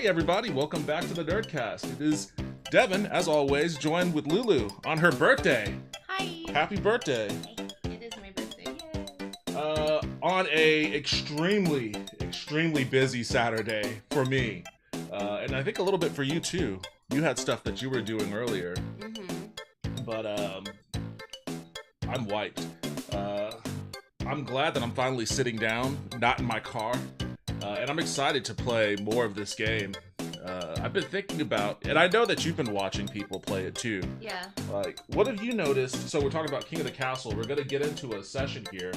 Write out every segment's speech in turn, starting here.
Hey everybody, welcome back to the Nerdcast. It is Devin, as always, joined with Lulu on her birthday. Hi. Happy birthday. It is my birthday. On a extremely busy Saturday for me. And I think a little bit for you too. You had stuff that you were doing earlier. But I'm wiped. I'm glad that I'm finally sitting down, not in my car. And I'm excited to play more of this game. I've been thinking about, and I know that you've been watching people play it too. Yeah. Like, what have you noticed? So we're talking about King of the Castle. We're gonna get into a session here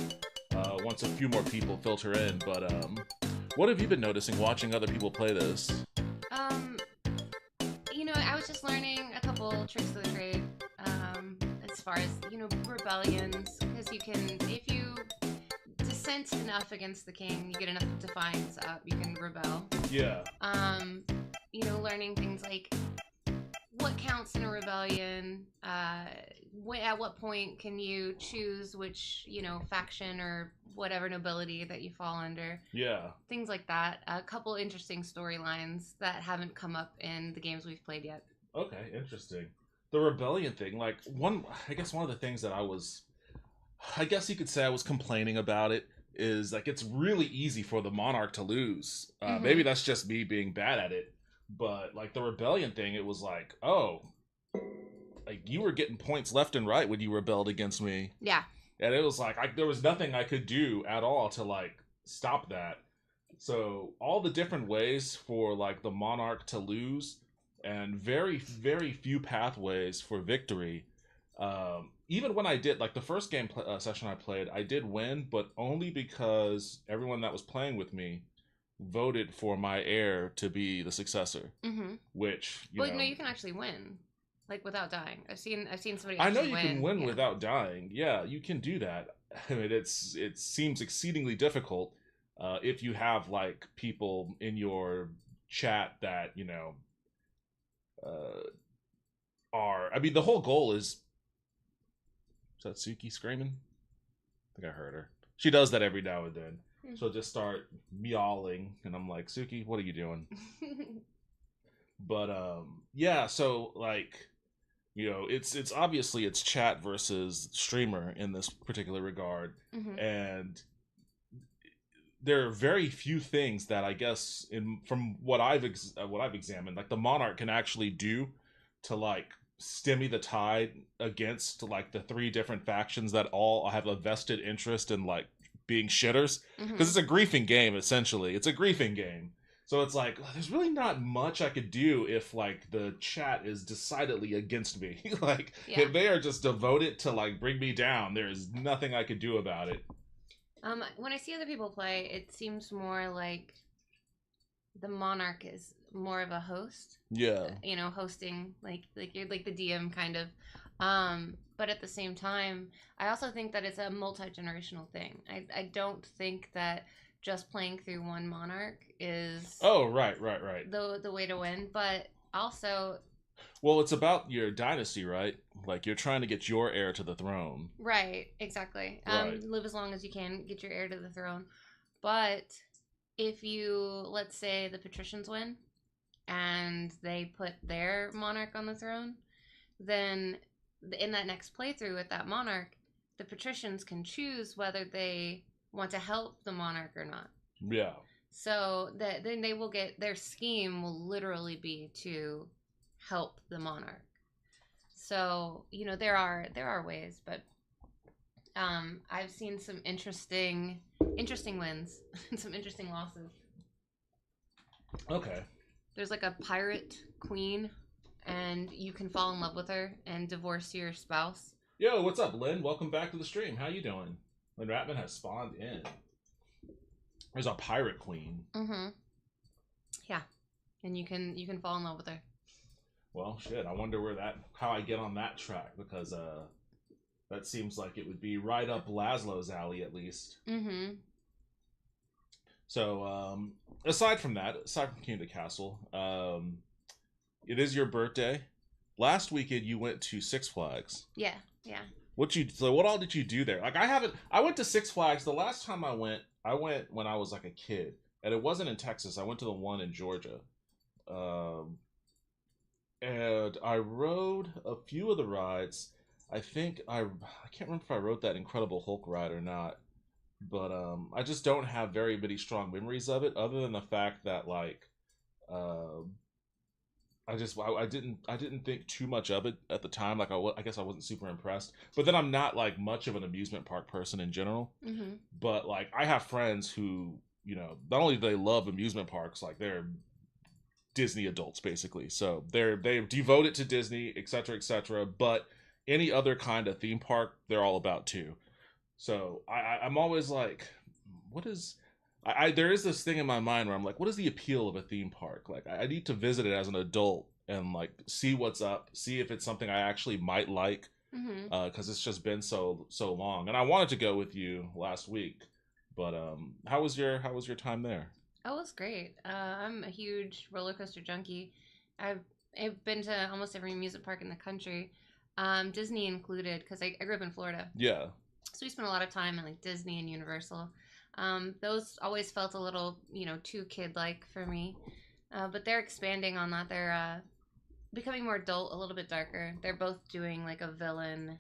once a few more people filter in. But what have you been noticing watching other people play this? I was just learning a couple tricks of the trade as far as rebellions, because if you dissent enough against the king, you get enough defiance up, you can rebel. Yeah. Learning things like what counts in a rebellion, at what point can you choose which, faction or whatever nobility that you fall under. Yeah. Things like that. A couple interesting storylines that haven't come up in the games we've played yet. Okay, interesting. The rebellion thing, I guess one of the things that I guess you could say I was complaining about it is like it's really easy for the monarch to lose. Maybe that's just me being bad at it, but like the rebellion thing, it was like, oh, like you were getting points left and right when you rebelled against me. Yeah. And it was like there was nothing I could do at all to like stop that. So all the different ways for like the monarch to lose, and very few pathways for victory. Even when I did, like the first game session I played, I did win, but only because everyone that was playing with me voted for my heir to be the successor. Which, no, you can actually win, like without dying. I've seen somebody. I know you can win without dying. Yeah, you can do that. I mean, it seems exceedingly difficult if you have like people in your chat that are. I mean, the whole goal is. Is that Suki screaming? I think I heard her. She does that every now and then. She'll just start meowing, and I'm like, Suki, what are you doing? But yeah. So like, it's obviously it's chat versus streamer in this particular regard, and there are very few things that I guess from what I've examined, like the monarch can actually do to like stemmy the tide against like the three different factions that all have a vested interest in like being shitters, because it's a griefing game. Essentially it's a griefing game, so it's like there's really not much I could do if like the chat is decidedly against me. Like if they are just devoted to like bring me down, there is nothing I could do about it. When I see other people play, it seems more like the monarch is more of a host. Yeah. Hosting like you're like the DM kind of. But at the same time, I also think that it's a multi-generational thing. I don't think that just playing through one monarch is right the way to win, but also, well, it's about your dynasty, right? Like you're trying to get your heir to the throne. Right, exactly. Right. Live as long as you can, get your heir to the throne. But if you, let's say the patricians win and they put their monarch on the throne, then in that next playthrough with that monarch, the patricians can choose whether they want to help the monarch or not. Yeah. So then they will get, their scheme will literally be to help the monarch. So there are ways, but I've seen some interesting wins and some interesting losses. Okay. There's like a pirate queen, and you can fall in love with her and divorce your spouse. Yo, what's up, Lynn? Welcome back to the stream. How you doing? Lynn Ratman has spawned in. There's a pirate queen. Yeah, and you can fall in love with her. Well, shit. I wonder how I get on that track, because that seems like it would be right up Laszlo's alley at least. So, aside from King of the Castle, it is your birthday. Last weekend you went to Six Flags. Yeah. What all did you do there? Like I went to Six Flags the last time I went when I was like a kid, and it wasn't in Texas. I went to the one in Georgia. Um, and I rode a few of the rides. I can't remember if I rode that Incredible Hulk ride or not, but I just don't have very many strong memories of it, other than the fact that like um I didn't think too much of it at the time. Like I guess I wasn't super impressed. But then I'm not like much of an amusement park person in general. Mm-hmm. But like I have friends who not only do they love amusement parks, like they're Disney adults basically. So they devote it to Disney, etc., etc. But any other kind of theme park, they're all about too. So I'm always like, what is there is this thing in my mind where I'm like, what is the appeal of a theme park? Like I need to visit it as an adult and like see what's up, see if it's something I actually might like, Mm-hmm. because it's just been so long. And I wanted to go with you last week, but how was your time there? Oh, it's great. I'm a huge roller coaster junkie. I've I've been to almost every amusement park in the country, Disney included, because I grew up in Florida. Yeah. So we spent a lot of time at like Disney and Universal. Those always felt a little, too kid-like for me. But they're expanding on that. They're becoming more adult, a little bit darker. They're both doing like a villain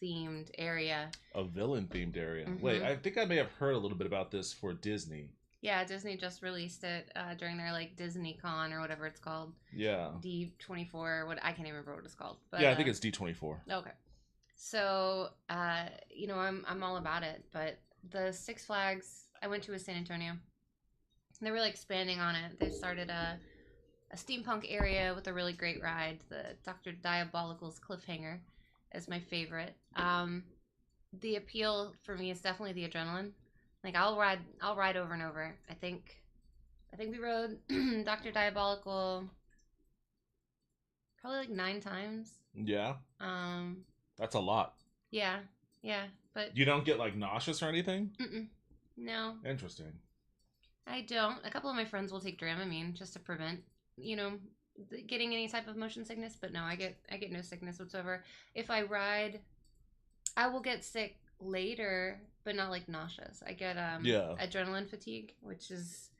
themed area. A villain themed area. Wait, Hmm. I think I may have heard a little bit about this for Disney. Yeah, Disney just released it during their like Disney Con or whatever it's called. Yeah. D24, what I can't even remember what it's called. But Yeah, I think it's D24. okay. So, I'm all about it. But the Six Flags I went to was San Antonio. They're really expanding on it. They started a steampunk area with a really great ride. The Dr. Diabolical's Cliffhanger is my favorite. The appeal for me is definitely the adrenaline. Like I'll ride over and over. I think we rode Dr. Diabolical probably like 9 times. Yeah, Um, that's a lot. yeah, yeah, but You don't get like nauseous or anything? mm-mm, no, Interesting. I don't. A couple of my friends will take Dramamine just to prevent, you know, getting any type of motion sickness. But no, I get no sickness whatsoever. If I ride, I will get sick later, but not like nauseous. I get Yeah. adrenaline fatigue, which is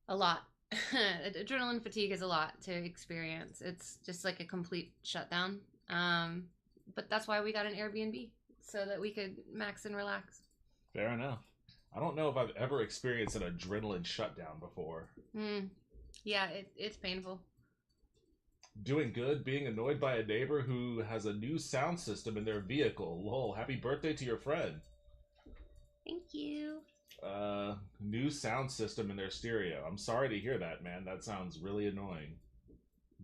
a lot. Adrenaline fatigue is a lot to experience. It's just like a complete shutdown. But that's why we got an Airbnb so that we could max and relax. Fair enough. I don't know if I've ever experienced an adrenaline shutdown before. Mm. Yeah, it's painful. Doing good, being annoyed by a neighbor who has a new sound system in their vehicle. Lol, happy birthday to your friend. Thank you. New sound system in their stereo. I'm sorry to hear that, man. That sounds really annoying.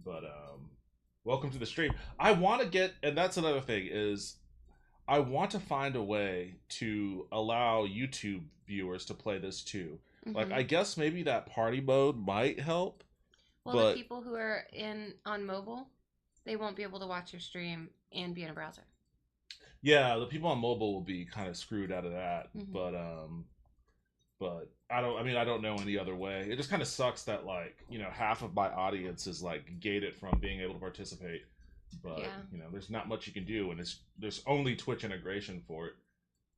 But welcome to the stream. I want to get, and that's another thing is I want to find a way to allow YouTube viewers to play this too. Like Hmm. I guess maybe that party mode might help, Well, the but people who are in on mobile, they won't be able to watch your stream and be in a browser. yeah, the people on mobile will be kind of screwed out of that. Hmm. But I don't know any other way. It just kind of sucks that like, half of my audience is like gated from being able to participate. But, Yeah. there's not much you can do and there's only Twitch integration for it.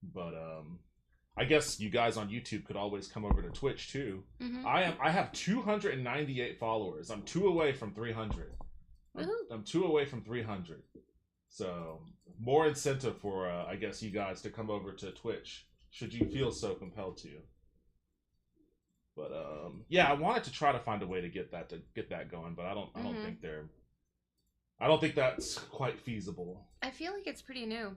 But I guess you guys on YouTube could always come over to Twitch too. Hmm. I have 298 followers. I'm 2 away from 300. I'm 2 away from 300. So, more incentive for I guess you guys to come over to Twitch should you feel so compelled to. But yeah, I wanted to try to find a way to get that going, but I don't Hmm. think I don't think that's quite feasible. I feel like it's pretty new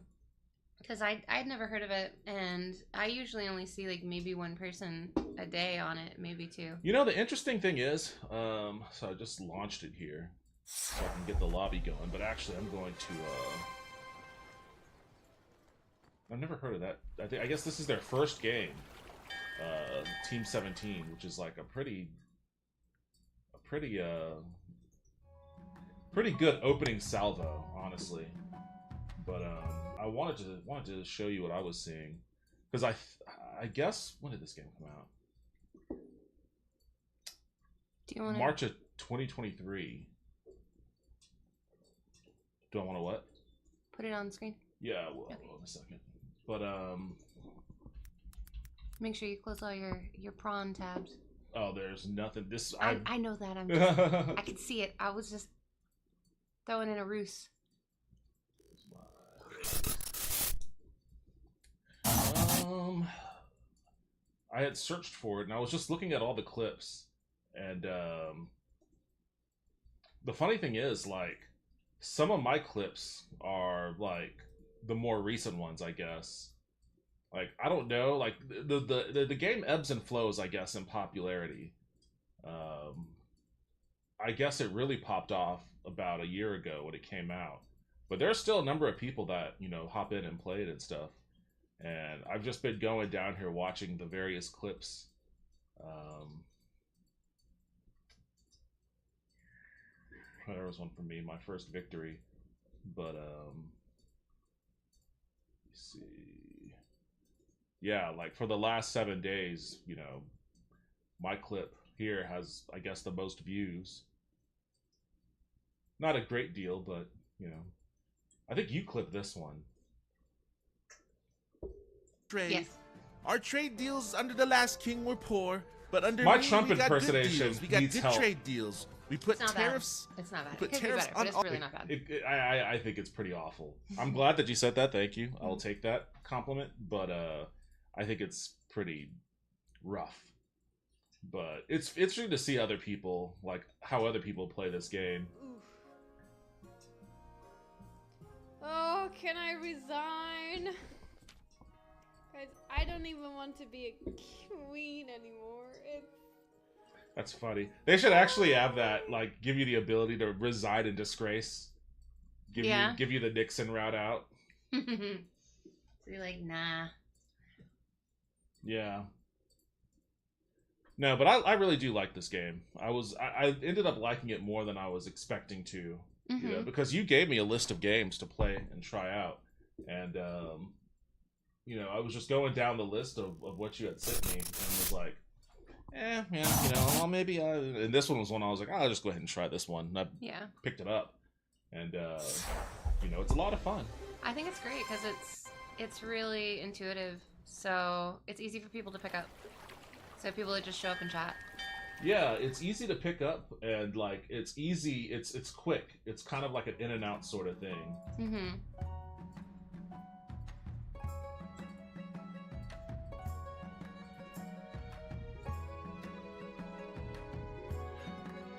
because I'd never heard of it, and I usually only see like maybe one person a day on it, maybe two. The interesting thing is, so I just launched it here so I can get the lobby going, but actually I'm going to I've never heard of that. I guess this is their first game. Team 17, which is like a pretty good opening salvo, honestly. But I wanted to show you what I was seeing because I guess when did this game come out? Do you want to March of 2023. Do I want to what? put it on the screen? Yeah, well, Okay. hold on a second. But Make sure you close all your prawn tabs. Oh, there's nothing. This I know that. I can see it. I was just throwing in a ruse. I had searched for it, and I was just looking at all the clips, and the funny thing is, like, some of my clips are like the more recent ones, I guess. Like, I don't know, like the game ebbs and flows, I guess, in popularity. Um, I guess it really popped off about a year ago when it came out, but there's still a number of people that hop in and play it and stuff. And I've just been going down here watching the various clips. There was one for me, my first victory, but let's see. Yeah, like for the last 7 days, my clip here has, I guess, the most views. Not a great deal, but I think you clipped this one. Trade. Yes. Our trade deals under the last king were poor, but under My me, Trump we got good impersonation deals. We got needs good help. trade deals. We put It's not tariffs. bad. It's not bad. Put It could be tariffs better, but it's on really not bad. I think it's pretty awful. I'm glad that you said that. Thank you. I'll take that compliment. But I think it's pretty rough. But it's interesting to see other people, like how other people play this game. Oh, can I resign? Guys, I don't even want to be a queen anymore. That's funny. They should actually have that, like, give you the ability to resign in disgrace. Give you the Nixon route out. So you're like, nah. Yeah. No, but I really do like this game. I ended up liking it more than I was expecting to. Because you gave me a list of games to play and try out. And I was just going down the list of what you had sent me and was like, well, maybe and this one was one I was like, I'll just go ahead and try this one. And I picked it up. And it's a lot of fun. I think it's great because it's really intuitive. So it's easy for people to pick up. So people that just show up and chat. Yeah, it's easy to pick up, and like it's easy. It's quick. It's kind of like an in and out sort of thing. Mm-hmm.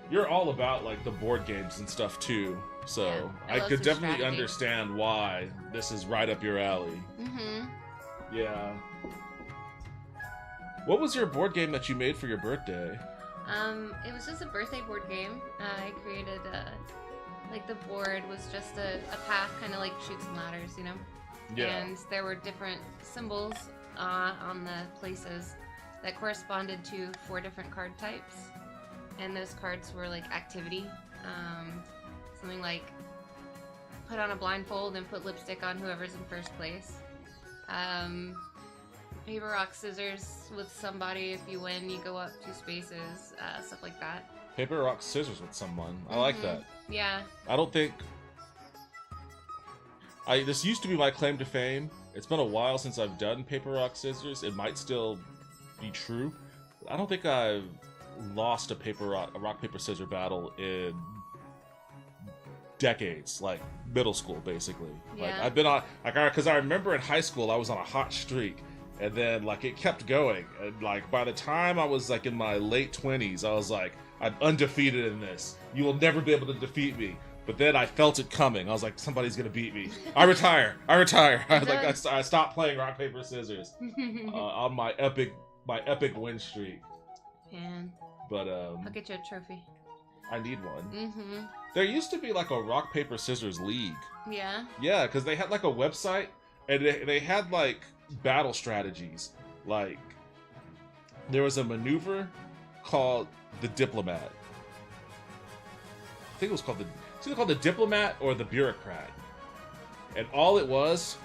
You're all about like the board games and stuff too, so Yeah, I I love could some definitely strategy. understand why this is right up your alley. Mm-hmm. Yeah. What was your board game that you made for your birthday? It was just a birthday board game. I created like the board was just a path, kind of like Chutes and Ladders, Yeah. And there were different symbols on the places that corresponded to 4 different card types, and those cards were like activity, something like put on a blindfold and put lipstick on whoever's in first place. Paper, rock, scissors with somebody. If you win, you go up 2 spaces. Stuff like that. Paper, rock, scissors with someone. I like that. Yeah. I don't think... This used to be my claim to fame. It's been a while since I've done paper, rock, scissors. It might still be true. I don't think I've lost a rock, paper, scissors battle in decades. Like, middle school, basically. Like, Yeah. I've been on... Because I remember in high school, I was on a hot streak. And then, like, it kept going. And, like, by the time I was, like, in my late 20s, I was like, I'm undefeated in this. You will never be able to defeat me. But then I felt it coming. I was like, somebody's gonna beat me. I retire. I stopped playing rock, paper, scissors on my epic win streak. Man, But, I'll get you a trophy. I need one. Mm-hmm. There used to be, like, a rock, paper, scissors league. Yeah. Yeah, because they had, like, a website, and they had, like, battle strategies. Like, there was a maneuver called the Diplomat. I think it was called it's either called the Diplomat or the Bureaucrat. And all it was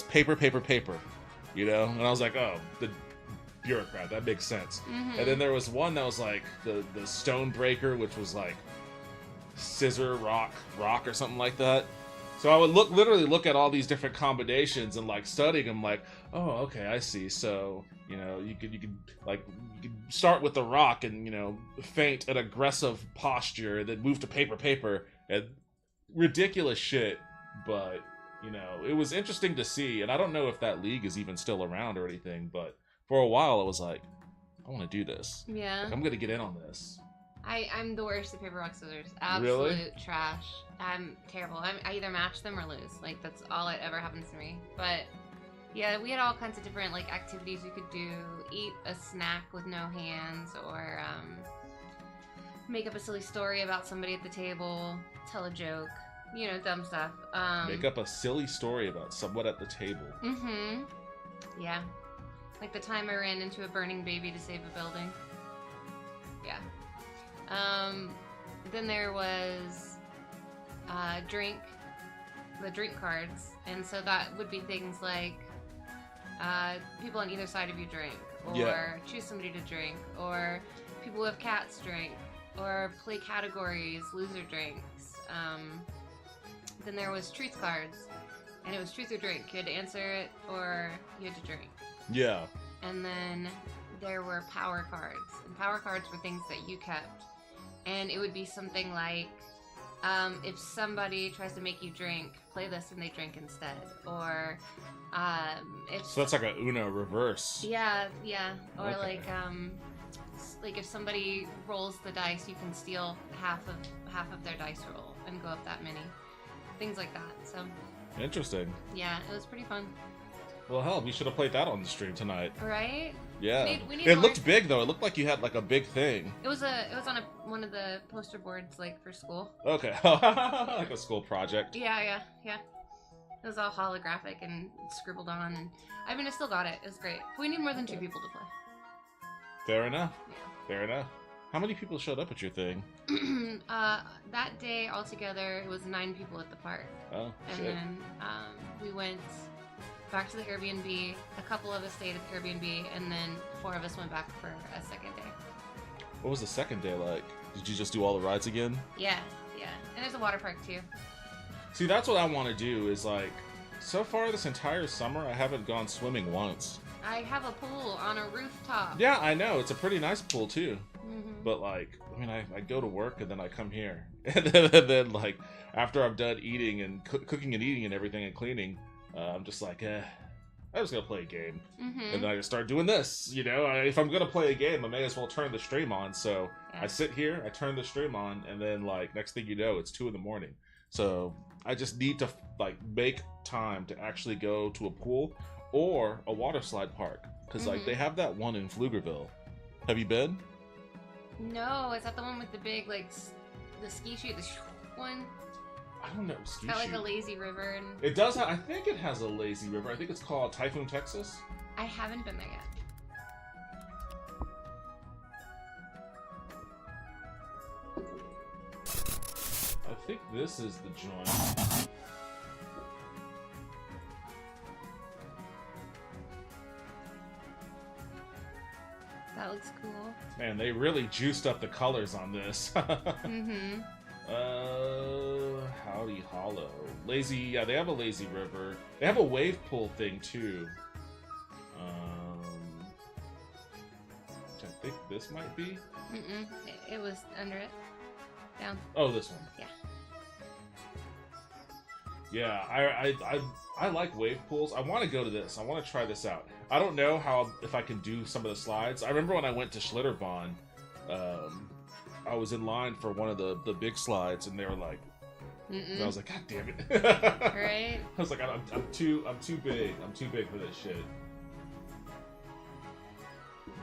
paper, paper, paper. And I was like, oh, the Bureaucrat, that makes sense. Mm-hmm. And then there was one that was like the Stonebreaker, which was like scissor, rock, or something like that. So I would literally look at all these different combinations and like studying them, like, oh, okay, I see. So You know, you could start with the rock and, you know, feint an aggressive posture, then move to paper, and ridiculous shit. But, you know, it was interesting to see, and I don't know if that league is even still around or anything, but for a while I was like, I want to do this. Yeah. Like, I'm gonna get in on this. I'm the worst at paper, rock, scissors. Absolute trash. I'm terrible. I either match them or lose. Like, that's all that ever happens to me. But yeah, we had all kinds of different like activities you could do. Eat a snack with no hands, or make up a silly story about somebody at the table, tell a joke, you know, dumb stuff. Make up a silly story about someone at the table. Mm-hmm. Yeah. Like the time I ran into a burning baby to save a building. Yeah. Then there was the drink cards, and so that would be things like people on either side of you drink, or choose somebody to drink, or people who have cats drink, or play categories, loser drinks. Then there was truth cards, and it was truth or drink. You had to answer it, or you had to drink. Yeah. And then there were power cards, and power cards were things that you kept. And it would be something like, if somebody tries to make you drink, play this and they drink instead. Or, if... So that's like a Uno reverse. Yeah. Or Okay. like if somebody rolls the dice, you can steal half of their dice roll and go up that many. Things like that, so... Interesting. Yeah, it was pretty fun. Well, hell, we should have played that on the stream tonight. Right? Yeah. We need It more. looked big, though. It looked like you had, like, a big thing. It was on one of the poster boards, like, for school. Okay. Like a school project. Yeah. It was all holographic and scribbled on, and I mean, I still got it. It was great. We need more than 2 people to play. Fair enough. Fair enough. How many people showed up at your thing? That day altogether, it was 9 people at the park, Oh, and shit. then we went back to the Airbnb. A couple of us stayed at the Airbnb, and then 4 of us went back for a second day. What was the second day like? Did you just do all the rides again? Yeah. And there's a water park too. See, that's what I want to do is, like, so far this entire summer, I haven't gone swimming once. I have a pool on a rooftop. Yeah, I know. It's a pretty nice pool, too. Mm-hmm. But, like, I mean, I go to work and then I come here. And then like, after I'm done eating and cooking and eating and everything and cleaning, I'm just like, I'm just going to play a game. Mm-hmm. And then I just start doing this, you know? If I'm going to play a game, I may as well turn the stream on. So Yeah. I sit here, I turn the stream on, and then, like, next thing you know, it's 2 in the morning. So I just need to, like, make time to actually go to a pool or a water slide park. Because, like, Mhm. they have that one in Pflugerville. Have you been? No, is that the one with the big, like, the ski shoot, the one? I don't know. Ski It's got like shoot. a lazy river, and It does have, I think it has a lazy river. I think it's called Typhoon, Texas. I haven't been there yet. I think this is the joint. That looks cool. Man, they really juiced up the colors on this. Mm-hmm. Howdy Hollow. Lazy, yeah, they have a lazy river. They have a wave pool thing too. Which I think this might be. Mm-mm. It was under it. Down. Oh, this one. Yeah. Yeah, I like wave pools. I want to go to this. I want to try this out. I don't know if I can do some of the slides. I remember when I went to Schlitterbahn, I was in line for one of the big slides, and they were like, and I was like, God damn it! Right? I was like, I'm too big. I'm too big for this shit.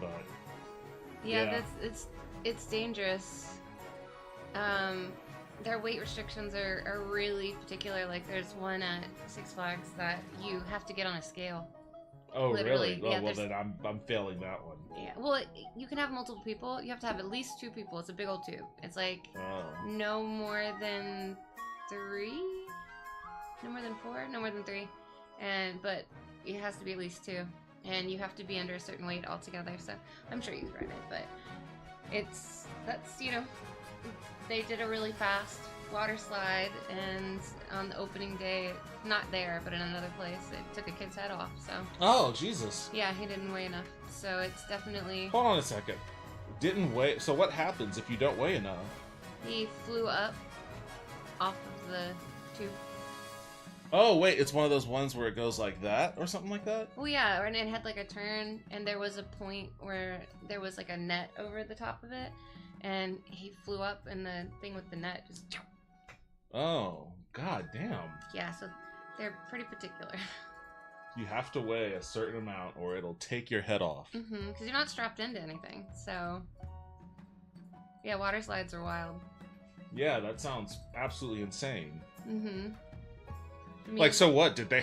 But Yeah, it's dangerous. Their weight restrictions are really particular. Like, there's one at Six Flags that you have to get on a scale. oh Literally, really? Oh, yeah, well there's- then I'm failing that one. Yeah. Well, you can have multiple people. You have to have at least 2 people. It's a big old tube. It's like Oh. no more than 3, no more than 4, no more than 3, but it has to be at least 2, and you have to be under a certain weight altogether. So I'm sure you've read it, but that's they did it really fast, water slide, and on the opening day, not there, but in another place, it took a kid's head off. So Oh, Jesus. yeah, he didn't weigh enough. So it's definitely Hold on a second. Didn't weigh. So what happens if you don't weigh enough? he flew up off of the tube. Oh, wait, it's one of those ones where it goes like that or something like that? Well, yeah, and it had like a turn, and there was a point where there was like a net over the top of it, and he flew up, and the thing with the net just. Oh, god damn. Yeah, so they're pretty particular. You have to weigh a certain amount or it'll take your head off. Because you're not strapped into anything, so. Yeah, water slides are wild. Yeah, that sounds absolutely insane. Mm-hmm. I mean, Like, so what? Did they...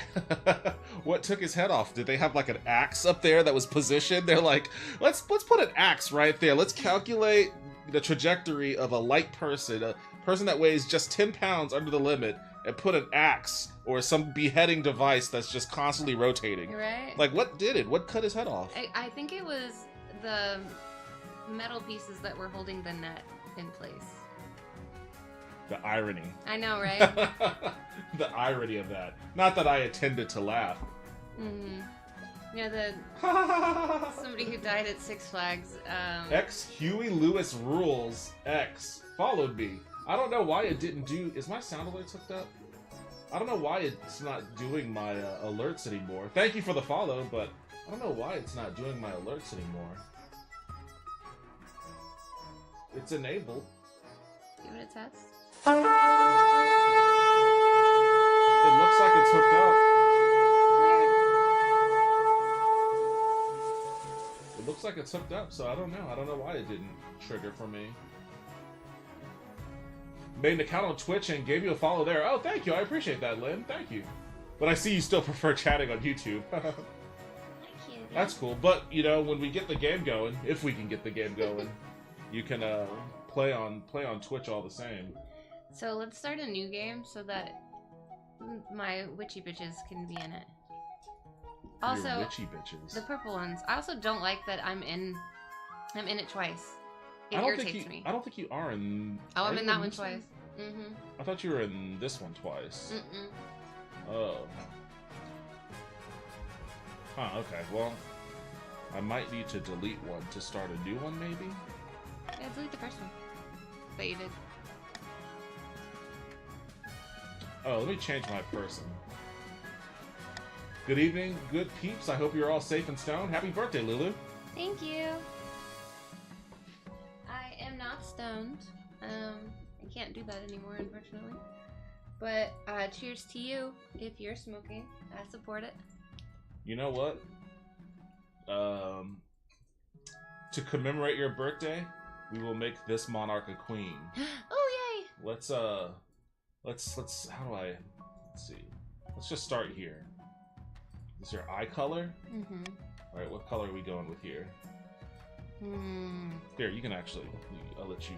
what took his head off? Did they have, like, an axe up there that was positioned? They're like, let's put an axe right there. Let's calculate the trajectory of a light person, a person that weighs just 10 pounds under the limit, and put an axe or some beheading device that's just constantly rotating. right? Like, what did it? What cut his head off? I think it was the metal pieces that were holding the net in place. The irony. I know, right? The irony of that. Not that I intended to laugh. Mm-hmm. Yeah, somebody who died at Six Flags. X Huey Lewis Rules X followed me. I don't know why it didn't do... Is my sound alerts hooked up? I don't know why it's not doing my alerts anymore. Thank you for the follow, but I don't know why it's not doing my alerts anymore. It's enabled. Give it a test. It looks like it's hooked up. Weird. It looks like it's hooked up, so I don't know. I don't know why it didn't trigger for me. Made an account on Twitch and gave you a follow there. Oh, thank you. I appreciate that, Lynn. Thank you. But I see you still prefer chatting on YouTube. That's cool. But, you know, when we get the game going, if we can get the game going, you can play on Twitch all the same. So let's start a new game so that my witchy bitches can be in it. Also, Your witchy bitches. the purple ones. I also don't like that I'm in it twice. It I don't irritates think me. I don't think you are in. Oh, are I'm you in that one this twice. Mm-hmm. I thought you were in this one twice. Mm-mm. Oh. Huh, okay. Well, I might need to delete one to start a new one, maybe? Yeah, delete the first one. That you did. Oh, let me change my person. Good evening, good peeps. I hope you're all safe and sound. Happy birthday, Lulu. Thank you. I am not stoned. I can't do that anymore, unfortunately. But cheers to you if you're smoking. I support it. You know what? To commemorate your birthday, we will make this monarch a queen. Oh yay! Let's how do I, let's see. Let's just start here. Is your eye color? Mm-hmm. Alright, what color are we going with here? Here, you can actually, I'll let you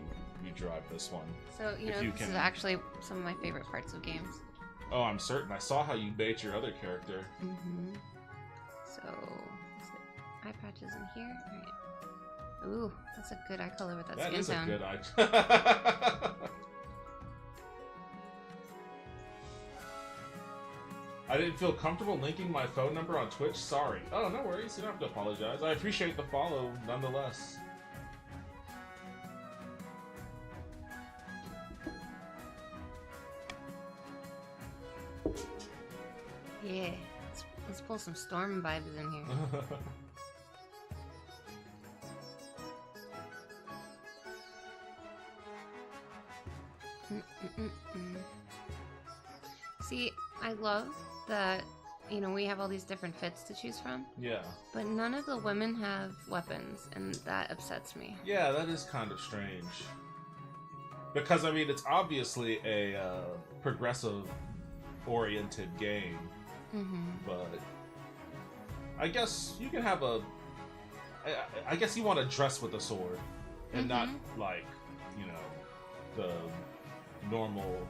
drive this one. So, you If know, you this can- is actually some of my favorite parts of games. Oh, I'm certain. I saw how you made your other character. Mm-hmm. So, is it eye patches in here? Alright. Ooh, that's a good eye color with that That skin is tone. a good eye. I didn't feel comfortable linking my phone number on Twitch. Sorry. Oh, no worries. You don't have to apologize. I appreciate the follow nonetheless. Yeah. Let's pull some storm vibes in here. Mm-mm-mm-mm. See, I love that, you know, we have all these different fits to choose from, Yeah. but none of the women have weapons, and that upsets me. Yeah, that is kind of strange. Because, I mean, it's obviously a progressive-oriented game, Mm-hmm. but I guess you can have a... I guess you want to dress with a sword, and not, like, you know, the normal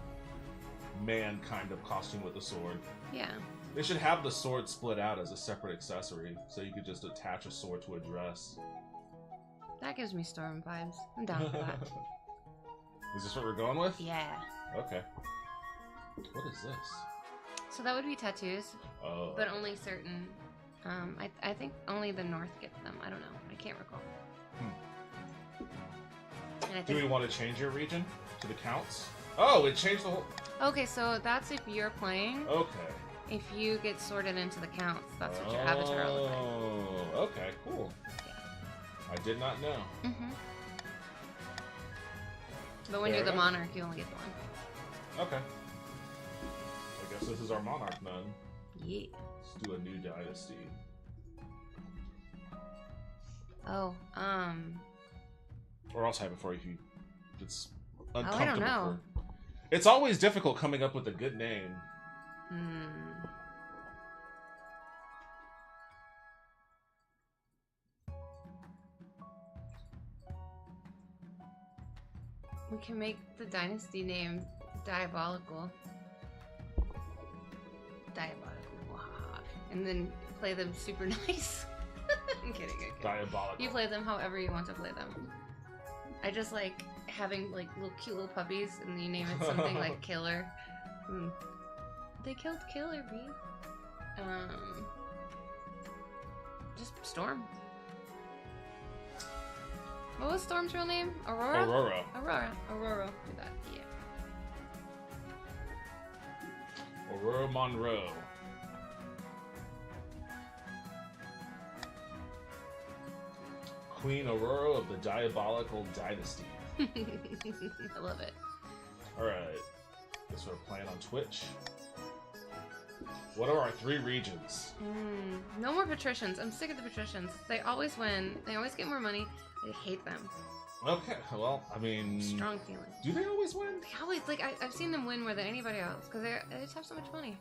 man kind of costume with a sword. Yeah. They should have the sword split out as a separate accessory, so you could just attach a sword to a dress. That gives me storm vibes. I'm down for that. Is this what we're going with? Yeah. Okay. What is this? So that would be tattoos, Oh. but only certain. I think only the North gets them. I don't know. I can't recall. And I Do we think. want to change your region to the counts? Oh, it changed the whole. Okay, so that's if you're playing. Okay. If you get sorted into the counts, that's what your avatar will look like. Oh, okay, cool. I did not know. Mm-hmm. But when Fair you're the enough. monarch, you only get the one. Okay. I guess this is our monarch nun. Yeah. Let's do a new dynasty. Oh, Or else have it for you if you. It's I don't uncomfortable. know. It's always difficult coming up with a good name. We can make the dynasty name Diabolical. And then play them super nice. I'm kidding. Diabolical. You play them however you want to play them. I just like having like little cute little puppies, and you name it something like Killer. They killed Killer, B. Just Storm. What was Storm's real name? Aurora? Aurora. Do that, yeah. Aurora Monroe. Queen Aurora of the Diabolical Dynasty. I love it. Alright. Guess we're playing on Twitch. What are our 3 regions? No more patricians. I'm sick of the patricians. They always win. They always get more money. I hate them. Okay, well, I mean... Strong feeling. Do they always win? They always, like, I've seen them win more than anybody else, because they just have so much money.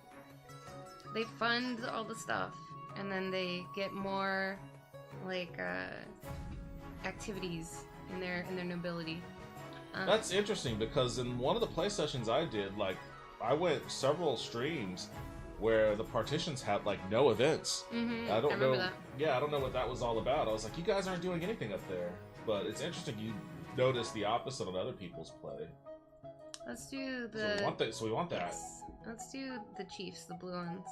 They fund all the stuff, and then they get more, like, activities in their nobility. That's interesting, because in one of the play sessions I did, like, I went several streams where the partitions had, like, no events. I don't know. That. Yeah, I don't know what that was all about. I was like, you guys aren't doing anything up there. But it's interesting you notice the opposite on other people's play. Let's do the... So we want that. Yes. Let's do the Chiefs, the blue ones.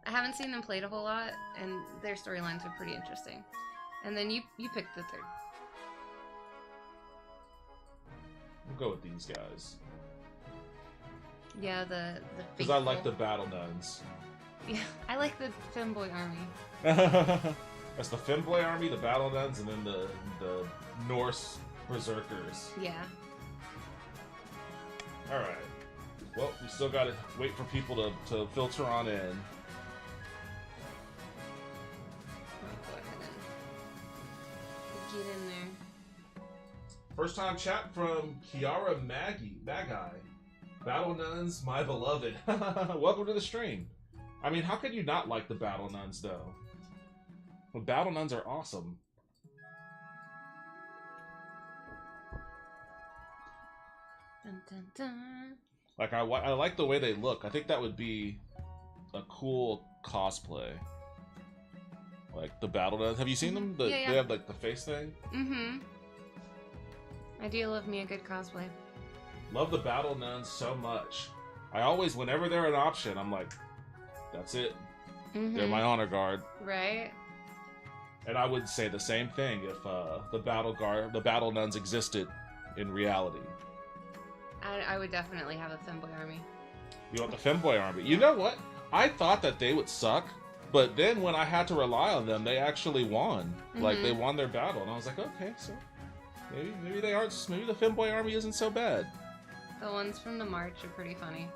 I haven't seen them played a whole lot, and their storylines are pretty interesting. And then you pick the third. We'll go with these guys. Yeah, the because I like the battle nuns. Yeah, I like the femboy army. That's the femboy army, the battle nuns, and then the Norse berserkers. Yeah. All right. Well, we still gotta wait for people to filter on in. I'll go ahead and get in there. First time chat from Kiara Magi. Battle nuns, my beloved. Welcome to the stream. I mean, how could you not like the battle nuns, though? Well, battle nuns are awesome. Dun, dun, dun. Like, I like the way they look. I think that would be a cool cosplay. Like, the battle nuns. Have you seen them? Yeah. They have, like, the face thing? Mm-hmm. I do love me a good cosplay. Love the battle nuns so much. I always, whenever they're an option, I'm like, that's it. Mm-hmm. They're my honor guard. Right? And I would say the same thing if the battle nuns existed in reality. I would definitely have a femboy army. You want the femboy army? You know what? I thought that they would suck, but then when I had to rely on them, they actually won. Mm-hmm. Like, they won their battle, and I was like, okay, so maybe they aren't. Maybe the femboy army isn't so bad. The ones from the March are pretty funny.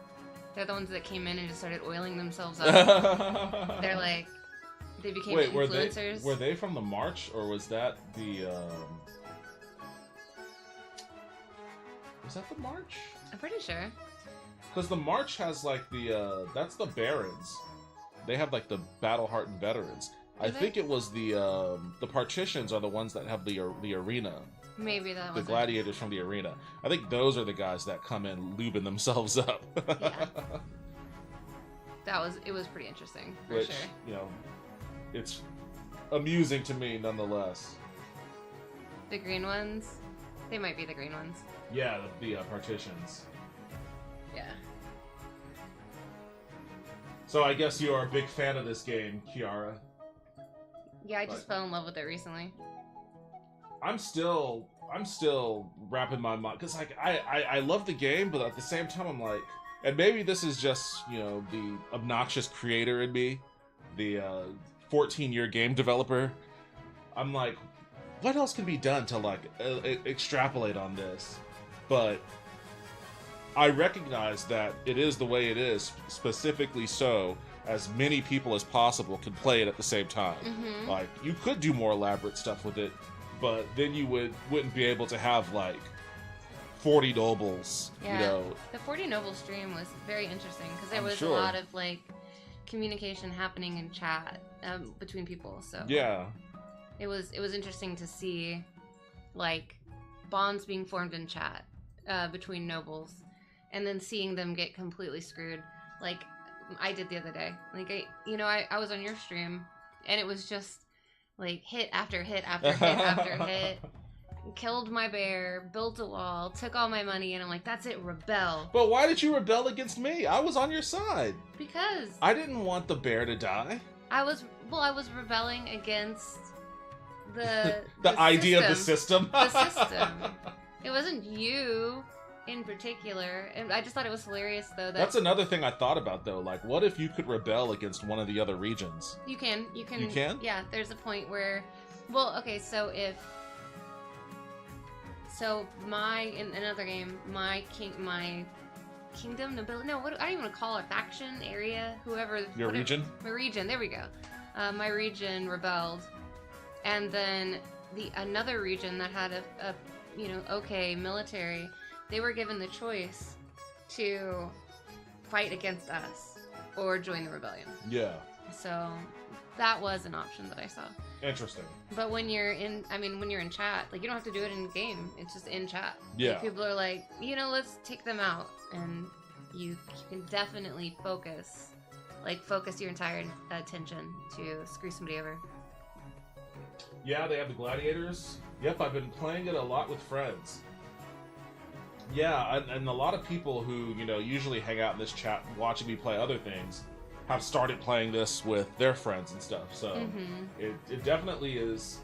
They're the ones that came in and just started oiling themselves up. They're like, they became influencers. Were they from the March, or was that the? Was that the March? I'm pretty sure. Because the March has like that's the Barons. They have like the battle-hardened veterans. I think it was the Partitions are the ones that have the arena. Maybe that was the gladiators from the arena. I think those are the guys that come in lubing themselves up. Yeah. It was pretty interesting, for Which, sure. you know, it's amusing to me nonetheless. The green ones? They might be the green ones. Yeah, the partitions. Yeah. So I guess you are a big fan of this game, Kiara. Yeah, I just fell in love with it recently. I'm still wrapping my mind, because like I love the game, but at the same time I'm like, and maybe this is just, you know, the obnoxious creator in me, the 14-year game developer. I'm like, what else can be done to like extrapolate on this? But I recognize that it is the way it is, specifically so as many people as possible can play it at the same time. Mm-hmm. Like, you could do more elaborate stuff with it, but then you wouldn't be able to have like 40 nobles. Yeah. You know, The 40 Noble stream was very interesting because there I'm was sure. a lot of like communication happening in chat between people. So yeah, it was interesting to see like bonds being formed in chat between nobles, and then seeing them get completely screwed, like I did the other day. Like I was on your stream, and it was just like hit after hit after hit after hit. Killed my bear, built a wall, took all my money, and I'm like, that's it, rebel. But why did you rebel against me? I was on your side. Because I didn't want the bear to die. I was rebelling against the idea of the system. The system. It wasn't you in particular, and I just thought it was hilarious though. That's another thing I thought about though. Like, what if you could rebel against one of the other regions? You can. You can? Yeah. There's a point where, well, okay. So in another game, my kingdom nobility. No, what I don't even want to call it, faction, area, whoever. Your region. My region. There we go. My region rebelled, and then another region that had a okay military. They were given the choice to fight against us or join the rebellion. Yeah. So that was an option that I saw. Interesting. But when you're in chat, like, you don't have to do it in game. It's just in chat. Yeah. Like, people are like, let's take them out, and you can definitely focus your entire attention to screw somebody over. Yeah, they have the gladiators. Yep, I've been playing it a lot with friends. Yeah, and a lot of people who, usually hang out in this chat watching me play other things have started playing this with their friends and stuff. So it definitely is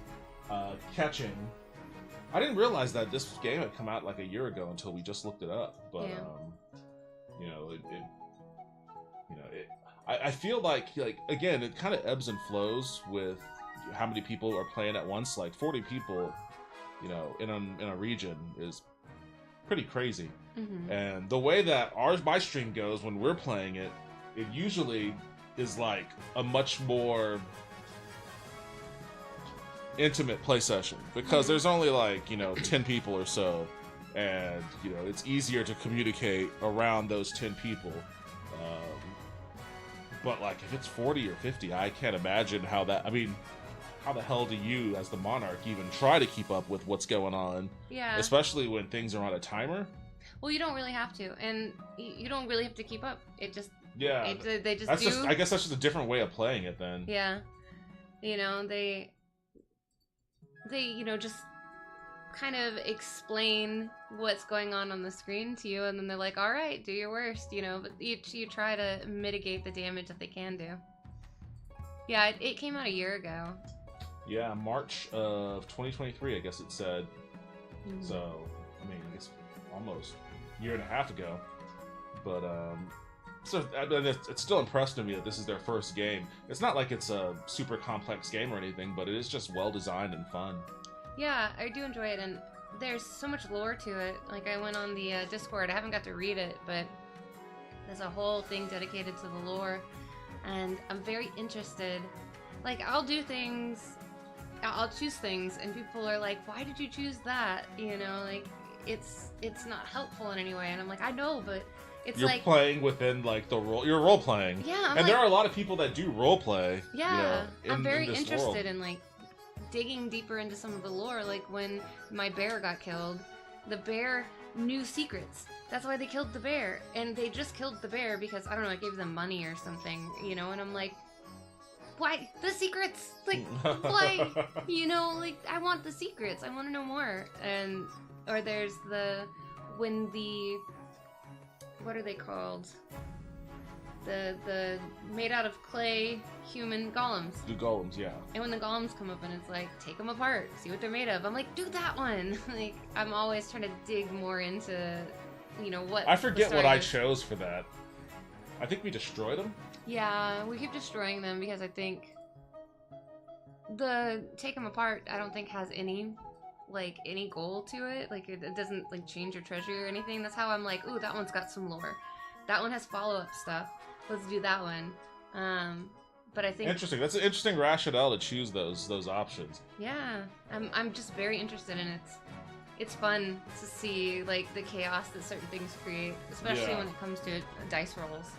catching. I didn't realize that this game had come out like a year ago until we just looked it up. But I feel like again, it kind of ebbs and flows with how many people are playing at once. Like 40 people, in a region is pretty crazy. And the way that my stream goes when we're playing it, it usually is like a much more intimate play session because there's only 10 people or so, and it's easier to communicate around those 10 people. But like if it's 40 or 50, I can't imagine how the hell do you as the monarch even try to keep up with what's going on? Yeah. Especially when things are on a timer. Well, you don't really have to, and you don't really have to keep up. It just they just that's do. I guess that's just a different way of playing it then. Yeah, they just kind of explain what's going on the screen to you, and then they're like, all right, do your worst, but you try to mitigate the damage that they can do. Yeah, it came out a year ago. Yeah, March of 2023, I guess it said. So, it's almost a year and a half ago. But, so it's still impressive to me that this is their first game. It's not like it's a super complex game or anything, but it is just well designed and fun. Yeah, I do enjoy it, and there's so much lore to it. Like, I went on the Discord, I haven't got to read it, but there's a whole thing dedicated to the lore, and I'm very interested. Like, I'll do things, I'll choose things, and people are like, why did you choose that? It's not helpful in any way, and I'm like, I know, but it's you're like playing within the role. You're role playing. Yeah, and there are a lot of people that do role play. Yeah, I'm very interested world. in digging deeper into some of the lore. Like when my bear got killed, the bear knew secrets. That's why they killed the bear, and they just killed the bear because I don't know, I gave them money or something, and I'm like, why the secrets? Like, why? I want the secrets. I want to know more. And Or there's when the, what are they called? The made out of clay human golems. The golems, yeah. And when the golems come up and it's like, take them apart, see what they're made of. I'm like, do that one. Like, I'm always trying to dig more into, you know, what. I forget what I is. chose for that. I think we destroyed them. Yeah, we keep destroying them because I think the take them apart, I don't think has any goal to it. Like, it doesn't, like, change your treasure or anything. That's how I'm like, ooh, that one's got some lore. That one has follow-up stuff. Let's do that one. But I think Interesting. That's an interesting rationale to choose those options. yeah, I'm just very interested in it. It's fun to see like the chaos that certain things create, especially Yeah. when it comes to dice rolls.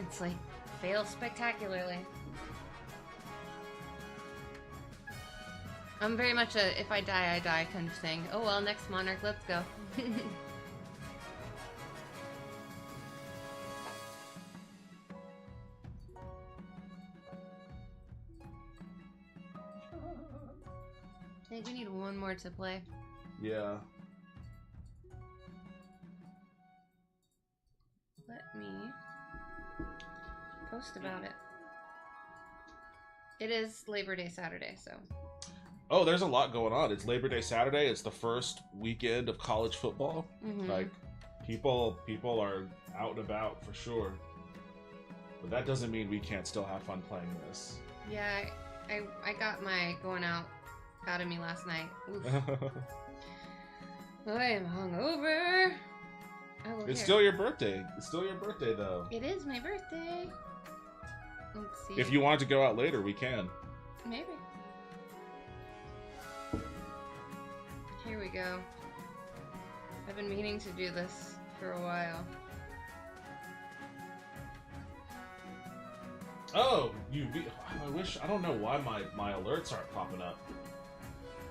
It's like fail spectacularly. I'm very much a if I die, I die kind of thing. Oh well, next monarch, let's go. I think we need one more to play. Yeah. Let me post about it. It is Labor Day Saturday, so. Oh, there's a lot going on. It's Labor Day Saturday. It's the first weekend of college football. Mhm. Like, people are out and about for sure. But that doesn't mean we can't still have fun playing this. Yeah, I got my going out of me last night. Oof. I am hungover. Oh, well, It's here. still your birthday. It's still your birthday, though. It is my birthday. Let's see. If you want to go out later, we can. Maybe. Here we go. I've been meaning to do this for a while. Oh, I don't know why my alerts aren't popping up.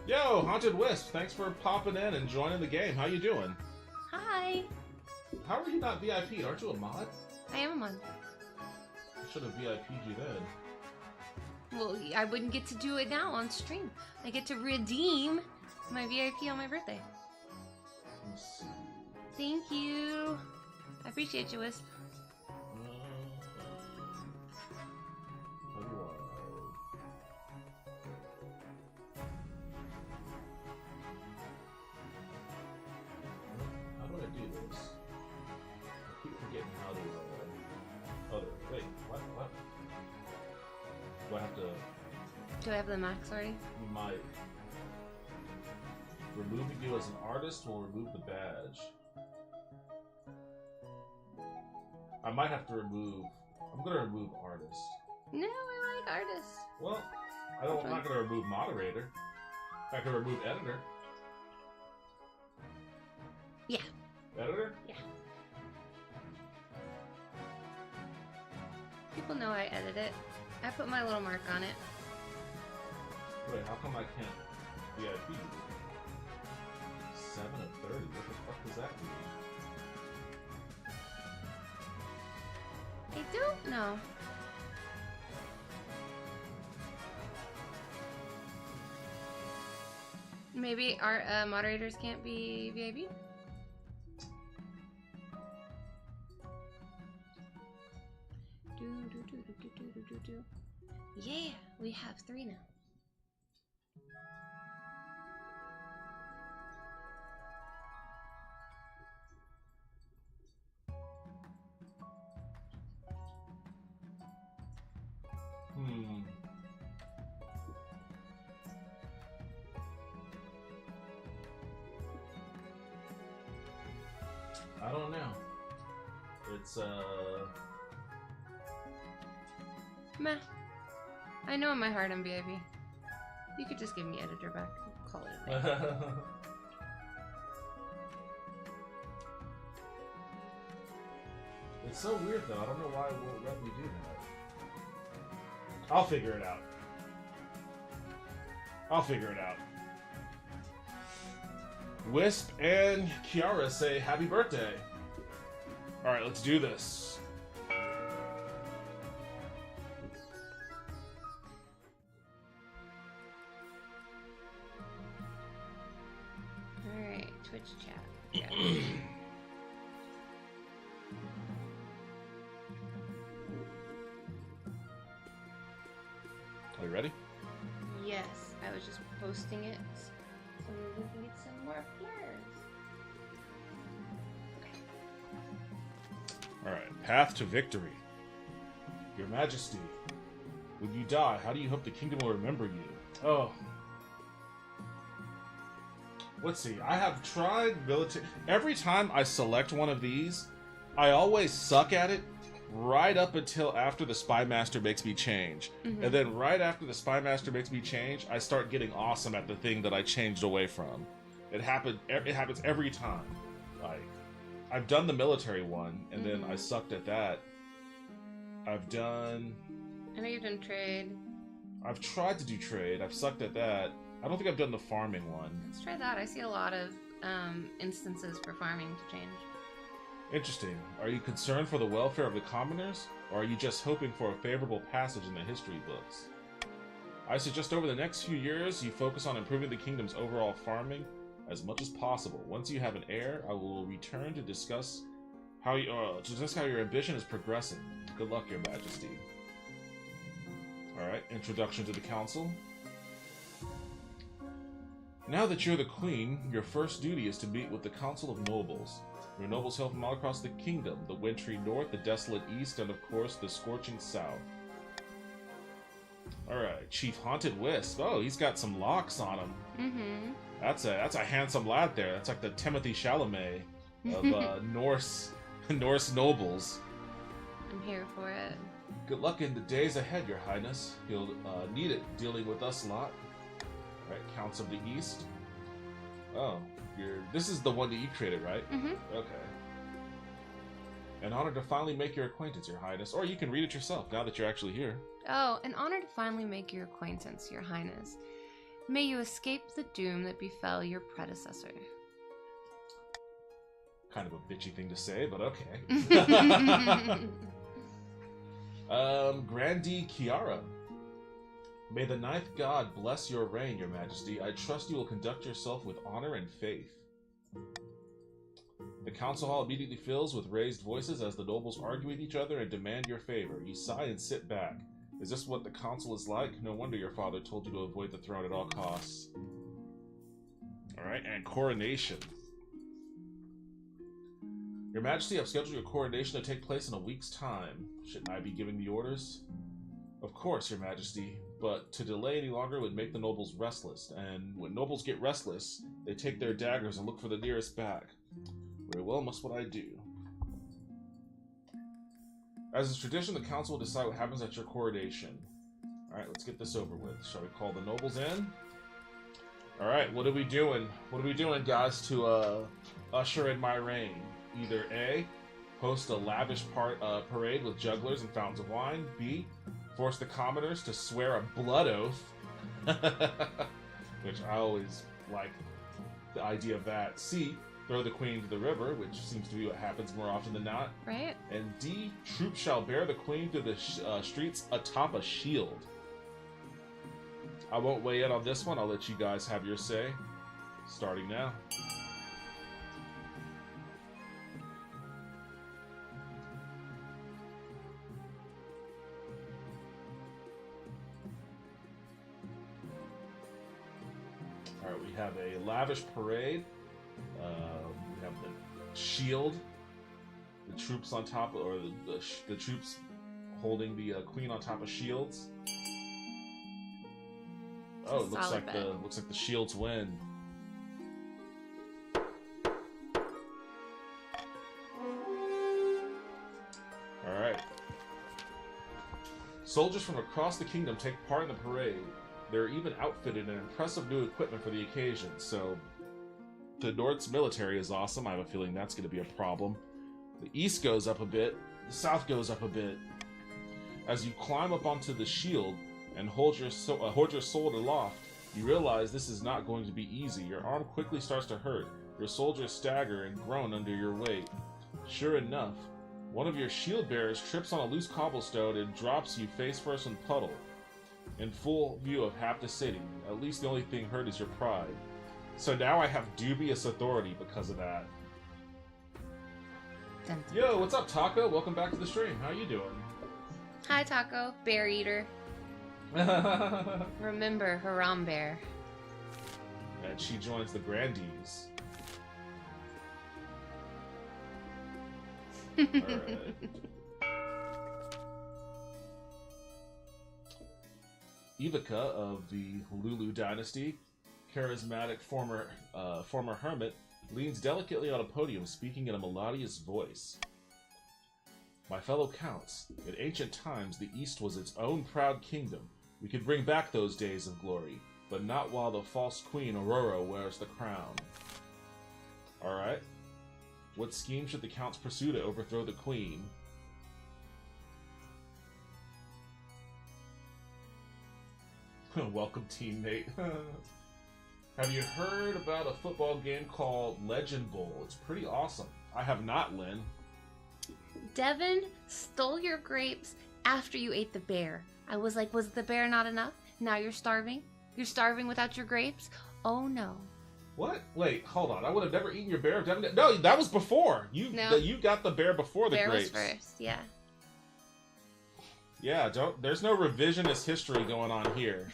Yo, Haunted Wisp, thanks for popping in and joining the game. How you doing? Hi. How are you not VIP'd? Aren't you a mod? I am a mod. I should have VIP'd you then. Well, I wouldn't get to do it now on stream. I get to redeem my VIP on my birthday. Let's see. Thank you. I appreciate you, Wisp. How do I do this? I keep forgetting how to. Wait, what? Do I have to? Do I have the max already? We might. Removing you as an artist will remove the badge. I might have to remove. I'm gonna remove artist. No, I like artists. Well, I'm not gonna remove moderator. I can remove editor. Yeah. Editor? Yeah. People know I edit it. I put my little mark on it. Wait, how come I can't VIP? 7 of 30. What the fuck does that mean? I don't know. Maybe our moderators can't be VIP? Yeah, we have 3 now. I don't know. It's Meh. I know in my heart I'm VIP. You could just give me editor back. Call it a day. It's so weird though. I don't know why it won't let me do that. I'll figure it out. Wisp and Kiara say happy birthday. Alright, let's do this. Alright. Are you ready? Yes, I was just posting it. So we need some more flares. Alright, path to victory. Your Majesty, when you die, how do you hope the kingdom will remember you? Oh. Let's see, I have tried military... Every time I select one of these, I always suck at it right up until after the Spy Master makes me change. Mm-hmm. And then right after the Spy Master makes me change, I start getting awesome at the thing that I changed away from. It happens every time. Like, I've done the military one, and then I sucked at that. I've done... I know you've done trade. I've tried to do trade. I've sucked at that. I don't think I've done the farming one. Let's try that. I see a lot of instances for farming to change. Interesting. Are you concerned for the welfare of the commoners, or are you just hoping for a favorable passage in the history books? I suggest over the next few years you focus on improving the kingdom's overall farming as much as possible. Once you have an heir, I will return to discuss how your ambition is progressing. Good luck, Your Majesty. Alright, introduction to the council. Now that you're the queen, your first duty is to meet with the Council of Nobles. Your nobles hail from all across the kingdom, the wintry north, the desolate east, and of course, the scorching south. Alright, Chief Haunted Wisp. Oh, he's got some locks on him. Mm-hmm. That's a handsome lad there. That's like the Timothy Chalamet of Norse nobles. I'm here for it. Good luck in the days ahead, Your Highness. You'll need it dealing with us lot. Alright, Counts of the East. Oh, this is the one that you created, right? Mm-hmm. Okay. An honor to finally make your acquaintance, Your Highness. Or you can read it yourself, now that you're actually here. Oh, an honor to finally make your acquaintance, Your Highness. May you escape the doom that befell your predecessor. Kind of a bitchy thing to say, but okay. Grandee Kiara. May the ninth god bless your reign, Your Majesty. I trust you will conduct yourself with honor and faith. The council hall immediately fills with raised voices as the nobles argue with each other and demand your favor. You sigh and sit back. Is this what the council is like? No wonder your father told you to avoid the throne at all costs. Alright, and coronation. Your Majesty, I've scheduled your coronation to take place in a week's time. Shouldn't I be giving the orders? Of course, Your Majesty, but to delay any longer would make the nobles restless, and when nobles get restless, they take their daggers and look for the nearest back. Very well, must what I do. As is tradition, the council will decide what happens at your coronation. Alright, let's get this over with. Shall we call the nobles in? Alright, what are we doing? What are we doing, guys, to usher in my reign? Either A, host a lavish parade with jugglers and fountains of wine. B, force the commoners to swear a blood oath. Which I always like the idea of that. C, throw the queen into the river, which seems to be what happens more often than not. Right. And D, troops shall bear the queen through the streets atop a shield. I won't weigh in on this one. I'll let you guys have your say. Starting now. Alright, we have a lavish parade. We have the shield. The troops on top, or the troops holding the queen on top of shields. Oh, it looks like the shields win. All right. Soldiers from across the kingdom take part in the parade. They're even outfitted in impressive new equipment for the occasion. So, the North's military is awesome. I have a feeling that's going to be a problem. The east goes up a bit. The south goes up a bit. As you climb up onto the shield and hold your sword aloft, you realize this is not going to be easy. Your arm quickly starts to hurt. Your soldiers stagger and groan under your weight. Sure enough, one of your shield bearers trips on a loose cobblestone and drops you face first in puddle. In full view of half the city. At least the only thing hurt is your pride. So now I have dubious authority because of that. Yo, what's up, Taco? Welcome back to the stream. How you doing? Hi, Taco. Bear eater. Remember Haram Bear. And she joins the Grandees. Alright. Ivica of the Lulu dynasty, charismatic former hermit, leans delicately on a podium speaking in a melodious voice. My fellow counts, in ancient times the East was its own proud kingdom. We could bring back those days of glory, but not while the false queen Aurora wears the crown. Alright. What scheme should the counts pursue to overthrow the queen? Welcome, teammate. Have you heard about a football game called Legend Bowl? It's pretty awesome. I have not, Lynn. Devin stole your grapes after you ate the bear. I was like, was the bear not enough? Now you're starving? You're starving without your grapes? Oh no. What? Wait, hold on. I would have never eaten your bear if Devin... No, that was before. You got the bear before the grapes. Bear was first, yeah. Yeah, there's no revisionist history going on here.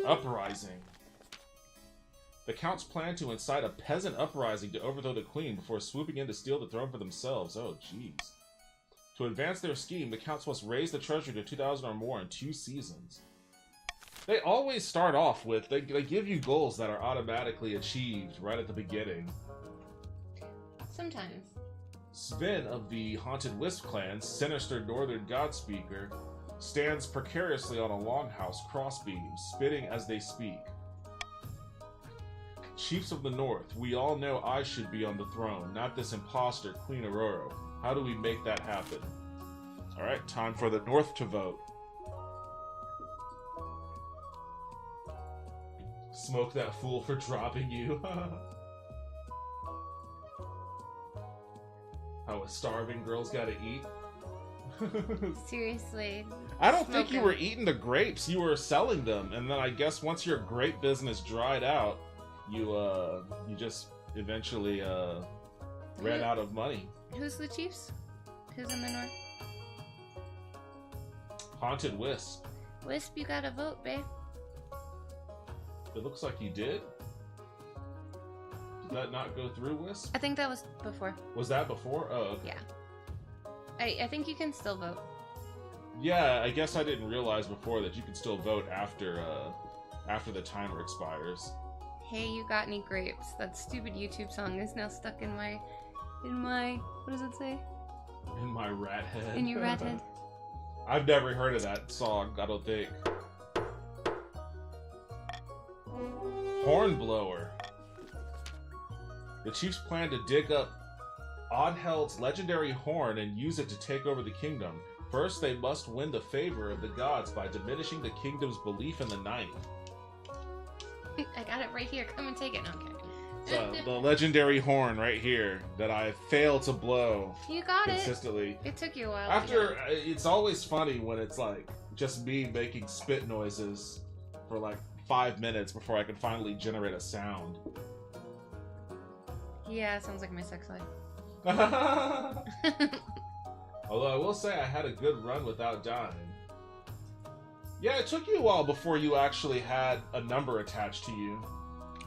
Uprising. The counts plan to incite a peasant uprising to overthrow the queen before swooping in to steal the throne for themselves. Oh, jeez. To advance their scheme, the counts must raise the treasury to 2,000 or more in 2 seasons. They always start off with, they give you goals that are automatically achieved right at the beginning. Sometimes. Sven of the Haunted Wisp clan, sinister northern godspeaker, stands precariously on a longhouse crossbeam, spitting as they speak. Chiefs of the North, we all know I should be on the throne, not this imposter, Queen Aurora. How do we make that happen? Alright, time for the North to vote. Smoke that fool for dropping you. How a starving girl's gotta eat. Seriously. I don't think you were eating the grapes. You were selling them, and then I guess once your grape business dried out, you just eventually ran out of money. Who's the chiefs? Who's in the north? Haunted Wisp. Wisp, you gotta vote, babe. It looks like you did. Did that not go through, Wisp? I think that was before. Was that before? Oh, okay. Yeah. I think you can still vote. Yeah, I guess I didn't realize before that you can still vote after the timer expires. Hey, you got any grapes? That stupid YouTube song is now stuck in my what does it say? In my rat head. In your rat head. I've never heard of that song, I don't think. Hornblower. The chiefs plan to dig up Oddheld's legendary horn and use it to take over the kingdom. First, they must win the favor of the gods by diminishing the kingdom's belief in the night. I got it right here. Come and take it. Okay. The legendary horn right here that I failed to blow. You got consistently. It took you a while. After, it's always funny when it's like just me making spit noises for like 5 minutes before I can finally generate a sound. Yeah, sounds like my sex life. Although I will say I had a good run without dying. Yeah, it took you a while before you actually had a number attached to you.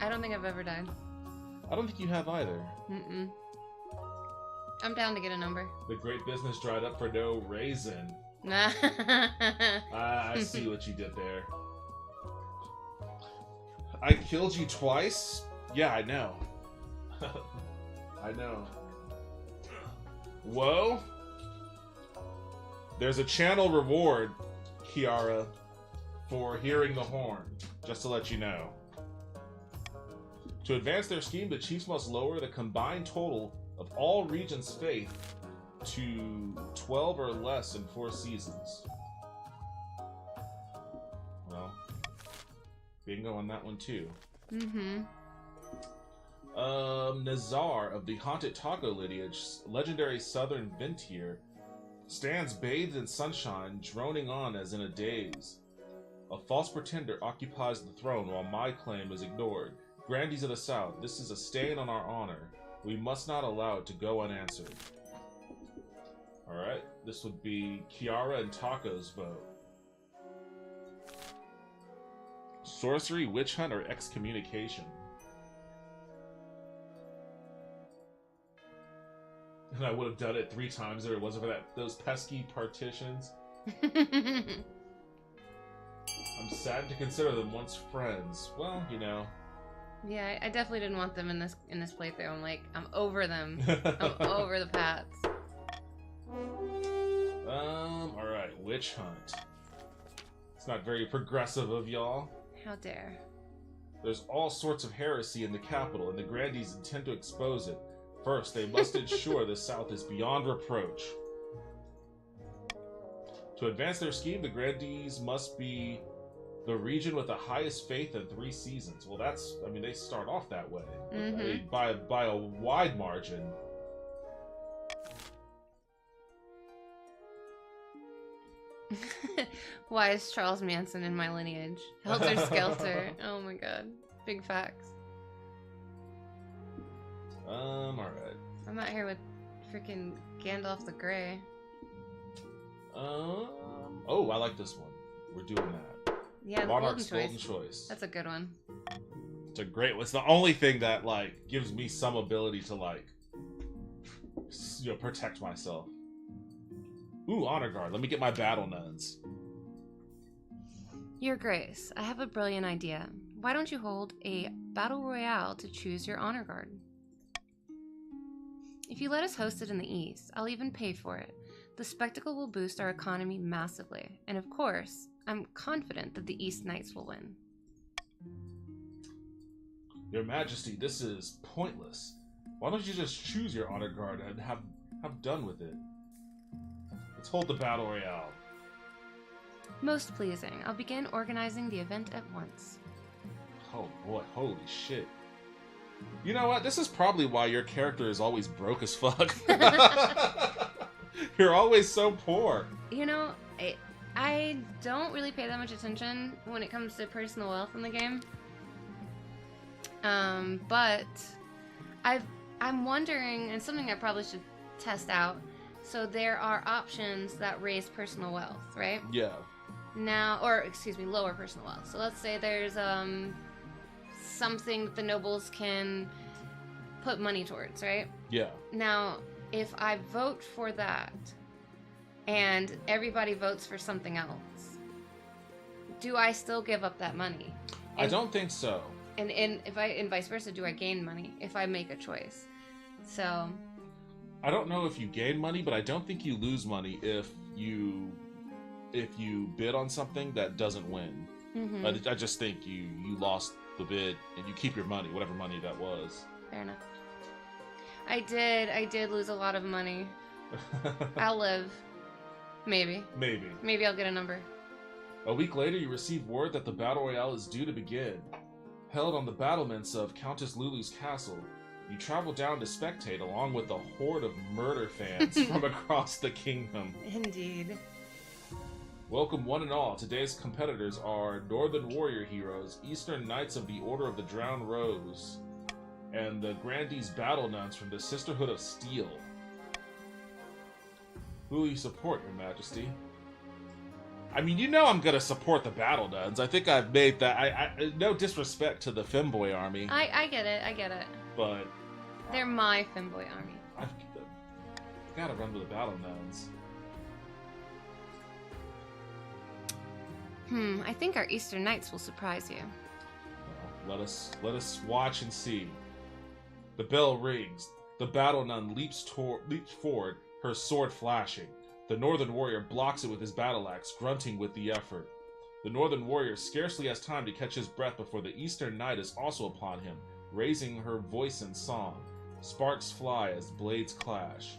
I don't think I've ever died. I don't think you have either. Mm-mm. I'm down to get a number. The great business dried up for no reason. I see what you did there. I killed you twice? Yeah, I know. I know. Whoa. There's a channel reward, Kiara, for hearing the horn, just to let you know. To advance their scheme, the chiefs must lower the combined total of all regions' faith to 12 or less in 4 seasons. Well, bingo on that one too. Mm-hmm. Nazar of the Haunted Taco lineage, legendary southern Ventier, stands bathed in sunshine, droning on as in a daze. A false pretender occupies the throne while my claim is ignored. Grandees of the South, this is a stain on our honor. We must not allow it to go unanswered. Alright, this would be Kiara and Taco's vote. Sorcery, witch hunt, or excommunication. And I would have done it 3 times if it wasn't for those pesky partitions. I'm sad to consider them once friends. Well, you know. Yeah, I definitely didn't want them in this playthrough. I'm like, I'm over them. I'm over the paths. Alright, witch hunt. It's not very progressive of y'all. How dare. There's all sorts of heresy in the capital, and the Grandees intend to expose it. First, they must ensure the South is beyond reproach. To advance their scheme, the Grandees must be the region with the highest faith in 3 seasons. Well, that's, I mean, they start off that way. Mm-hmm. I mean, by a wide margin. Why is Charles Manson in my lineage? Helter Skelter. Oh my god. Big facts. Alright. I'm out here with freaking Gandalf the Grey. Oh, I like this one. We're doing that. Yeah, Monarch's Golden Golden Choice. That's a good one. It's a great one. It's the only thing that, like, gives me some ability to, like, you know, protect myself. Ooh, Honor Guard. Let me get my Battle Nuns. Your Grace, I have a brilliant idea. Why don't you hold a battle royale to choose your honor guard? If you let us host it in the East, I'll even pay for it. The spectacle will boost our economy massively, and of course, I'm confident that the East Knights will win. Your Majesty, this is pointless. Why don't you just choose your Honor Guard and have done with it? Let's hold the Battle Royale. Most pleasing. I'll begin organizing the event at once. Oh boy, holy shit. You know what? This is probably why your character is always broke as fuck. You're always so poor. You know, I don't really pay that much attention when it comes to personal wealth in the game. But I'm wondering, and something I probably should test out. So there are options that raise personal wealth, right? Yeah. Now, or excuse me, lower personal wealth. So let's say there's something that the nobles can put money towards, right? Yeah. Now, if I vote for that and everybody votes for something else, do I still give up that money? I don't think so. And vice versa, do I gain money if I make a choice? So I don't know if you gain money, but I don't think you lose money if you bid on something that doesn't win. mm-hmm. I just think you lost the bid and you keep your money, whatever money that was. Fair enough. I did lose a lot of money. I'll live. Maybe I'll get a number. A week later, you receive word that the Battle Royale is due to begin. Held on the battlements of Countess Lulu's castle, you travel down to spectate along with a horde of murder fans from across the kingdom. Indeed. Welcome one and all. Today's competitors are Northern Warrior Heroes, Eastern Knights of the Order of the Drowned Rose, and the Grandees Battle Nuns from the Sisterhood of Steel. Who will you support, Your Majesty? I mean, you know I'm gonna support the Battle Nuns. I think I've made that. I no disrespect to the Femboy army. I get it. But They're my femboy army. I've gotta run with the Battle Nuns. I think our Eastern Knights will surprise you. Let us watch and see. The bell rings. The Battle Nun leaps forward, her sword flashing. The Northern Warrior blocks it with his battle axe, grunting with the effort. The Northern Warrior scarcely has time to catch his breath before the Eastern Knight is also upon him, raising her voice in song. Sparks fly as blades clash.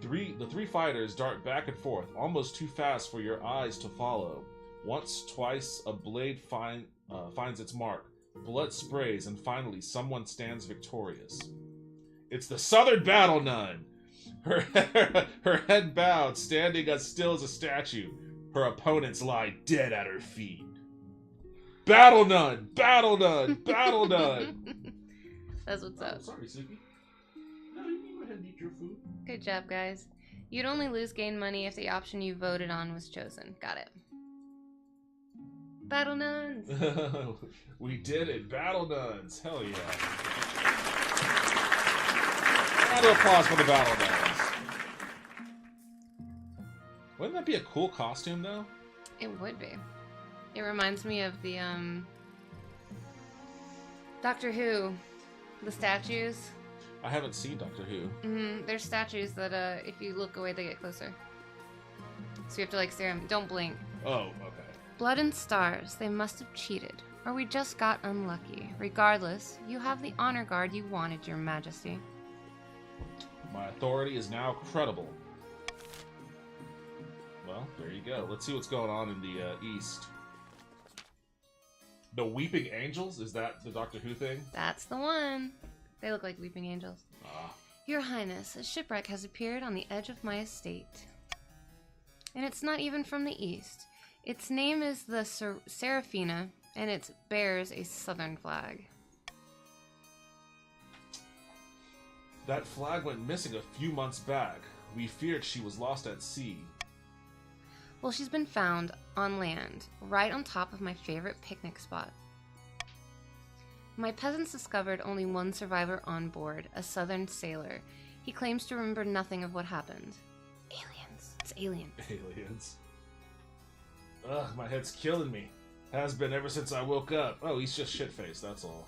The three fighters dart back and forth, almost too fast for your eyes to follow. Once, twice, a blade finds its mark. Blood sprays, and finally, someone stands victorious. It's the Southern Battle Nun! Her head bowed, standing as still as a statue. Her opponents lie dead at her feet. Battle Nun! Battle Nun! Battle Nun! That's what's up. Sorry, Suki. No, you can go ahead and eat your food. Good job, guys. You'd only gain money if the option you voted on was chosen. Got it. Battle nuns. We did it. Battle nuns. Hell yeah. Round of applause for the battle nuns. Wouldn't that be a cool costume, though? It would be. It reminds me of the, Doctor Who. The statues. I haven't seen Doctor Who. There's statues that, if you look away, they get closer. So you have to, like, stare at them. Don't blink. Oh, okay. Blood and stars. They must have cheated. Or we just got unlucky. Regardless, you have the honor guard you wanted, Your Majesty. My authority is now credible. Well, there you go. Let's see what's going on in the east. The Weeping Angels? Is that the Doctor Who thing? That's the one. They look like weeping angels. Ah. Your Highness, a shipwreck has appeared on the edge of my estate. And it's not even from the east. Its name is the Seraphina, and it bears a southern flag. That flag went missing a few months back. We feared she was lost at sea. Well, she's been found on land, right on top of my favorite picnic spot. My peasants discovered only one survivor on board, a southern sailor. He claims to remember nothing of what happened. Aliens. It's aliens. Aliens. Ugh, my head's killing me. Has been ever since I woke up. Oh, he's just shit-faced, that's all.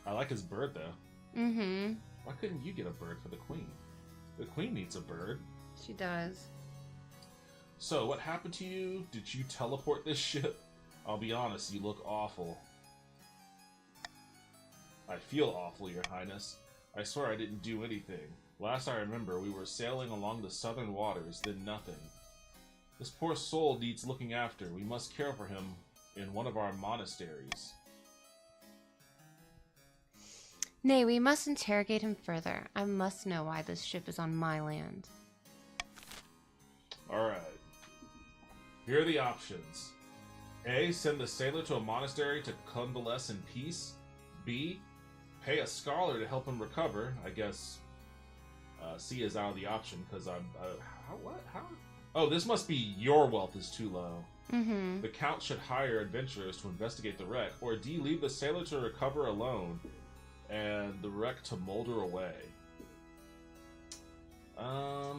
I like his bird, though. Mm-hmm. Why couldn't you get a bird for the queen? The queen needs a bird. She does. So, what happened to you? Did you teleport this ship? I'll be honest, you look awful. I feel awful, Your Highness. I swear I didn't do anything. Last I remember, we were sailing along the southern waters, then nothing. This poor soul needs looking after. We must care for him in one of our monasteries. Nay, we must interrogate him further. I must know why this ship is on my land. Alright. Here are the options. A. Send the sailor to a monastery to convalesce in peace. B. Pay a scholar to help him recover. I guess C is out of the option because I'm... How? Oh, this must be your wealth is too low. Mm-hmm. The Count should hire adventurers to investigate the wreck. Or D. Leave the sailor to recover alone and the wreck to molder away. I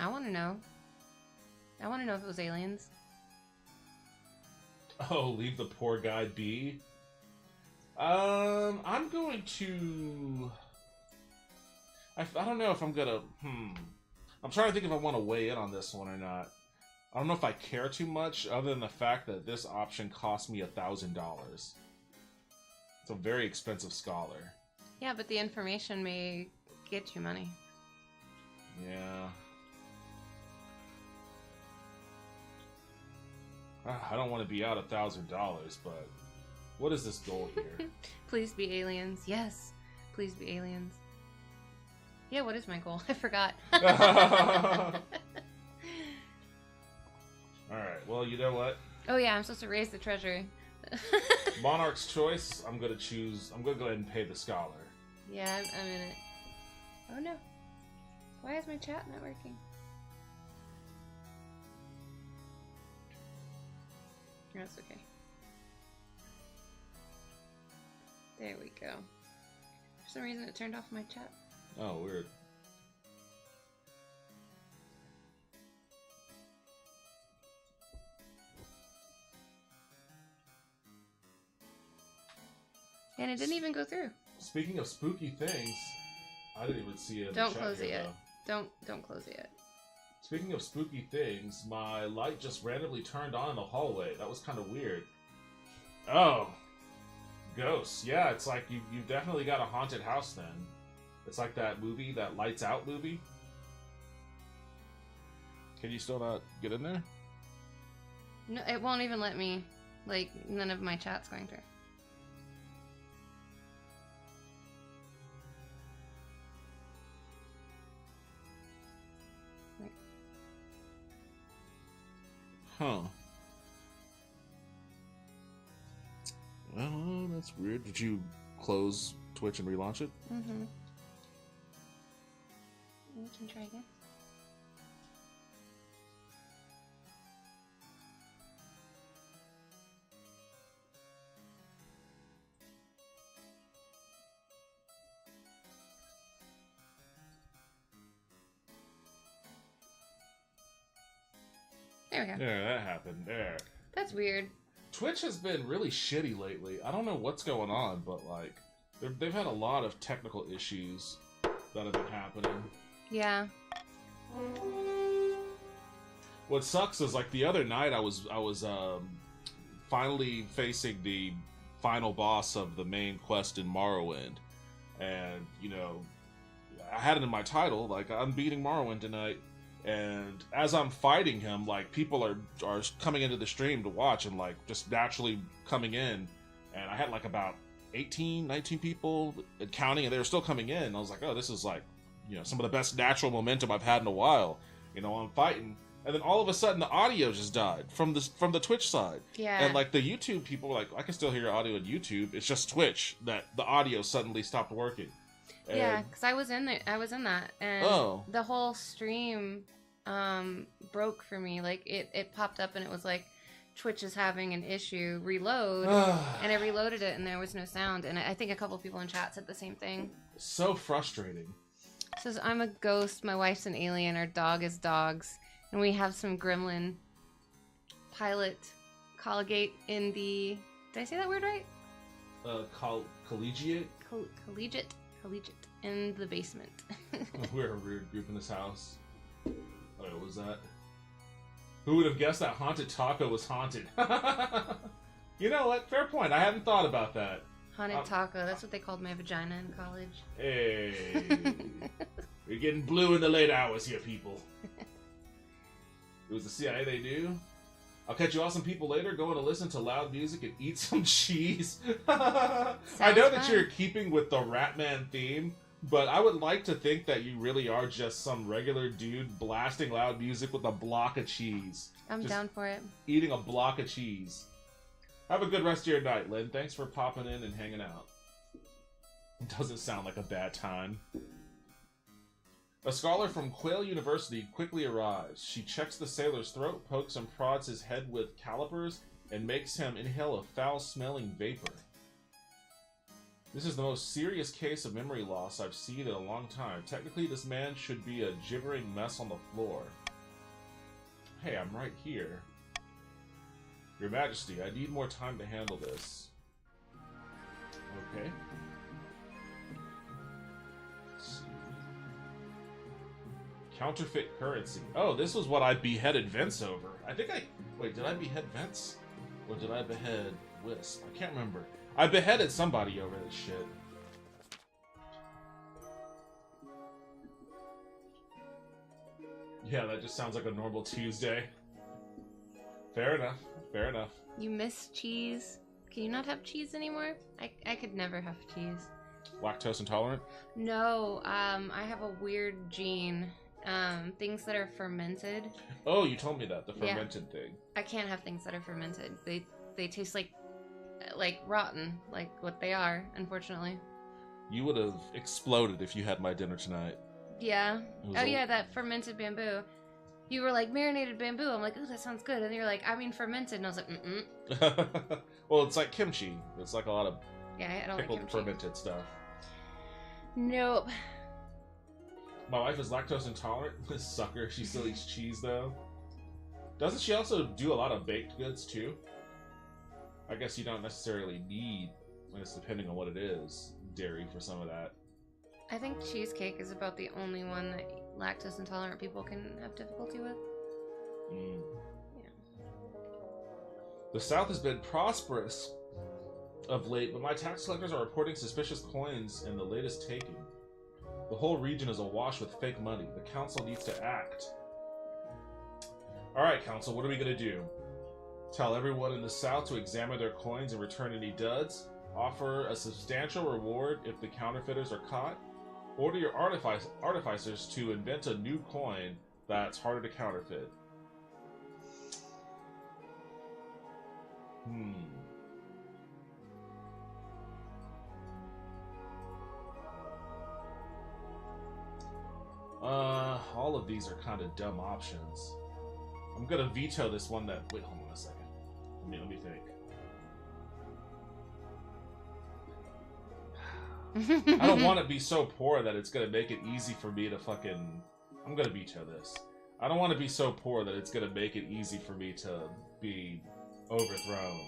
want to know. I want to know if it was aliens. Oh, leave the poor guy be? I'm going to... I don't know if I'm gonna... I'm trying to think if I want to weigh in on this one or not. I don't know if I care too much, other than the fact that this option cost me $1,000. It's a very expensive scholar. Yeah, but the information may get you money. Yeah. I don't want to be out $1,000, but what is this goal here? Please be aliens. Yes. Please be aliens. Yeah, what is my goal? I forgot. Alright, well, you know what? Oh yeah, I'm supposed to raise the treasury. Monarch's choice, I'm gonna go ahead and pay the scholar. Yeah, I'm in it. Oh no. Why is my chat not working? That's okay. There we go. For some reason it turned off my chat. Oh, weird. And it didn't even go through. Speaking of spooky things, I didn't even see it in Don't the chat close it here, yet. though. Don't close it yet. Speaking of spooky things, my light just randomly turned on in the hallway. That was kind of weird. Oh. Ghosts. Yeah, it's like you've definitely got a haunted house then. It's like that movie, that Lights Out movie. Can you still not get in there? No, it won't even let me. Like, none of my chat's going through. Huh. Well, that's weird. Did you close Twitch and relaunch it? Mm-hmm. We can try again. There we go. There, that happened. There. That's weird. Twitch has been really shitty lately. I don't know what's going on, but like, they've had a lot of technical issues that have been happening. Yeah. What sucks is like the other night I was finally facing the final boss of the main quest in Morrowind, and you know, I had it in my title like I'm beating Morrowind tonight. And as I'm fighting him, like, people are coming into the stream to watch and, like, just naturally coming in. And I had, like, about 18, 19 people counting, and they were still coming in. And I was like, oh, this is, like, you know, some of the best natural momentum I've had in a while. You know, I'm fighting. And then all of a sudden, the audio just died from the Twitch side. Yeah. And, like, the YouTube people were like, I can still hear your audio on YouTube. It's just Twitch that the audio suddenly stopped working. And yeah, because I was in there. I was in that, and the whole stream broke for me. Like it popped up, and it was like Twitch is having an issue. Reload, and I reloaded it, and there was no sound. And I think a couple people in chat said the same thing. So frustrating. It says I'm a ghost. My wife's an alien. Our dog is dogs, and we have some gremlin pilot colligate in the. Did I say that word right? Collegiate. Collegiate in the basement. We're a weird group in this house. What was that? Who would have guessed that haunted taco was haunted? You know what? Fair point. I hadn't thought about that. Haunted taco. That's what they called my vagina in college. Hey. You're getting blue in the late hours here, people. It was the CIA they do. I'll catch you awesome people later. Going to listen to loud music and eat some cheese. I know that you're keeping with the Ratman theme, but I would like to think that you really are just some regular dude blasting loud music with a block of cheese. I'm down for it. Eating a block of cheese. Have a good rest of your night, Lynn. Thanks for popping in and hanging out. Doesn't sound like a bad time. A scholar from Quail University quickly arrives. She checks the sailor's throat, pokes and prods his head with calipers, and makes him inhale a foul-smelling vapor. This is the most serious case of memory loss I've seen in a long time. Technically, this man should be a gibbering mess on the floor. Hey, I'm right here. Your Majesty, I need more time to handle this. Okay. Counterfeit currency. Oh, this was what I beheaded Vince over. Wait, did I behead Vince? Or did I behead Wisp? I can't remember. I beheaded somebody over this shit. Yeah, that just sounds like a normal Tuesday. Fair enough. Fair enough. You miss cheese? Can you not have cheese anymore? I could never have cheese. Lactose intolerant? No, I have a weird gene. Things that are fermented. Oh, you told me that, the fermented thing. I can't have things that are fermented. They taste like rotten, like what they are, unfortunately. You would have exploded if you had my dinner tonight. Yeah. Oh yeah, that fermented bamboo. You were like, marinated bamboo. I'm like, ooh, that sounds good. And you're like, I mean fermented. And I was like, mm-mm. Well, it's like kimchi. It's like a lot of I don't pickled like kimchi. fermented stuff. Nope. My wife is lactose intolerant. This sucker. She still eats cheese, though. Doesn't she also do a lot of baked goods, too? I guess you don't necessarily need, when it's depending on what it is, dairy for some of that. I think cheesecake is about the only one that lactose intolerant people can have difficulty with. Yeah. The South has been prosperous of late, but my tax collectors are reporting suspicious coins in the latest taking. The whole region is awash with fake money. The council needs to act. Alright, council, what are we gonna do? Tell everyone in the South to examine their coins and return any duds? Offer a substantial reward if the counterfeiters are caught? Order your artificers to invent a new coin that's harder to counterfeit. of these are kind of dumb options. I'm gonna veto this one that... Wait, hold on a second. Let me think. I don't want to be so poor that it's gonna make it easy for me to fucking... I'm gonna veto this. I don't want to be so poor that it's gonna make it easy for me to be overthrown.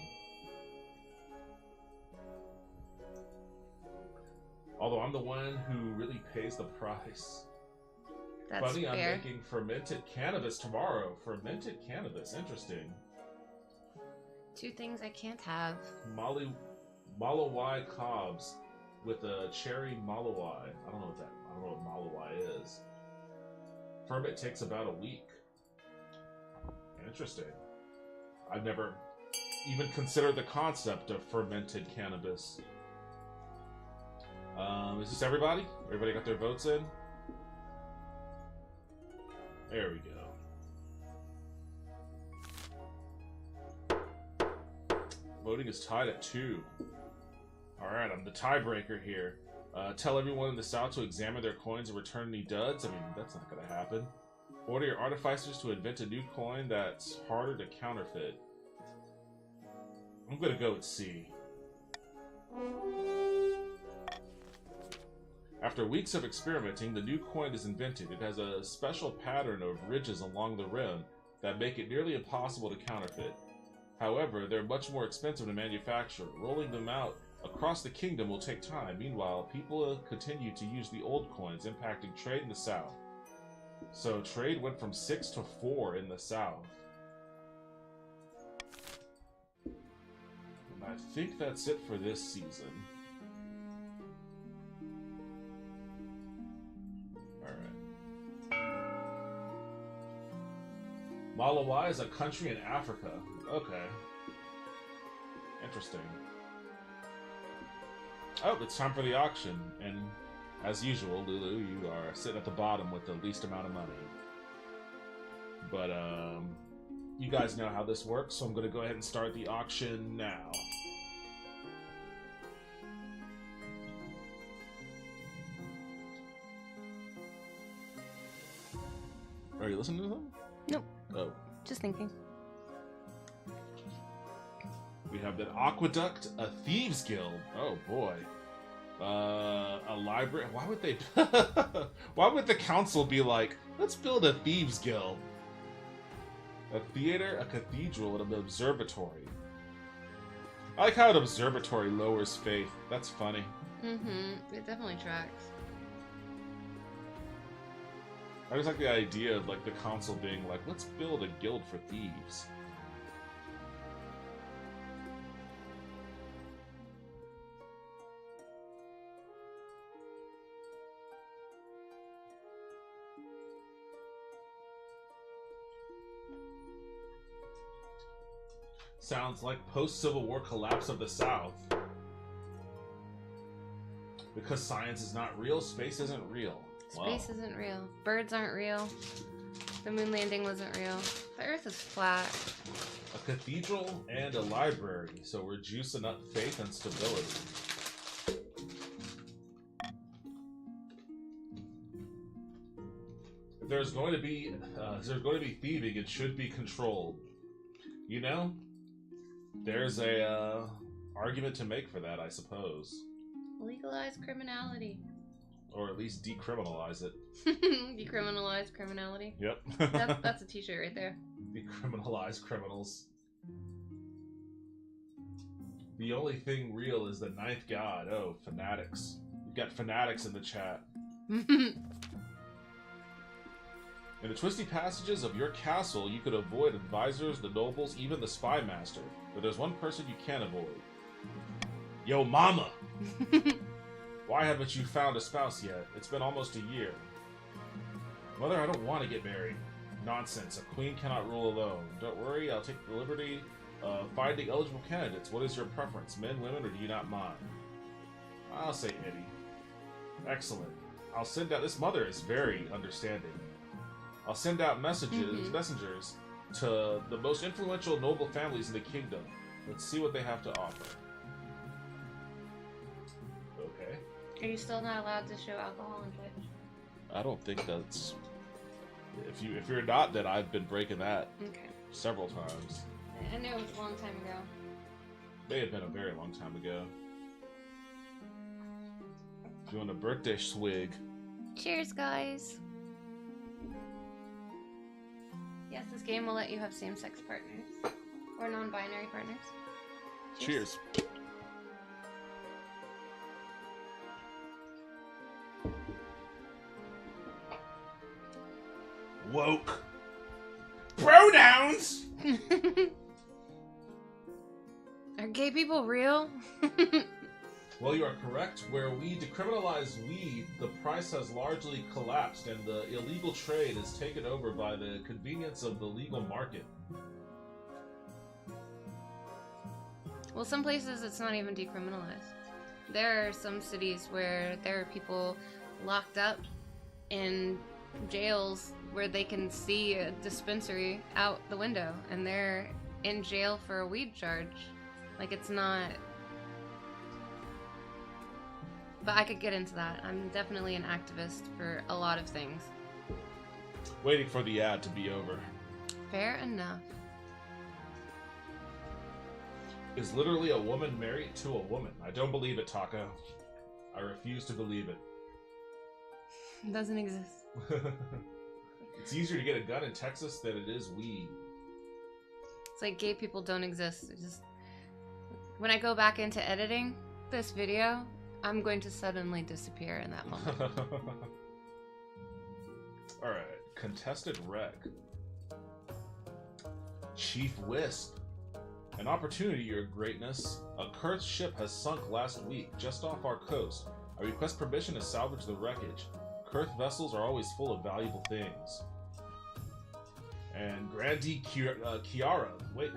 Although I'm the one who really pays the price. That's Funny, fair. I'm making fermented cannabis tomorrow. Fermented cannabis, interesting. 2 things I can't have. Malawai cobs with a cherry malawai. I don't know what malawai is. Ferment takes about a week. Interesting. I've never even considered the concept of fermented cannabis. Is this everybody? Everybody got their votes in? There we go. Voting is tied at 2. Alright, I'm the tiebreaker here. Tell everyone in the South to examine their coins and return any duds. I mean, that's not gonna happen. Order your artificers to invent a new coin that's harder to counterfeit. I'm gonna go with C. After weeks of experimenting, the new coin is invented. It has a special pattern of ridges along the rim that make it nearly impossible to counterfeit. However, they're much more expensive to manufacture. Rolling them out across the kingdom will take time. Meanwhile, people continue to use the old coins, impacting trade in the South. So trade went from 6 to 4 in the South. And I think that's it for this season. Malawai is a country in Africa. Okay. Interesting. Oh, it's time for the auction. And as usual, Lulu, you are sitting at the bottom with the least amount of money. But, you guys know how this works, so I'm going to go ahead and start the auction now. Are you listening to them? Nope. Oh. Just thinking. We have an aqueduct, a thieves guild. Oh boy. A library. Why would they? Why would the council be like, let's build a thieves guild? A theater, a cathedral, and an observatory. I like how an observatory lowers faith. That's funny. Mm-hmm. It definitely tracks. I just like the idea of like the council being like, let's build a guild for thieves. Sounds like post-Civil War collapse of the South. Because science is not real, space isn't real. Space isn't real. Birds aren't real. The moon landing wasn't real. The Earth is flat. A cathedral and a library, so we're juicing up faith and stability. If there's going to be thieving, it should be controlled. You know, there's a argument to make for that, I suppose. Legalize criminality. Or at least decriminalize it. Decriminalize criminality. Yep. That's a t-shirt right there. Decriminalize criminals. The only thing real is the ninth god. Oh, fanatics. You've got fanatics in the chat. In the twisty passages of your castle, you could avoid advisors, the nobles, even the spy master. But there's one person you can't avoid. Yo, mama! Why haven't you found a spouse yet? It's been almost a year. Mother, I don't want to get married. Nonsense. A queen cannot rule alone. Don't worry, I'll take the liberty of finding eligible candidates. What is your preference? Men, women, or do you not mind? I'll say any. Excellent. I'll send out... This mother is very understanding. I'll send out messengers to the most influential noble families in the kingdom. Let's see what they have to offer. Are you still not allowed to show alcohol on Twitch? I don't think that's... If you're not, then I've been breaking that Okay. several times. I know it was a long time ago. May have been a very long time ago. Doing a birthday swig. Cheers, guys. Yes, this game will let you have same-sex partners or non-binary partners. Cheers. Woke. Pronouns! Are gay people real? Well, you are correct. Where we decriminalize weed, the price has largely collapsed and the illegal trade is taken over by the convenience of the legal market. Well, some places it's not even decriminalized. There are some cities where there are people locked up in jails where they can see a dispensary out the window and they're in jail for a weed charge. Like, it's not... But I could get into that. I'm definitely an activist for a lot of things. Waiting for the ad to be over. Fair enough. Is literally a woman married to a woman. I don't believe it, Taco. I refuse to believe it. It doesn't exist. It's easier to get a gun in Texas than it is weed. It's like gay people don't exist. It just... When I go back into editing this video, I'm going to suddenly disappear in that moment. Alright, contested wreck. Chief Wisp. An opportunity, your greatness. A cursed ship has sunk last week, just off our coast. I request permission to salvage the wreckage. Cursed vessels are always full of valuable things. And Grandee Kiara. Wait.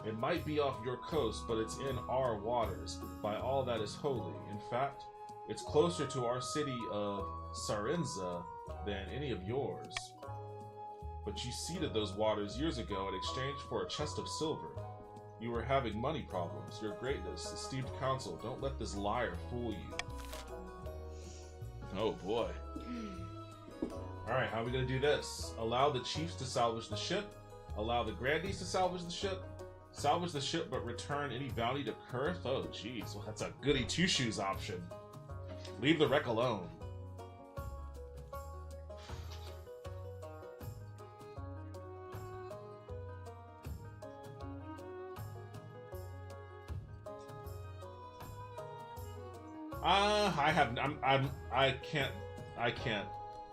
It might be off your coast, but it's in our waters, by all that is holy. In fact, it's closer to our city of Sarenza than any of yours. But you ceded those waters years ago in exchange for a chest of silver. You were having money problems. Your greatness, esteemed council, don't let this liar fool you. Oh boy. Alright, how are we gonna do this? Allow the chiefs to salvage the ship. Allow the grandees to salvage the ship. Salvage the ship but return any value to Kurth? Oh jeez, well that's a goody two-shoes option. Leave the wreck alone.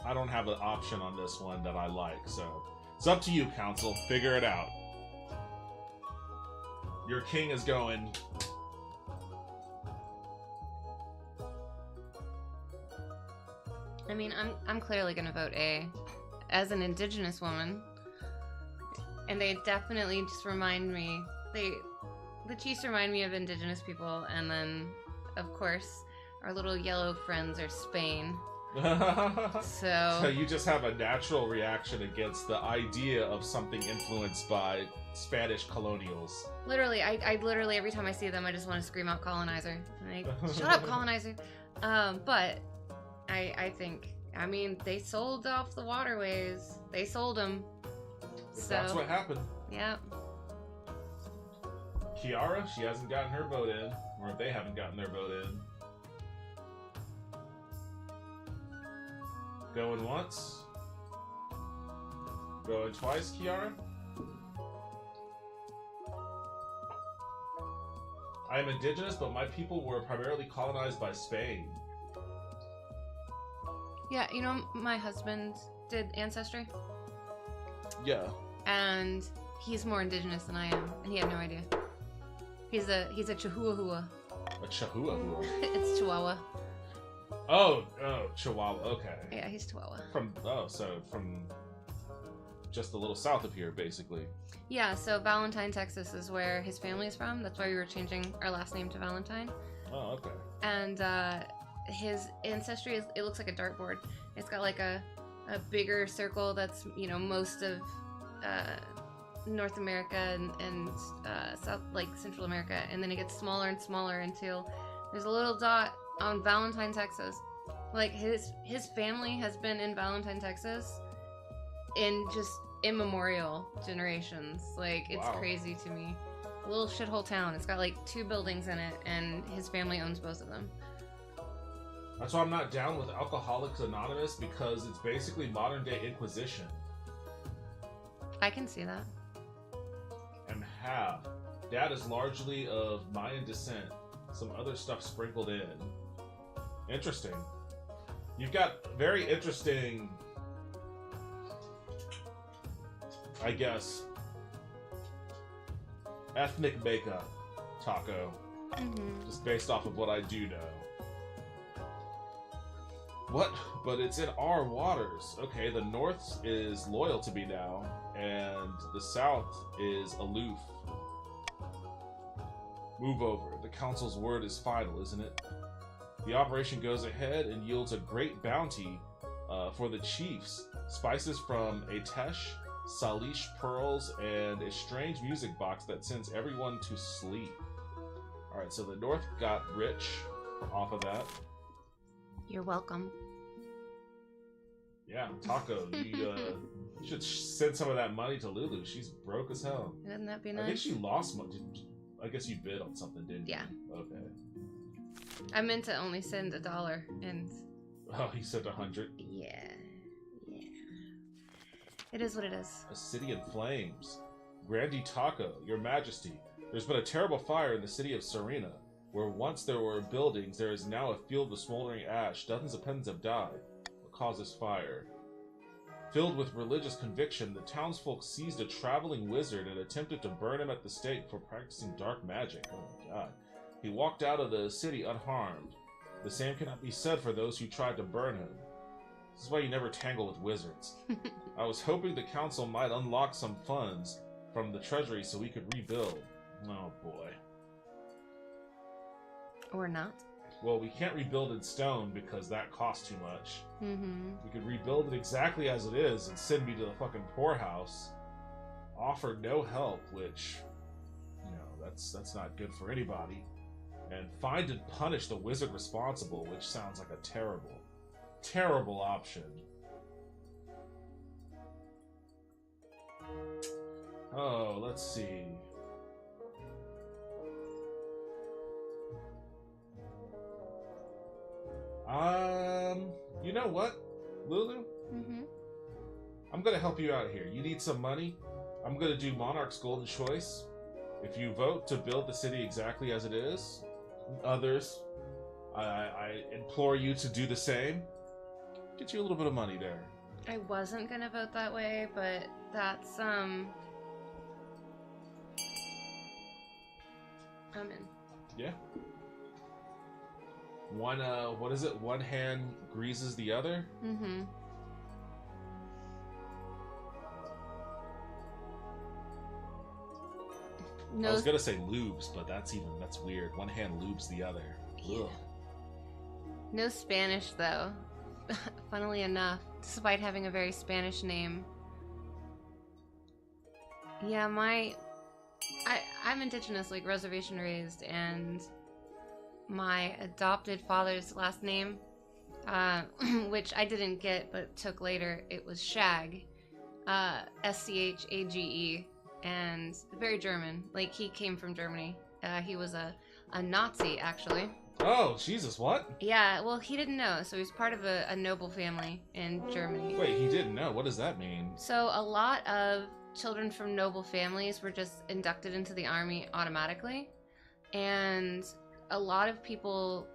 I don't have an option on this one that I like, so it's up to you, council. Figure it out. Your king is going. I mean, I'm clearly gonna vote A. As an indigenous woman, and they definitely just remind me, the Chiefs remind me of indigenous people, and then, of course, our little yellow friends are Spain. So you just have a natural reaction against the idea of something influenced by Spanish colonials. Literally, I literally, every time I see them, I just want to scream out colonizer. Like, shut up, colonizer. But I think, I mean, they sold off the waterways. They sold them. If So that's what happened. yeah. Kiara, she hasn't gotten her vote in, or they haven't gotten their vote in. Going once. Going twice, Kiara. I am indigenous, but my people were primarily colonized by Spain. Yeah, you know, my husband did Ancestry, Yeah. and he's more indigenous than I am, and he had no idea. He's a Chihuahua. A Chihuahua. It's Chihuahua. Oh, Chihuahua. Okay. Yeah, he's Chihuahua. From just a little south of here, basically. Yeah, so Valentine, Texas is where his family is from. That's why we were changing our last name to Valentine. Oh, okay. And his ancestry is, it looks like a dartboard. It's got like a bigger circle that's, you know, most of North America and South, like Central America, and then it gets smaller and smaller until there's a little dot on Valentine, Texas. Like his family has been in Valentine, Texas, in just immemorial generations. Like it's Wow. crazy to me. Little shithole town. It's got like 2 buildings in it, and his family owns both of them. That's why I'm not down with Alcoholics Anonymous, because it's basically modern day Inquisition. I can see that. And have. Dad is largely of Mayan descent. Some other stuff sprinkled in. Interesting. You've got very interesting, I guess, ethnic makeup, Taco. Mm-hmm. Just based off of what I do know. What? But it's in our waters. Okay, the North is loyal to me now, and the South is aloof. Move over. The Council's word is final, isn't it? The operation goes ahead and yields a great bounty for the chiefs. Spices from Atesh, Salish pearls, and a strange music box that sends everyone to sleep. Alright, so the North got rich off of that. You're welcome. Yeah, Taco, you should send some of that money to Lulu. She's broke as hell. Wouldn't that be I nice? think she lost money. I guess you bid on something, didn't you? Yeah. Okay. I meant to only send $1, and Oh, he sent 100. yeah. It is what it is. A city in flames. Grandi Taco, your majesty. There's been a terrible fire in the city of Serena. Where once there were buildings, there is now a field of smoldering ash. Dozens of peasants have died. What caused this fire? Filled with religious conviction, the townsfolk seized a traveling wizard and attempted to burn him at the stake for practicing dark magic. Oh my god. He walked out of the city unharmed. The same cannot be said for those who tried to burn him. This is why you never tangle with wizards. I was hoping the council might unlock some funds from the treasury so we could rebuild. Oh boy. Or not. Well, we can't rebuild in stone because that costs too much. Mm-hmm. We could rebuild it exactly as it is and send me to the fucking poorhouse. Offer no help, which, you know, that's not good for anybody. And find and punish the wizard responsible, which sounds like a terrible, terrible option. Oh, let's see. You know what, Lulu? Mm-hmm. I'm gonna help you out here. You need some money? I'm gonna do Monarch's Golden Choice. If you vote to build the city exactly as it is, others, I implore you to do the same. Get you a little bit of money there. I wasn't gonna vote that way, but that's I'm in. Yeah. One, what is it? One hand greases the other? Mm-hmm. I No, was gonna say lubes, but that's weird. One hand lubes the other. Yeah. Ugh. no Spanish though. Funnily enough, despite having a very Spanish name. Yeah, I'm indigenous, like reservation raised, and my adopted father's last name, which I didn't get but took later, it was Shag, Schage, and very German. Like he came from Germany. He was a Nazi actually. Oh, Jesus, what? Yeah, well, he didn't know, so he was part of a noble family in Germany. Wait, he didn't know. What does that mean? So a lot of children from noble families were just inducted into the army automatically, and a lot of people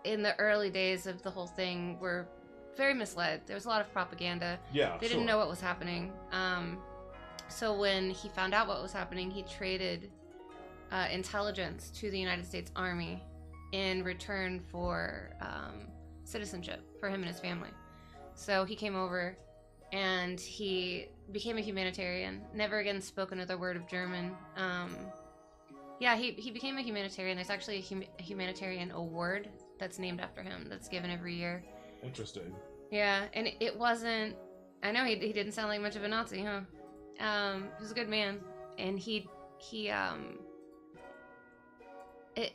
in the early days of the whole thing were very misled. There was a lot of propaganda. Yeah, They didn't know what was happening. So when he found out what was happening, he traded intelligence to the United States Army in return for citizenship for him and his family. So he came over and he became a humanitarian. Never again spoke another word of German. Yeah, he became a humanitarian. There's actually a humanitarian award that's named after him that's given every year. Interesting. Yeah, and it wasn't... I know he didn't sound like much of a Nazi, huh? He was a good man. And he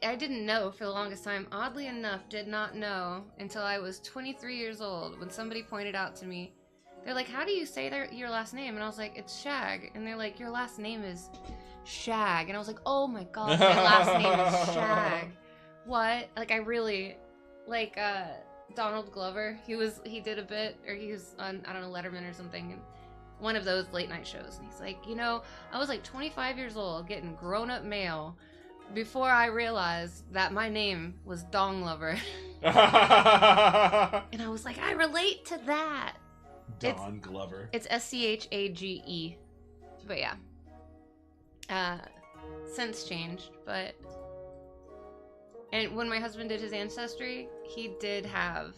I didn't know for the longest time. Oddly enough, did not know until I was 23 years old when somebody pointed out to me. They're like, how do you say your last name? And I was like, it's Shag. And they're like, your last name is Shag. And I was like, oh my god, my last name is Shag. What? Like, I really, like, Donald Glover, he did a bit, or he was on, I don't know, Letterman or something, and one of those late night shows. And he's like, you know, I was like 25 years old getting grown up mail before I realized that my name was Dong Lover. And I was like, I relate to that. Don Glover. It's Schage. But yeah. Since changed, but... And when my husband did his ancestry, he did have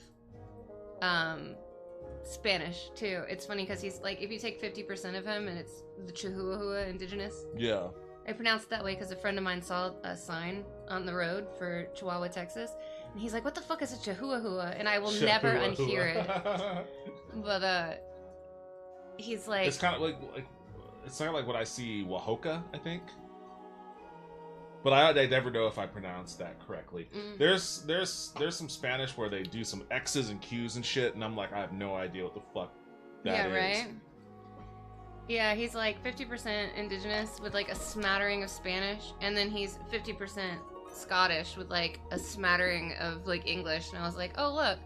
Spanish too. It's funny because he's like, if you take 50% of him and it's the Chihuahua indigenous. Yeah. I pronounced it that way because a friend of mine saw a sign on the road for Chihuahua, Texas. And he's like, what the fuck is a Chihuahua? And I will never unhear it. But he's like... It's kind of like it's kind of like what I see Wahoka, I think. But I never know if I pronounced that correctly. There's some Spanish where they do some X's and Q's and shit, and I'm like, I have no idea what the fuck that is. Right? Yeah, he's like 50% indigenous with like a smattering of Spanish, and then he's 50% Scottish with like a smattering of like English. And I was like, oh look,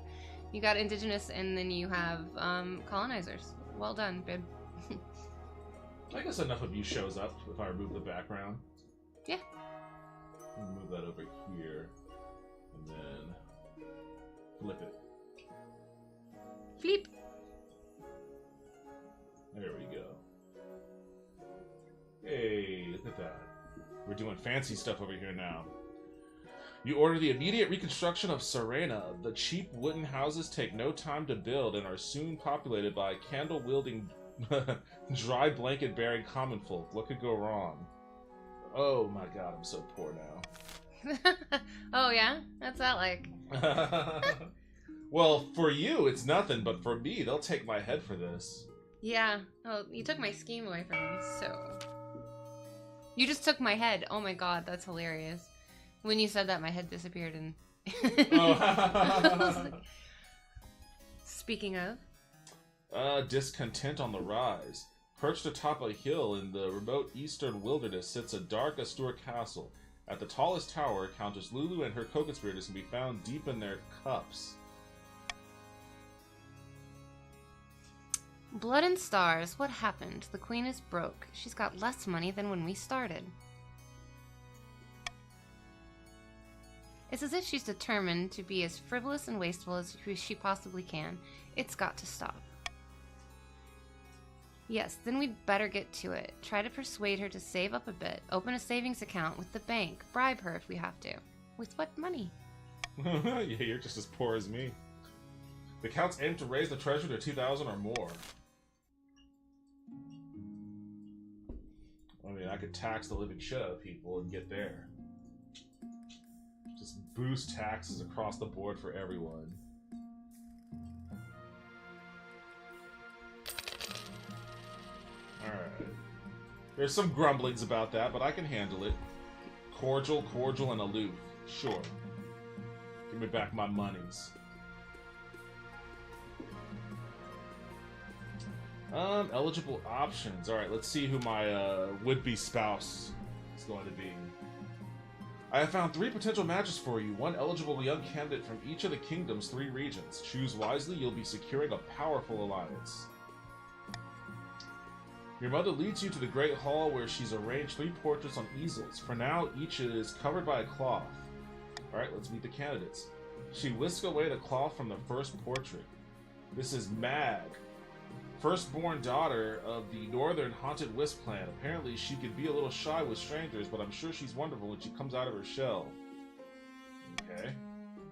you got indigenous and then you have colonizers. Well done, babe. I guess enough of you shows up if I remove the background. Yeah. Move that over here, and then flip it. Flip. There we go. Hey, look at that. We're doing fancy stuff over here now. You order the immediate reconstruction of Serena. The cheap wooden houses take no time to build and are soon populated by candle-wielding, dry blanket-bearing common folk. What could go wrong? Oh my god, I'm so poor now. Oh yeah? What's that like? Well, for you, it's nothing, but for me, they'll take my head for this. Yeah. Oh, you took my scheme away from me, so... You just took my head. Oh my god, that's hilarious. When you said that, my head disappeared and... Oh. Speaking of... Discontent on the rise. Perched atop a hill in the remote eastern wilderness sits a dark Astur castle. At the tallest tower, Countess Lulu and her co-conspirators can be found deep in their cups. Blood and stars, what happened? The queen is broke. She's got less money than when we started. It's as if she's determined to be as frivolous and wasteful as she possibly can. It's got to stop. Yes, then we'd better get to it. Try to persuade her to save up a bit. Open a savings account with the bank. Bribe her if we have to. With what money? Yeah, you're just as poor as me. The counts aim to raise the treasure to 2,000 or more. I mean, I could tax the living shit out of people and get there. Just boost taxes across the board for everyone. Alright. There's some grumblings about that, but I can handle it. Cordial, and aloof. Sure. Give me back my monies. Eligible options. Alright, let's see who my would-be spouse is going to be. I have found 3 potential matches for you. 1 eligible young candidate from each of the kingdom's 3 regions. Choose wisely, you'll be securing a powerful alliance. Your mother leads you to the Great Hall where she's arranged 3 portraits on easels. For now, each is covered by a cloth. Alright, let's meet the candidates. She whisks away the cloth from the first portrait. This is Mag, firstborn daughter of the Northern Haunted Wisp clan. Apparently, she could be a little shy with strangers, but I'm sure she's wonderful when she comes out of her shell. Okay.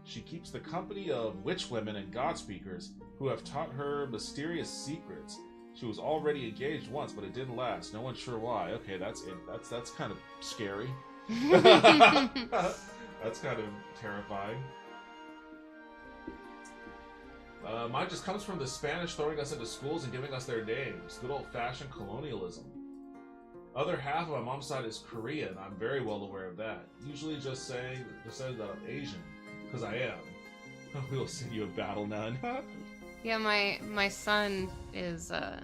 She keeps the company of witch women and god speakers who have taught her mysterious secrets. She was already engaged once, but it didn't last. No one's sure why. Okay, that's it. That's kind of scary. That's kind of terrifying. Mine just comes from the Spanish throwing us into schools and giving us their names. Good old-fashioned colonialism. Other half of my mom's side is Korean. I'm very well aware of that. Usually just say that I'm Asian, because I am. We'll send you a battle nun. Yeah, my son is a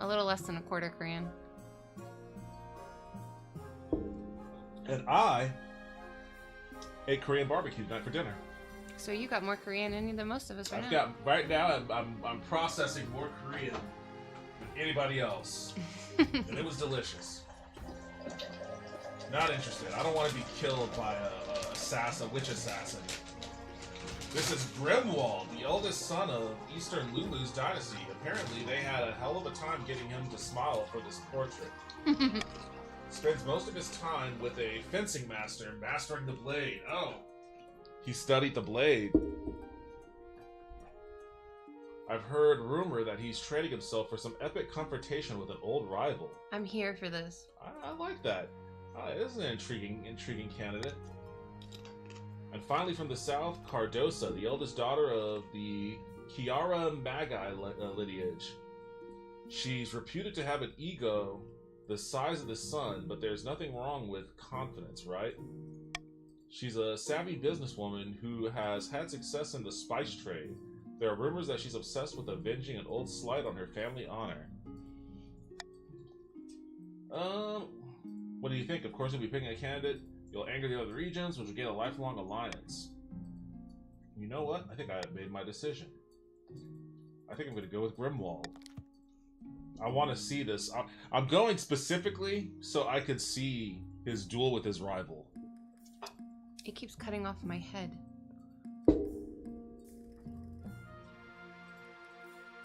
little less than a quarter Korean. And I ate Korean barbecue tonight for dinner. So you got more Korean in you than most of us right I've now. got right now. I'm processing more Korean than anybody else, and it was delicious. Not interested. I don't want to be killed by a witch assassin. This is Grimwald, the eldest son of Eastern Lulu's dynasty. Apparently, they had a hell of a time getting him to smile for this portrait. Spends most of his time with a fencing master, mastering the blade. Oh, he studied the blade. I've heard rumor that he's training himself for some epic confrontation with an old rival. I'm here for this. I like that. This is an intriguing candidate. And finally, from the south, Cardosa, the eldest daughter of the Kiara Magi lineage. She's reputed to have an ego the size of the sun, but there's nothing wrong with confidence, right? She's a savvy businesswoman who has had success in the spice trade. There are rumors that she's obsessed with avenging an old slight on her family honor. What do you think? Of course, we'll be picking a candidate. You'll anger the other regions, which will gain a lifelong alliance. You know what? I think I have made my decision. I think I'm going to go with Grimwald. I want to see this. I'm going specifically so I could see his duel with his rival. It keeps cutting off my head.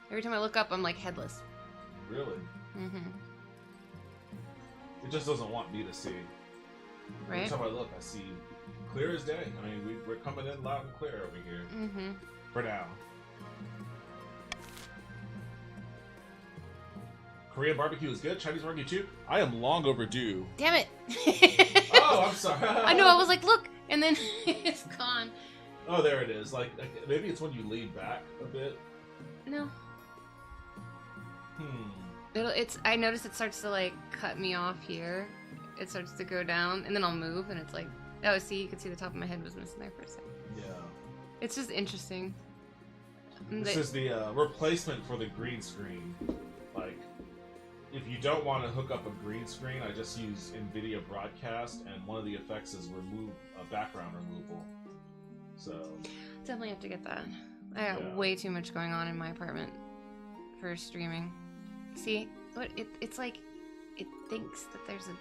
Every time I look up, I'm like headless. Really? Mm-hmm. It just doesn't want me to see. Right? Every time I look, I see clear as day. I mean, we're coming in loud and clear over here. Mm-hmm. For now. Korean barbecue is good. Chinese barbecue too. I am long overdue. Damn it! Oh, I'm sorry. I know. I was like, look, and then it's gone. Oh, there it is. Like maybe it's when you lean back a bit. No. I notice it starts to like cut me off here. It starts to go down, and then I'll move, and it's like, oh, see, you can see the top of my head was missing there for a second. Yeah. It's just interesting. This is the replacement for the green screen. Like, if you don't want to hook up a green screen, I just use NVIDIA Broadcast, and one of the effects is background removal. So Definitely have to get that. I got way too much going on in my apartment for streaming. See, what it's like, it thinks that there's a...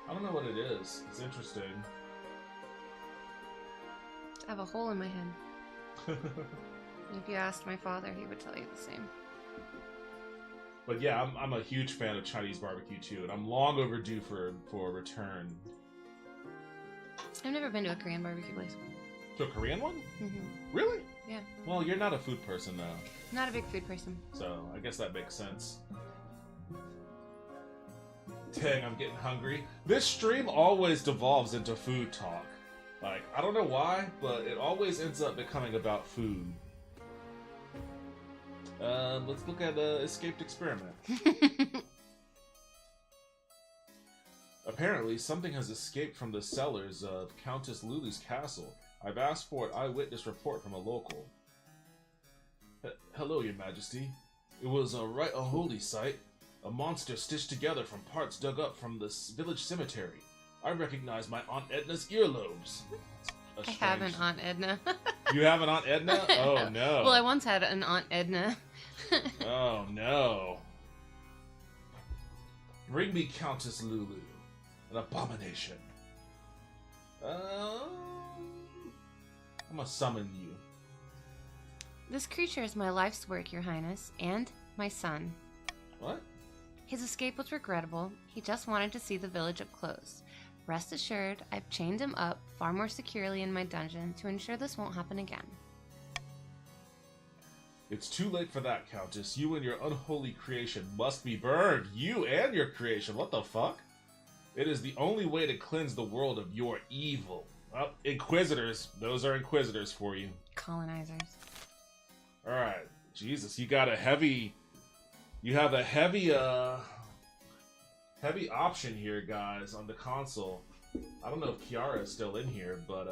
I don't know what it is. It's interesting. I have a hole in my head. If you asked my father, he would tell you the same. But yeah, I'm a huge fan of Chinese barbecue too, and I'm long overdue for a return. I've never been to a Korean barbecue place. To a Korean one? Mm-hmm. Really? Yeah. Well, you're not a food person though. Not a big food person. So I guess that makes sense. Dang, I'm getting hungry. This stream always devolves into food talk. Like, I don't know why, but it always ends up becoming about food. Let's look at Escaped Experiment. Apparently, something has escaped from the cellars of Countess Lulu's castle. I've asked for an eyewitness report from a local. Hello, Your Majesty. It was a holy sight. A monster stitched together from parts dug up from the village cemetery. I recognize my Aunt Edna's earlobes. I have an Aunt Edna. You have an Aunt Edna? Oh, no. Well, I once had an Aunt Edna. Oh, no. Bring me Countess Lulu. An abomination. I'm gonna summon you. This creature is my life's work, Your Highness, and my son. What? His escape was regrettable. He just wanted to see the village up close. Rest assured, I've chained him up far more securely in my dungeon to ensure this won't happen again. It's too late for that, Countess. You and your unholy creation must be burned. You and your creation. What the fuck? It is the only way to cleanse the world of your evil. Well, Inquisitors. Those are Inquisitors for you. Colonizers. Alright. Jesus, you got a heavy... You have a heavy, heavy option here, guys, on the console. I don't know if Kiara is still in here, but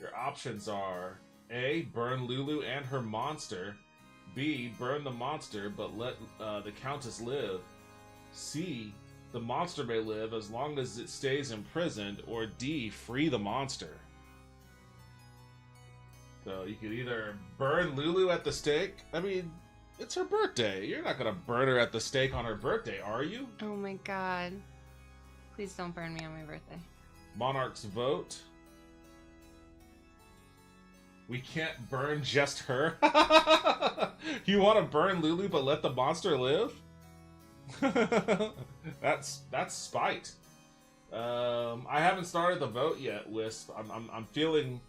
your options are A, burn Lulu and her monster. B, burn the monster, but let the Countess live. C, the monster may live as long as it stays imprisoned. Or D, free the monster. So you could either burn Lulu at the stake. I mean, it's her birthday. You're not gonna burn her at the stake on her birthday, are you? Oh my god. Please don't burn me on my birthday. Monarch's vote. We can't burn just her. You want to burn Lulu but let the monster live? That's spite. I haven't started the vote yet, Wisp. I'm feeling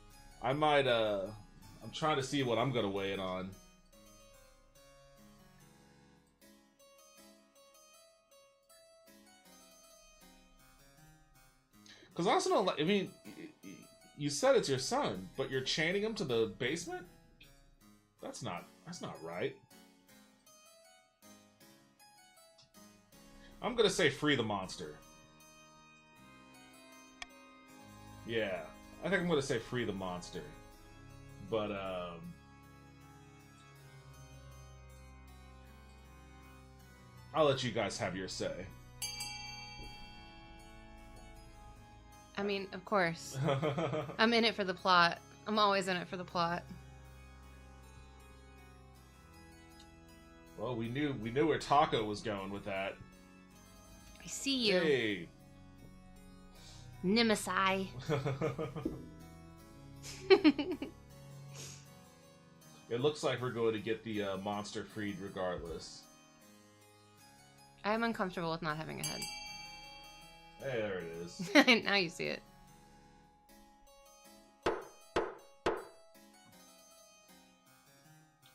I might I'm trying to see what I'm gonna weigh it on. Because I also don't like, I mean, you said it's your son, but you're chaining him to the basement? That's not right. I'm gonna say free the monster. Yeah, I think I'm gonna say free the monster. But, I'll let you guys have your say. I mean, of course. I'm in it for the plot. I'm always in it for the plot. Well, we knew where Taco was going with that. I see you. Hey. Nimesai. It looks like we're going to get the monster freed regardless. I'm uncomfortable with not having a head. Hey, there it is. Now you see it.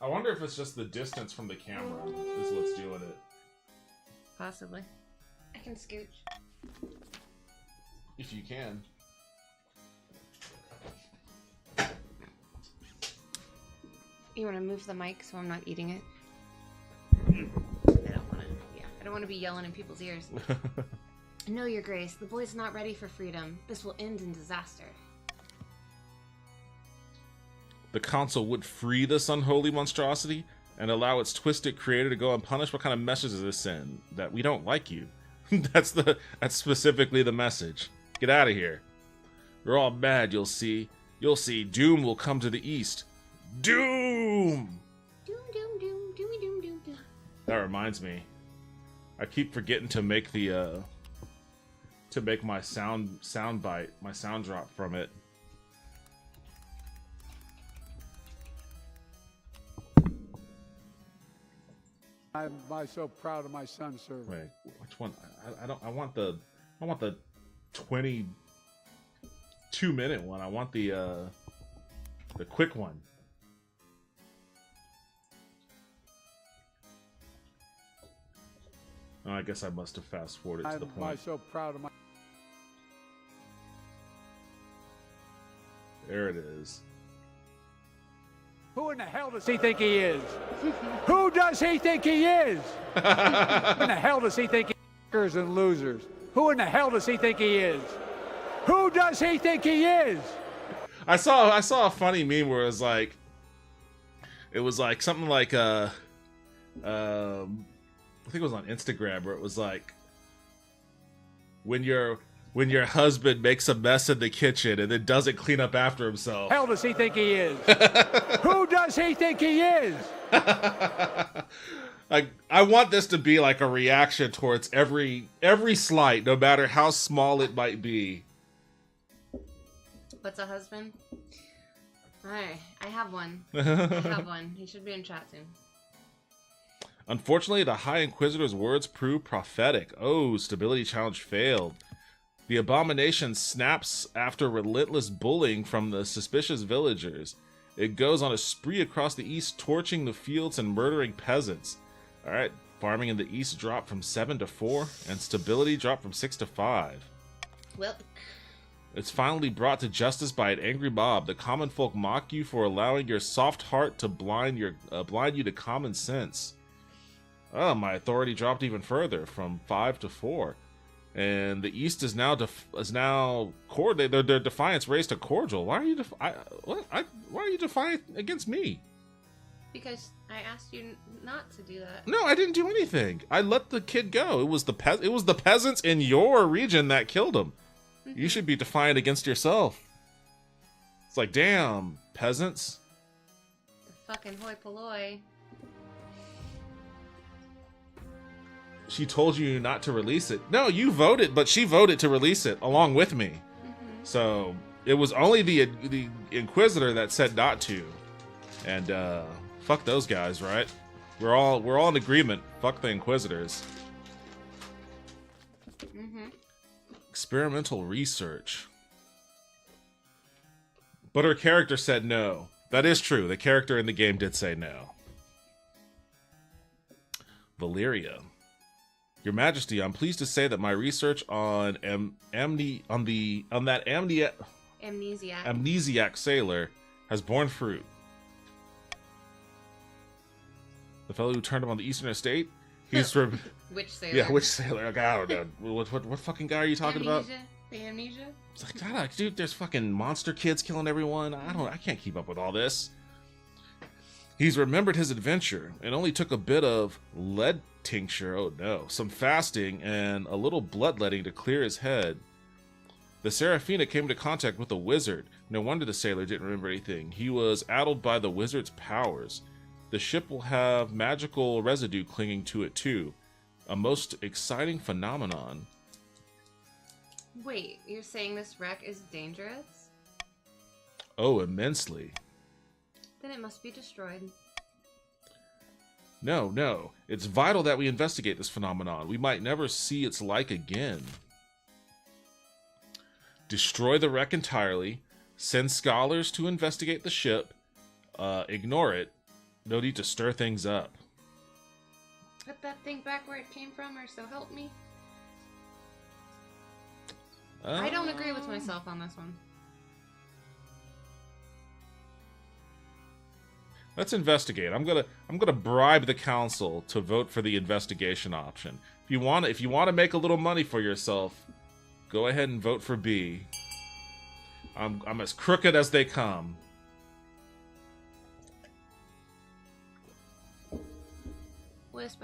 I wonder if it's just the distance from the camera is what's doing it. Possibly. I can scooch. If you can. You want to move the mic so I'm not eating it? I don't want to. Yeah, I don't want to be yelling in people's ears. No, Your Grace. The boy's not ready for freedom. This will end in disaster. The council would free this unholy monstrosity and allow its twisted creator to go unpunished? What kind of message does this send? That we don't like you. That's specifically the message. Get out of here. You're all mad, you'll see. You'll see. Doom will come to the east. Doom! Doom, doom, doom, doomy, doom, doom, doom. That reminds me. I keep forgetting to make the to make my sound bite, my sound drop from it. I'm so proud of my son, sir. Wait, which one? I want the 22-minute one. I want the quick one. Oh, I guess I must have fast forwarded to the point. I'm so proud of my. There it is. Who in the hell does he think he is? Who does he think he is? Who in the hell does he think he is? And losers. Who in the hell does he think he is? Who does he think he is? I saw a funny meme where it was like something like I think it was on Instagram where it was like when your husband makes a mess in the kitchen and then doesn't clean up after himself. Hell does he think he is? Who does he think he is? Like, I want this to be like a reaction towards every slight, no matter how small it might be. What's a husband? Alright, I have one. I have one. He should be in chat soon. Unfortunately, the High Inquisitor's words prove prophetic. Oh, stability challenge failed. The abomination snaps after relentless bullying from the suspicious villagers. It goes on a spree across the east, torching the fields and murdering peasants. Alright, farming in the east dropped from 7 to 4, and stability dropped from 6 to 5. Well, It's finally brought to justice by an angry mob. The common folk mock you for allowing your soft heart to blind you to common sense. Oh, my authority dropped even further from 5 to 4. And the East is now cordial. Their defiance raised to cordial. Why are you why are you defiant against me? Because I asked you not to do that. No, I didn't do anything. I let the kid go. It was the peasants in your region that killed him. Mm-hmm. You should be defiant against yourself. It's like, damn, peasants. The fucking hoi polloi. She told you not to release it. No, you voted, but she voted to release it along with me. Mm-hmm. So it was only the Inquisitor that said not to. And fuck those guys, right? We're all in agreement. Fuck the Inquisitors. Mm-hmm. Experimental research. But her character said no. That is true. The character in the game did say no. Valyria. Your Majesty, I'm pleased to say that my research on amnesiac sailor has borne fruit. The fellow who turned him on the Eastern Estate? He's from... Which sailor? Yeah, which sailor? Like, I don't know. What fucking guy are you talking about? The amnesia? It's like, God, dude, there's fucking monster kids killing everyone. I can't keep up with all this. He's remembered his adventure and only took a bit of lead tincture, oh no, some fasting, and a little bloodletting to clear his head. The Seraphina came into contact with a wizard. No wonder the sailor didn't remember anything. He was addled by the wizard's powers. The ship will have magical residue clinging to it too. A most exciting phenomenon. Wait, you're saying this wreck is dangerous? Oh, immensely. Then it must be destroyed. No. It's vital that we investigate this phenomenon. We might never see its like again. Destroy the wreck entirely. Send scholars to investigate the ship. Ignore it. No need to stir things up. Put that thing back where it came from, or so help me. I don't agree with myself on this one. Let's investigate. I'm gonna bribe the council to vote for the investigation option. If you want to make a little money for yourself, go ahead and vote for B. I'm as crooked as they come. Wisp,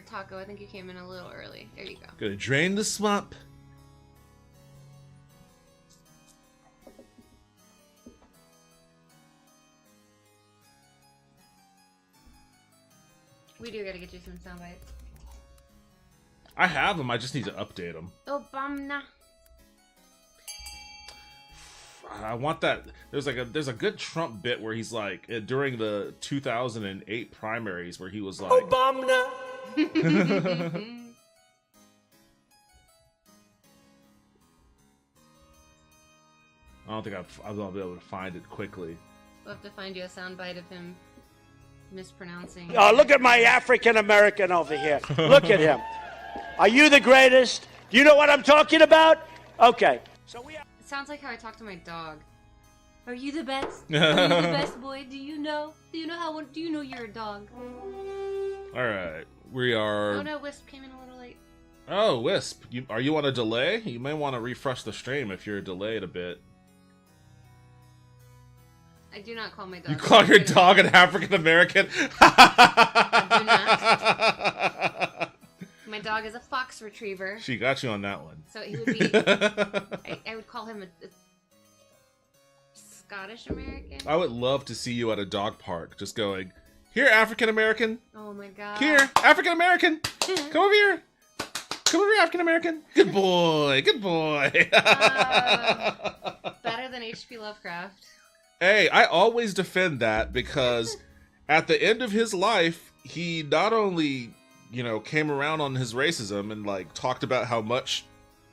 Taco, I think you came in a little early. There you go. Gonna drain the swamp. We do gotta get you some sound bites. I have them. I just need to update them. Obama. I want that. There's a good Trump bit where he's like during the 2008 primaries where he was like Obama. I don't think I'll be able to find it quickly. We'll have to find you a soundbite of him mispronouncing. Oh, look at my African American over here. Look at him. Are you the greatest? Do you know what I'm talking about? Okay. So we. It sounds like how I talk to my dog. Are you the best? Are you the best boy? Do you know? Do you know you're a dog? All right, we are. Oh no, Wisp came in a little late. Oh, Wisp, are you on a delay? You may want to refresh the stream if you're delayed a bit. I do not call my dog. You call your dog an African American? I do not. My dog is a fox retriever. She got you on that one. So he would be. I would call him a Scottish American. I would love to see you at a dog park, just going, "Here, African American. Oh my god. Here, African American. Come over here. Come over here, African American. Good boy. Good boy." Better than H.P. Lovecraft. Hey, I always defend that because at the end of his life, he not only, came around on his racism and talked about how much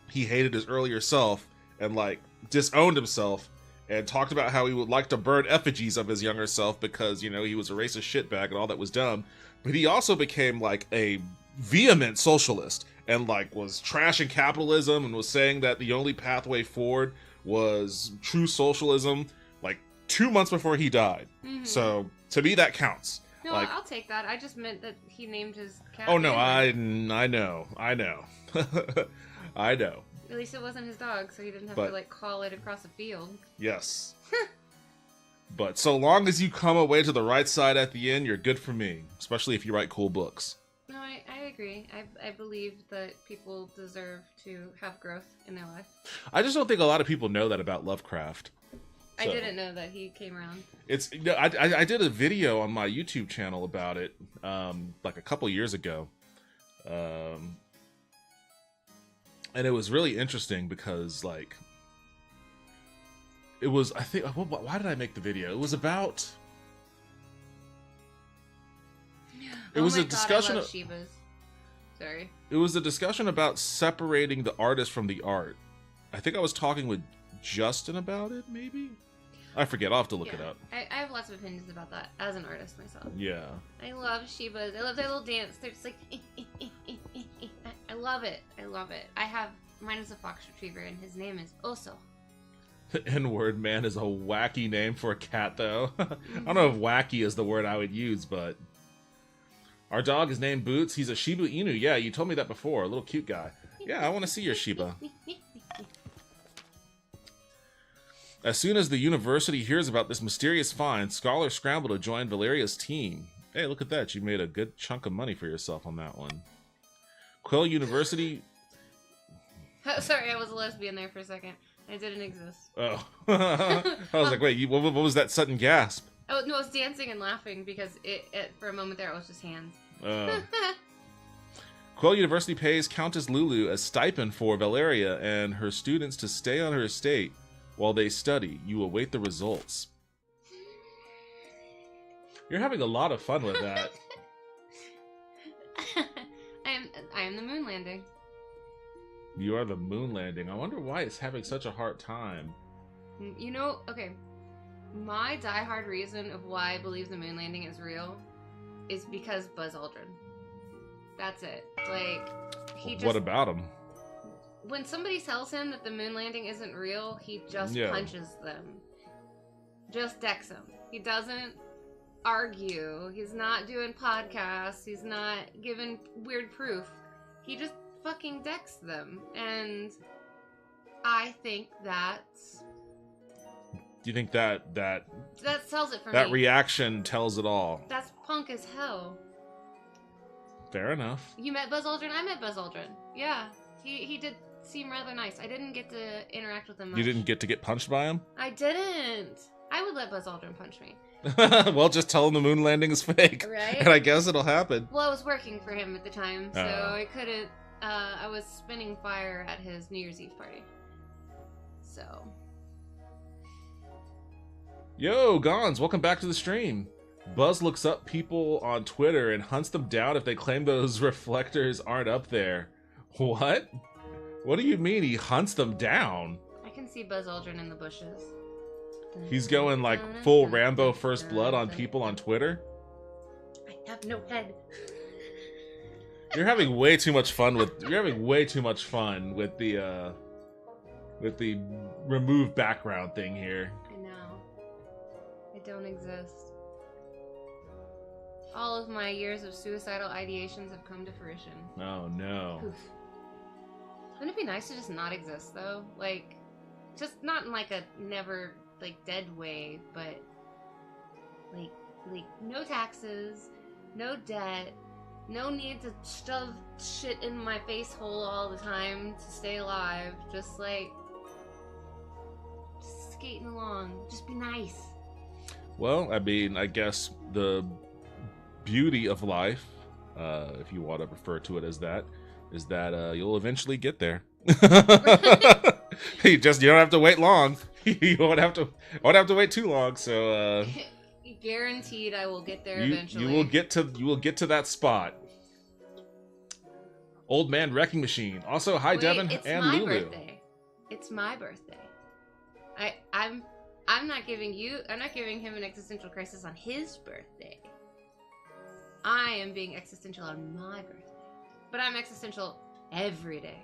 he hated his earlier self and disowned himself and talked about how he would like to burn effigies of his younger self because, he was a racist shitbag and all that was dumb. But he also became a vehement socialist and was trashing capitalism and was saying that the only pathway forward was true socialism 2 months before he died. Mm-hmm. So to me that counts. No, Like, I'll take that. I just meant that he named his cat. oh no, Edward. I know, I know. At least it wasn't his dog, so he didn't have But- to like call it across a field. Yes. But so long as you come away to the right side at the end, you're good for me. Especially if you write cool books. No, I agree. I believe that people deserve to have growth in their life. I just don't think a lot of people know that about Lovecraft. I So- didn't know that he came around. It's I did a video on my YouTube channel about it, like a couple years ago, and it was really interesting because like it was why did I make the video? It was about it was my a discussion God, I love of, Shivas. Sorry. it was a discussion about separating the artist from the art. I think I was talking with Justin about it, maybe. I forget. I'll have to look it Yeah. up. I have lots of opinions about that as an artist myself. Yeah. I love Shivas. I love their little dance. They're just like, I love it. I love it. Mine is a fox retriever, and his name is Oso. The N-word man is a wacky name for a cat, though. I don't know if wacky is the word I would use, but... Our dog is named Boots. He's a Shiba Inu. Yeah, you told me that before. A little cute guy. Yeah, I want to see your Shiba. As soon as the university hears about this mysterious find, scholars scramble to join Valeria's team. Hey, look at that. You made a good chunk of money for yourself on that one. Quill University... Sorry, I was a lesbian there for a second. I didn't exist. Oh. I was like, wait, what was that sudden gasp? Oh, no, I was dancing and laughing because for a moment there, it was just hands. Quill University pays Countess Lulu a stipend for Valeria and her students to stay on her estate while they study. You await the results. You're having a lot of fun with that. I am the moon landing. You are the moon landing. I wonder why it's having such a hard time. You know, okay. My diehard reason of why I believe the moon landing is real is because Buzz Aldrin. That's it. Like, he just... What about him? When somebody tells him that the moon landing isn't real, he just punches them. Just decks them. He doesn't argue. He's not doing podcasts. He's not giving weird proof. He just fucking decks them. And I think that's... Do you think that sells it for me. that reaction tells it all? That's punk as hell. Fair enough. You met Buzz Aldrin? I met Buzz Aldrin. Yeah. He did seem rather nice. I didn't get to interact with him much. You didn't get to get punched by him? I didn't. I would let Buzz Aldrin punch me. Well, just tell him the moon landing is fake. Right? And I guess it'll happen. Well, I was working for him at the time, so Oh. I couldn't... I was spinning fire at his New Year's Eve party. So... Yo, Gons, welcome back to the stream. Buzz looks up people on Twitter and hunts them down if they claim those reflectors aren't up there. What? What do you mean he hunts them down? I can see Buzz Aldrin in the bushes. He's going like full Rambo First Blood on people on Twitter? I have no head. You're having way too much fun with the remove background thing here. I know. I don't exist. All of my years of suicidal ideations have come to fruition. Oh no. Oof. Wouldn't it be nice to just not exist, though? Like, just not in like a never like dead way, but like no taxes, no debt, no need to shove shit in my face hole all the time to stay alive. Just like skating along. Just be nice. Well, I mean, I guess the beauty of life, if you want to refer to it as that, is that you'll eventually get there. you don't have to wait long. you won't have to wait too long. So guaranteed, I will get there eventually. You will get to that spot. Old man wrecking machine. Also, hi Wait, Devin it's and my Lulu. birthday. It's my birthday. I'm not giving him an existential crisis on his birthday. I am being existential on my birthday. But I'm existential every day.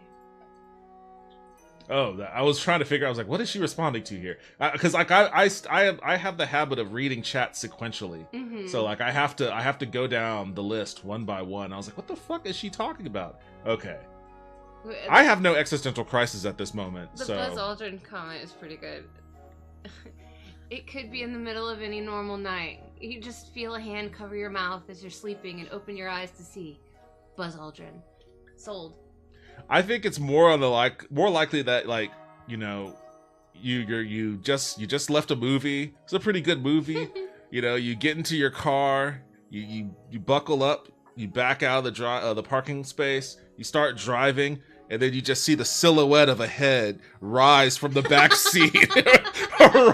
Oh, I was trying to figure. I was like, what is she responding to here? Because like I have the habit of reading chat sequentially. Mm-hmm. So like I have to go down the list one by one. I was like, what the fuck is she talking about? Okay. I have no existential crisis at this moment. The so Buzz Aldrin comment is pretty good. It could be in the middle of any normal night. You just feel a hand cover your mouth as you're sleeping and open your eyes to see Buzz Aldrin. Sold. I think it's more on the more likely that like, you know, you just left a movie. It's a pretty good movie. You know, you get into your car, you buckle up, you back out of the parking space, you start driving, and then you just see the silhouette of a head rise from the back seat.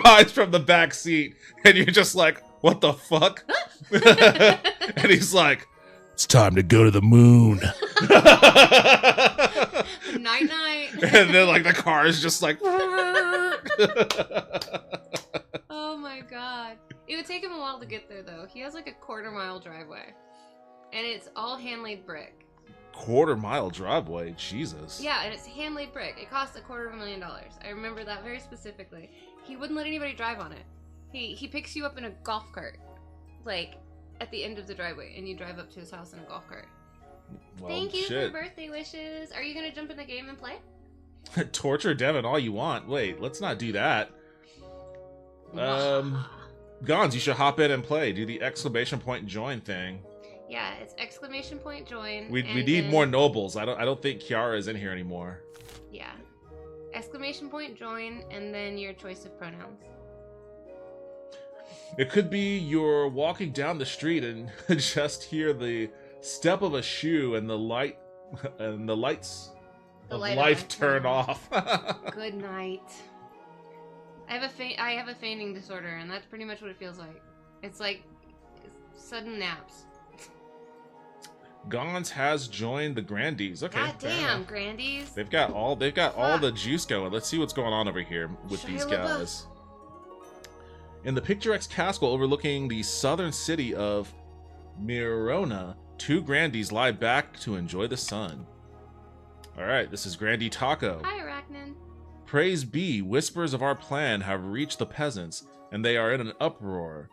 Rise from the back seat, and you're just like, what the fuck? And he's like, it's time to go to the moon. Night night. And then like the car is just like Oh my god. It would take him a while to get there though. He has like a 1/4 mile driveway. And it's all hand laid brick. 1/4 mile driveway, Jesus. Yeah, and it's hand laid brick. It costs $250,000. I remember that very specifically. He wouldn't let anybody drive on it. He picks you up in a golf cart, like at the end of the driveway, and you drive up to his house in a golf cart. Well, Thank you shit. for birthday wishes. Are you gonna jump in the game and play? Torture Devin all you want. Wait, let's not do that. Gons, you should hop in and play. Do the exclamation point join thing. Yeah, it's exclamation point join. We and need then- more nobles. I don't think Kiara is in here anymore. Yeah. Exclamation point join, and then your choice of pronouns. It could be you're walking down the street and just hear the step of a shoe and the lights The of light life on turn off. Good night. I have a feigning disorder, and that's pretty much what it feels like. It's like sudden naps. Gons has joined the Grandies. Okay. God fair damn, enough. Grandies. They've got all the juice going. Let's see what's going on over here with Shia these LaBeouf. guys. In the picturesque castle overlooking the southern city of Mirona, 2 Grandies lie back to enjoy the sun. All right, this is Grandie Taco. Hi, Arachnid. Praise be, whispers of our plan have reached the peasants, and they are in an uproar.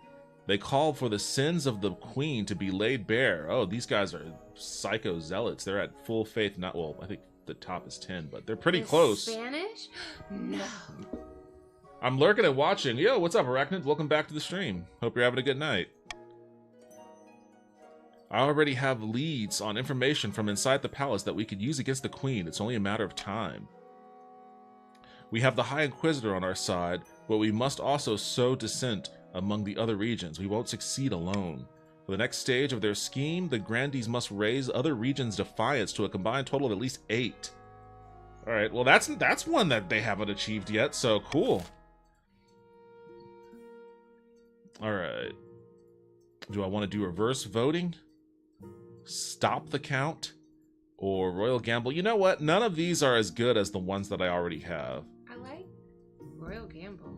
They call for the sins of the queen to be laid bare. Oh, these guys are psycho zealots. They're at full faith. Not well, I think the top is 10, but they're pretty In close. Spanish? No. I'm lurking and watching. Yo, what's up, Arachnid? Welcome back to the stream. Hope you're having a good night. I already have leads on information from inside the palace that we could use against the queen. It's only a matter of time. We have the High Inquisitor on our side, but we must also sow dissent among the other regions. We won't succeed alone. For the next stage of their scheme, the Grandies must raise other regions' defiance to a combined total of at least 8. Alright, well that's one that they haven't achieved yet, so cool. Alright. Do I want to do reverse voting? Stop the count? Or Royal Gamble? You know what? None of these are as good as the ones that I already have. I like Royal Gamble.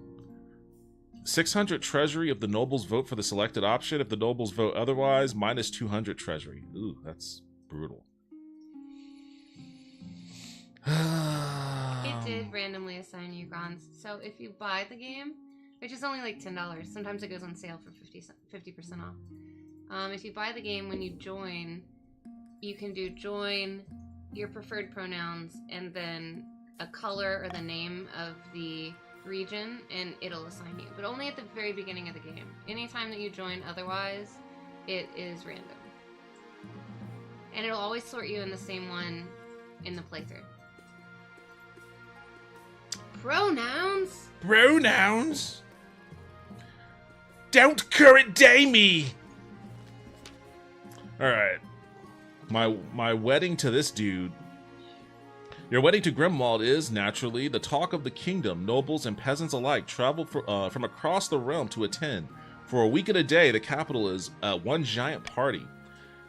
600 treasury if the nobles vote for the selected option. If the nobles vote otherwise, minus 200 treasury. Ooh, that's brutal. It did randomly assign you Gons. So if you buy the game, which is only like $10, sometimes it goes on sale for 50% off. If you buy the game, when you join, you can do join, your preferred pronouns, and then a color or the name of the region, and it'll assign you. But only at the very beginning of the game. Anytime that you join otherwise, it is random. And it'll always sort you in the same one in the playthrough. Pronouns? Pronouns? Don't current day me! Alright. My wedding to this dude. Your wedding to Grimwald is, naturally, the talk of the kingdom. Nobles and peasants alike travel from across the realm to attend. For a week and a day, the capital is one giant party.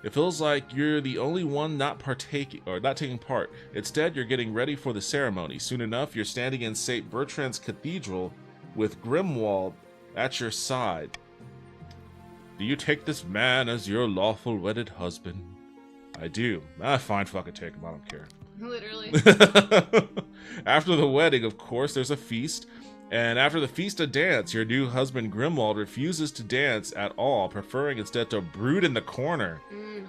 It feels like you're the only one not taking part. Instead, you're getting ready for the ceremony. Soon enough, you're standing in St. Bertrand's Cathedral with Grimwald at your side. Do you take this man as your lawful wedded husband? I do. Fine, fucking take him. I don't care. Literally. After the wedding, of course, there's a feast. And after the feast, a dance. Your new husband, Grimwald, refuses to dance at all, preferring instead to brood in the corner.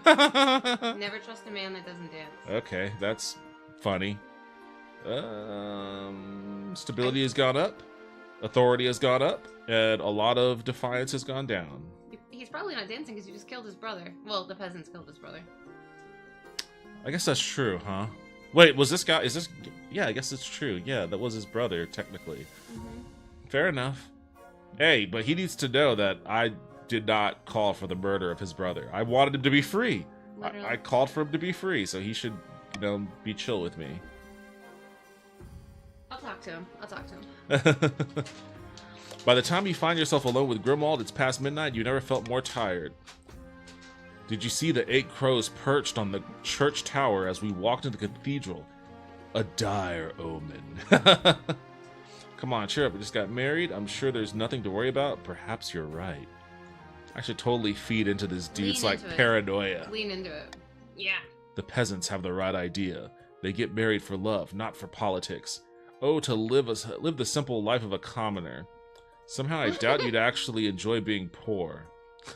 Never trust a man that doesn't dance. Okay, that's funny. Stability has gone up. Authority has gone up. And a lot of defiance has gone down. He's probably not dancing because you just killed his brother. Well, the peasants killed his brother. I guess that's true, huh? Wait, was this guy... Is this... Yeah, I guess it's true. Yeah, that was his brother, technically. Fair enough. Hey, but he needs to know that I did not call for the murder of his brother. I wanted him to be free. I called for him to be free, so he should, you know, be chill with me. I'll talk to him. By the time you find yourself alone with Grimwald, it's past midnight. You never felt more tired. Did you see the 8 crows perched on the church tower as we walked into the cathedral? A dire omen. Come on, cheer up. We just got married. I'm sure there's nothing to worry about. Perhaps you're right. I should totally feed into this dude's paranoia. Lean into it. Yeah. The peasants have the right idea. They get married for love, not for politics. Oh, to live the simple life of a commoner. Somehow I doubt you'd actually enjoy being poor.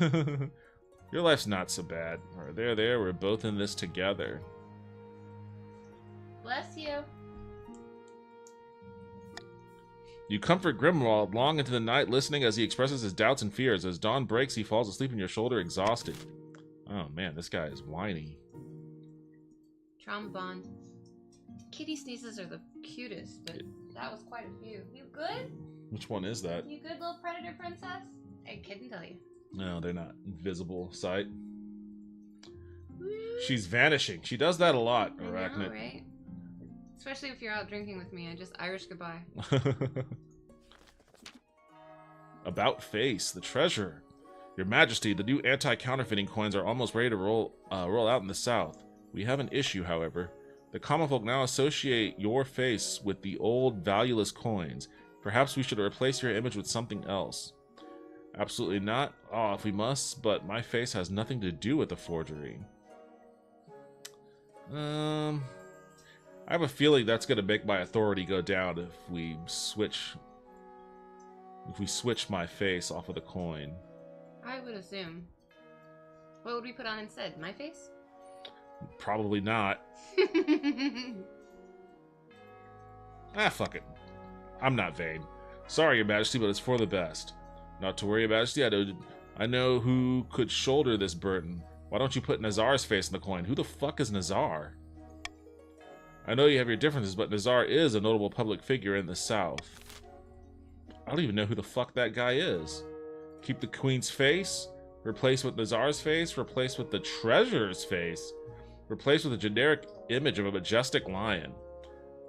Your life's not so bad. Or there, we're both in this together. Bless you. You comfort Grimwald long into the night, listening as he expresses his doubts and fears. As dawn breaks, he falls asleep on your shoulder, exhausted. Oh man, this guy is whiny. Trauma bond. Kitty sneezes are the cutest, but that was quite a few. You good? Which one is that? You good, little predator princess? I couldn't tell you. No, they're not invisible sight. She's vanishing. She does that a lot, Arachnid. I know, right? Especially if you're out drinking with me, I just Irish goodbye. About face, the treasure. Your Majesty, the new anti-counterfeiting coins are almost ready to roll out in the south. We have an issue, however. The common folk now associate your face with the old, valueless coins. Perhaps we should replace your image with something else. Absolutely not. Oh, if we must, but my face has nothing to do with the forgery. I have a feeling that's going to make my authority go down if we switch my face off of the coin. I would assume. What would we put on instead? My face? Probably not. Fuck it. I'm not vain. Sorry, Your Majesty, but it's for the best. Not to worry, Your Majesty. I know who could shoulder this burden. Why don't you put Nazar's face in the coin? Who the fuck is Nazar? I know you have your differences, but Nazar is a notable public figure in the South. I don't even know who the fuck that guy is. Keep the Queen's face, replace with Nazar's face, replace with the Treasurer's face, replace with a generic image of a majestic lion.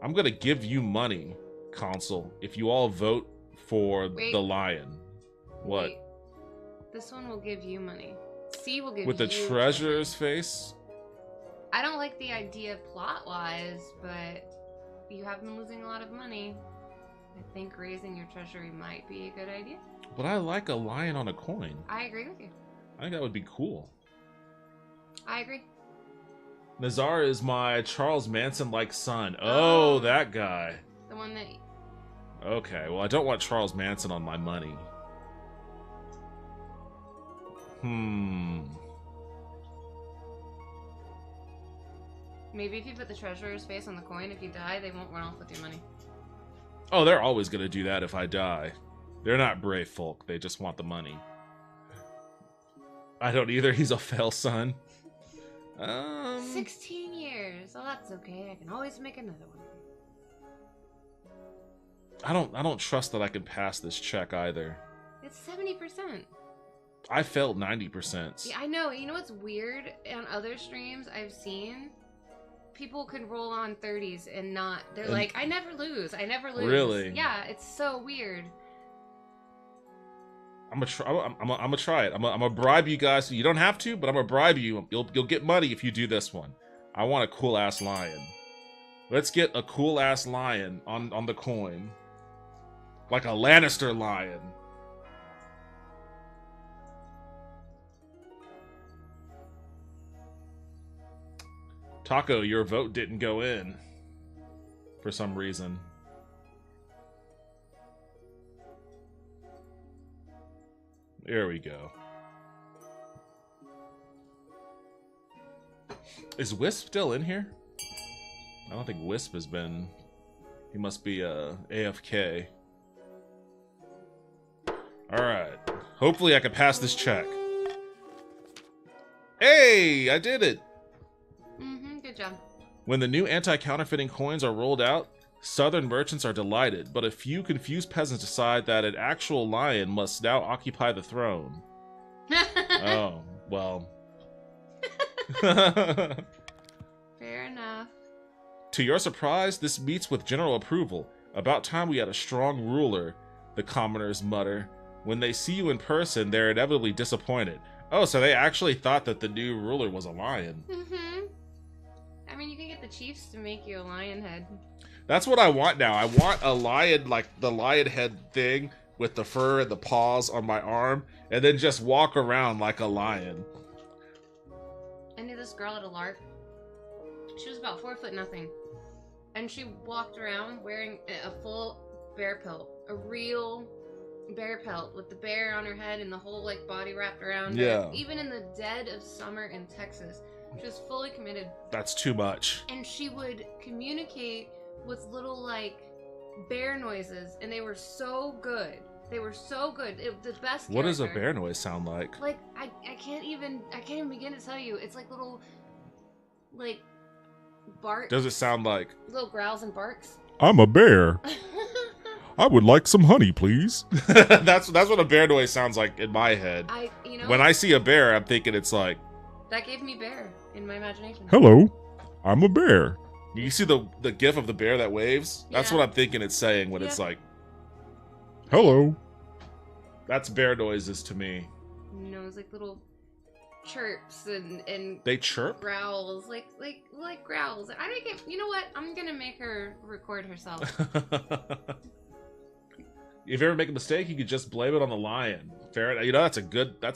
I'm gonna give you money, Council, if you all vote for the lion. What? Wait. This one will give you money. C will give with the you Treasurer's face? I don't like the idea plot-wise, but you have been losing a lot of money. I think raising your treasury might be a good idea. But I like a lion on a coin. I agree with you. I think that would be cool. I agree. Nazar is my Charles Manson-like son. Oh, that guy. The one that... Okay, well, I don't want Charles Manson on my money. Maybe if you put the treasurer's face on the coin, if you die, they won't run off with your money. Oh, they're always going to do that if I die. They're not brave folk. They just want the money. I don't either. He's a fail son. 16 years. Oh, that's okay. I can always make another one. I don't trust that I can pass this check either. It's 70%. I failed 90%. Yeah, I know. You know what's weird? On other streams I've seen, people can roll on 30s and not. They're like, I never lose. I never lose. Really? Yeah, it's so weird. I'm gonna try it. I'm gonna bribe you guys. You don't have to, but I'm gonna bribe you. You'll get money if you do this one. I want a cool ass lion. Let's get a cool ass lion on the coin, like a Lannister lion. Taco, your vote didn't go in. for some reason. There we go. Is Wisp still in here? I don't think Wisp has been. He must be AFK. Alright. Hopefully I can pass this check. Hey! I did it! Good job. When the new anti-counterfeiting coins are rolled out, Southern merchants are delighted, but a few confused peasants decide that an actual lion must now occupy the throne. Oh, well. Fair enough. To your surprise, this meets with general approval. About time we had a strong ruler, the commoners mutter. When they see you in person, they're inevitably disappointed. Oh, so they actually thought that the new ruler was a lion. I mean, you can get the chiefs to make you a lion head. That's what I want now. I want a lion, like the lion head thing with the fur and the paws on my arm, and then just walk around like a lion. I knew this girl at a LARP. She was about 4 foot nothing. And she walked around wearing a full bear pelt. A real bear pelt with the bear on her head and the whole like body wrapped around her. Even in the dead of summer in Texas. She was fully committed. That's too much. And she would communicate with little like bear noises, and they were so good. They were so good. The best. What does a character. bear noise sound like? Like I can't even begin to tell you. It's like little like barks. Does it sound like little growls and barks? I'm a bear. I would like some honey, please. That's what a bear noise sounds like in my head. When I see a bear, I'm thinking it's like that gave me bear in my imagination. Hello, I'm a bear. You see the gif of the bear that waves? That's Yeah. what I'm thinking it's saying when it's like, hello. That's bear noises to me. It's like little chirps and They chirp? growls, like growls. I don't get. You know what? I'm gonna make her record herself. If you ever make a mistake, you could just blame it on the lion. Fair, you know, that's a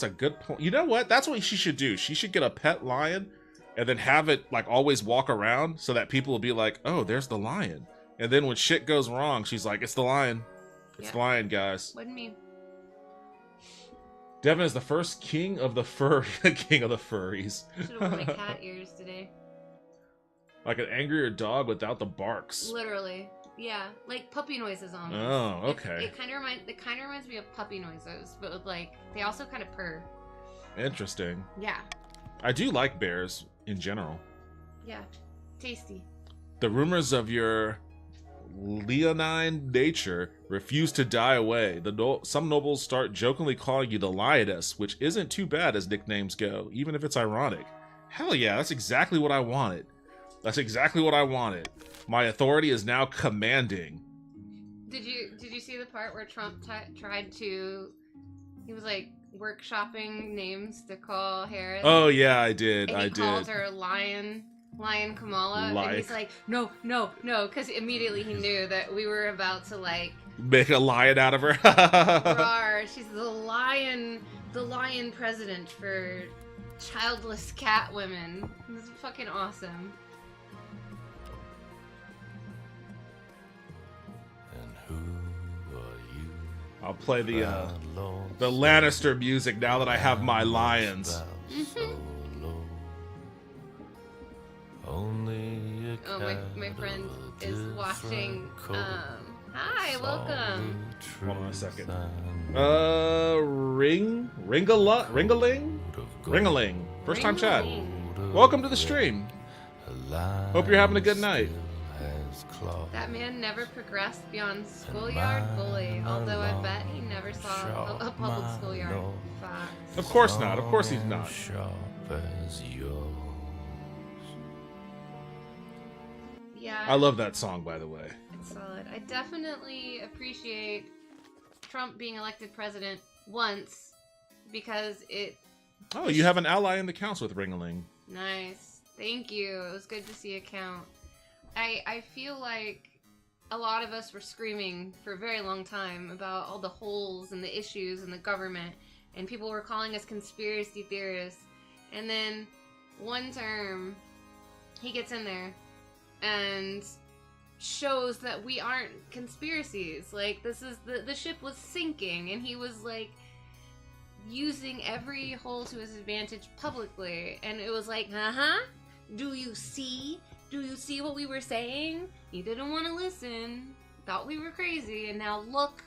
good point. You know what? That's what she should do. She should get a pet lion and then have it like always walk around so that people will be like, "Oh, there's the lion." And then when shit goes wrong, she's like, "It's the lion. It's the lion, guys." Wasn't me. Devin is the first king of the furries. Should have worn my cat ears today. Like an angrier dog without the barks. Literally. Yeah, like puppy noises on. Oh, okay. It kind of reminds me of puppy noises, but with like they also kind of purr. Interesting. Yeah. I do like bears in general. Yeah. Tasty. The rumors of your leonine nature refuse to die away. Some nobles start jokingly calling you the lioness, which isn't too bad as nicknames go, even if it's ironic. Hell yeah, that's exactly what I wanted. My authority is now commanding. Did you see the part where Trump tried to? He was like workshopping names to call Harris. Oh yeah, I did. And he called her Lion Kamala, and he's like, no, because immediately he knew that we were about to like make a lion out of her. Rawr, she's the lion president for childless cat women. This is fucking awesome. I'll play the Lannister music now that I have my lions. Oh, my friend is watching. Hi, welcome. Hold on a second. Ringaling. First time chat. Welcome to the stream. Hope you're having a good night. That man never progressed beyond schoolyard bully, although I bet he never saw a public schoolyard. Facts. Of course not. Of course he's not. Yeah. I love that song, by the way. It's solid. I definitely appreciate Trump being elected president once because it... Oh, you have an ally in the council with Ringaling. Nice. Thank you. It was good to see a count. I feel like a lot of us were screaming for a very long time about all the holes and the issues in the government, and people were calling us conspiracy theorists. And then one term, he gets in there, and shows that we aren't conspiracies. Like, this is the ship was sinking, and he was like using every hole to his advantage publicly, and it was like, do you see what we were saying? You didn't want to listen, thought we were crazy, and now look.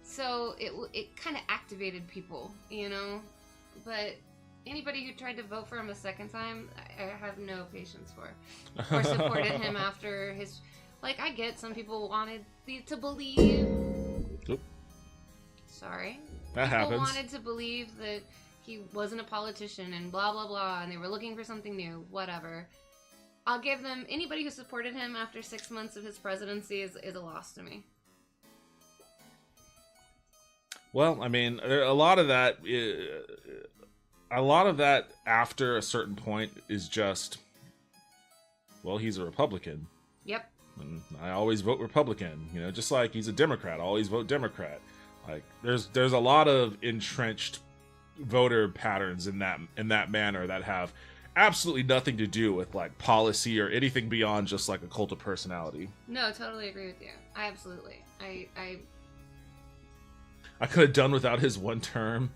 So it kind of activated people, you know. But anybody who tried to vote for him a second time, I have no patience for, or supported him after his. Like, I get some people wanted to believe. Oop. Sorry. That People happens. wanted to believe that he wasn't a politician and blah, blah, blah, and they were looking for something new, whatever. I'll give them, anybody who supported him after 6 months of his presidency is a loss to me. Well, I mean, a lot of that after a certain point is just, well, he's a Republican. Yep. And I always vote Republican, you know, just like he's a Democrat, I always vote Democrat. Like, there's a lot of entrenched voter patterns in that manner that have absolutely nothing to do with like policy or anything beyond just like a cult of personality. No, totally agree with you. I absolutely. I could have done without his one term.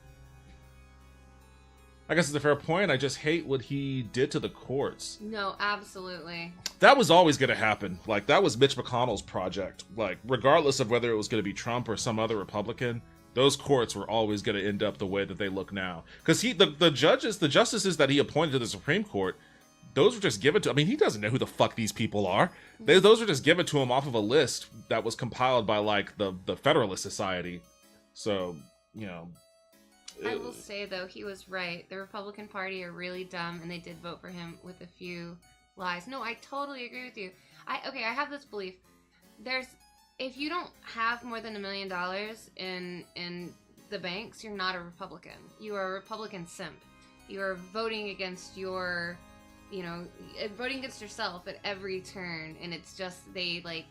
I guess it's a fair point. I just hate what he did to the courts. No, absolutely. That was always going to happen. Like, that was Mitch McConnell's project. Like, regardless of whether it was going to be Trump or some other Republican, those courts were always going to end up the way that they look now. Because the justices that he appointed to the Supreme Court, those were just given to. I mean, he doesn't know who the fuck these people are. Those were just given to him off of a list that was compiled by like the Federalist Society. So, you know. I will say, though, he was right. The Republican Party are really dumb, and they did vote for him with a few lies. No, I totally agree with you. I have this belief. If you don't have more than $1 million in the banks, you're not a Republican. You are a Republican simp. You are voting against voting against yourself at every turn, and it's just, they, like,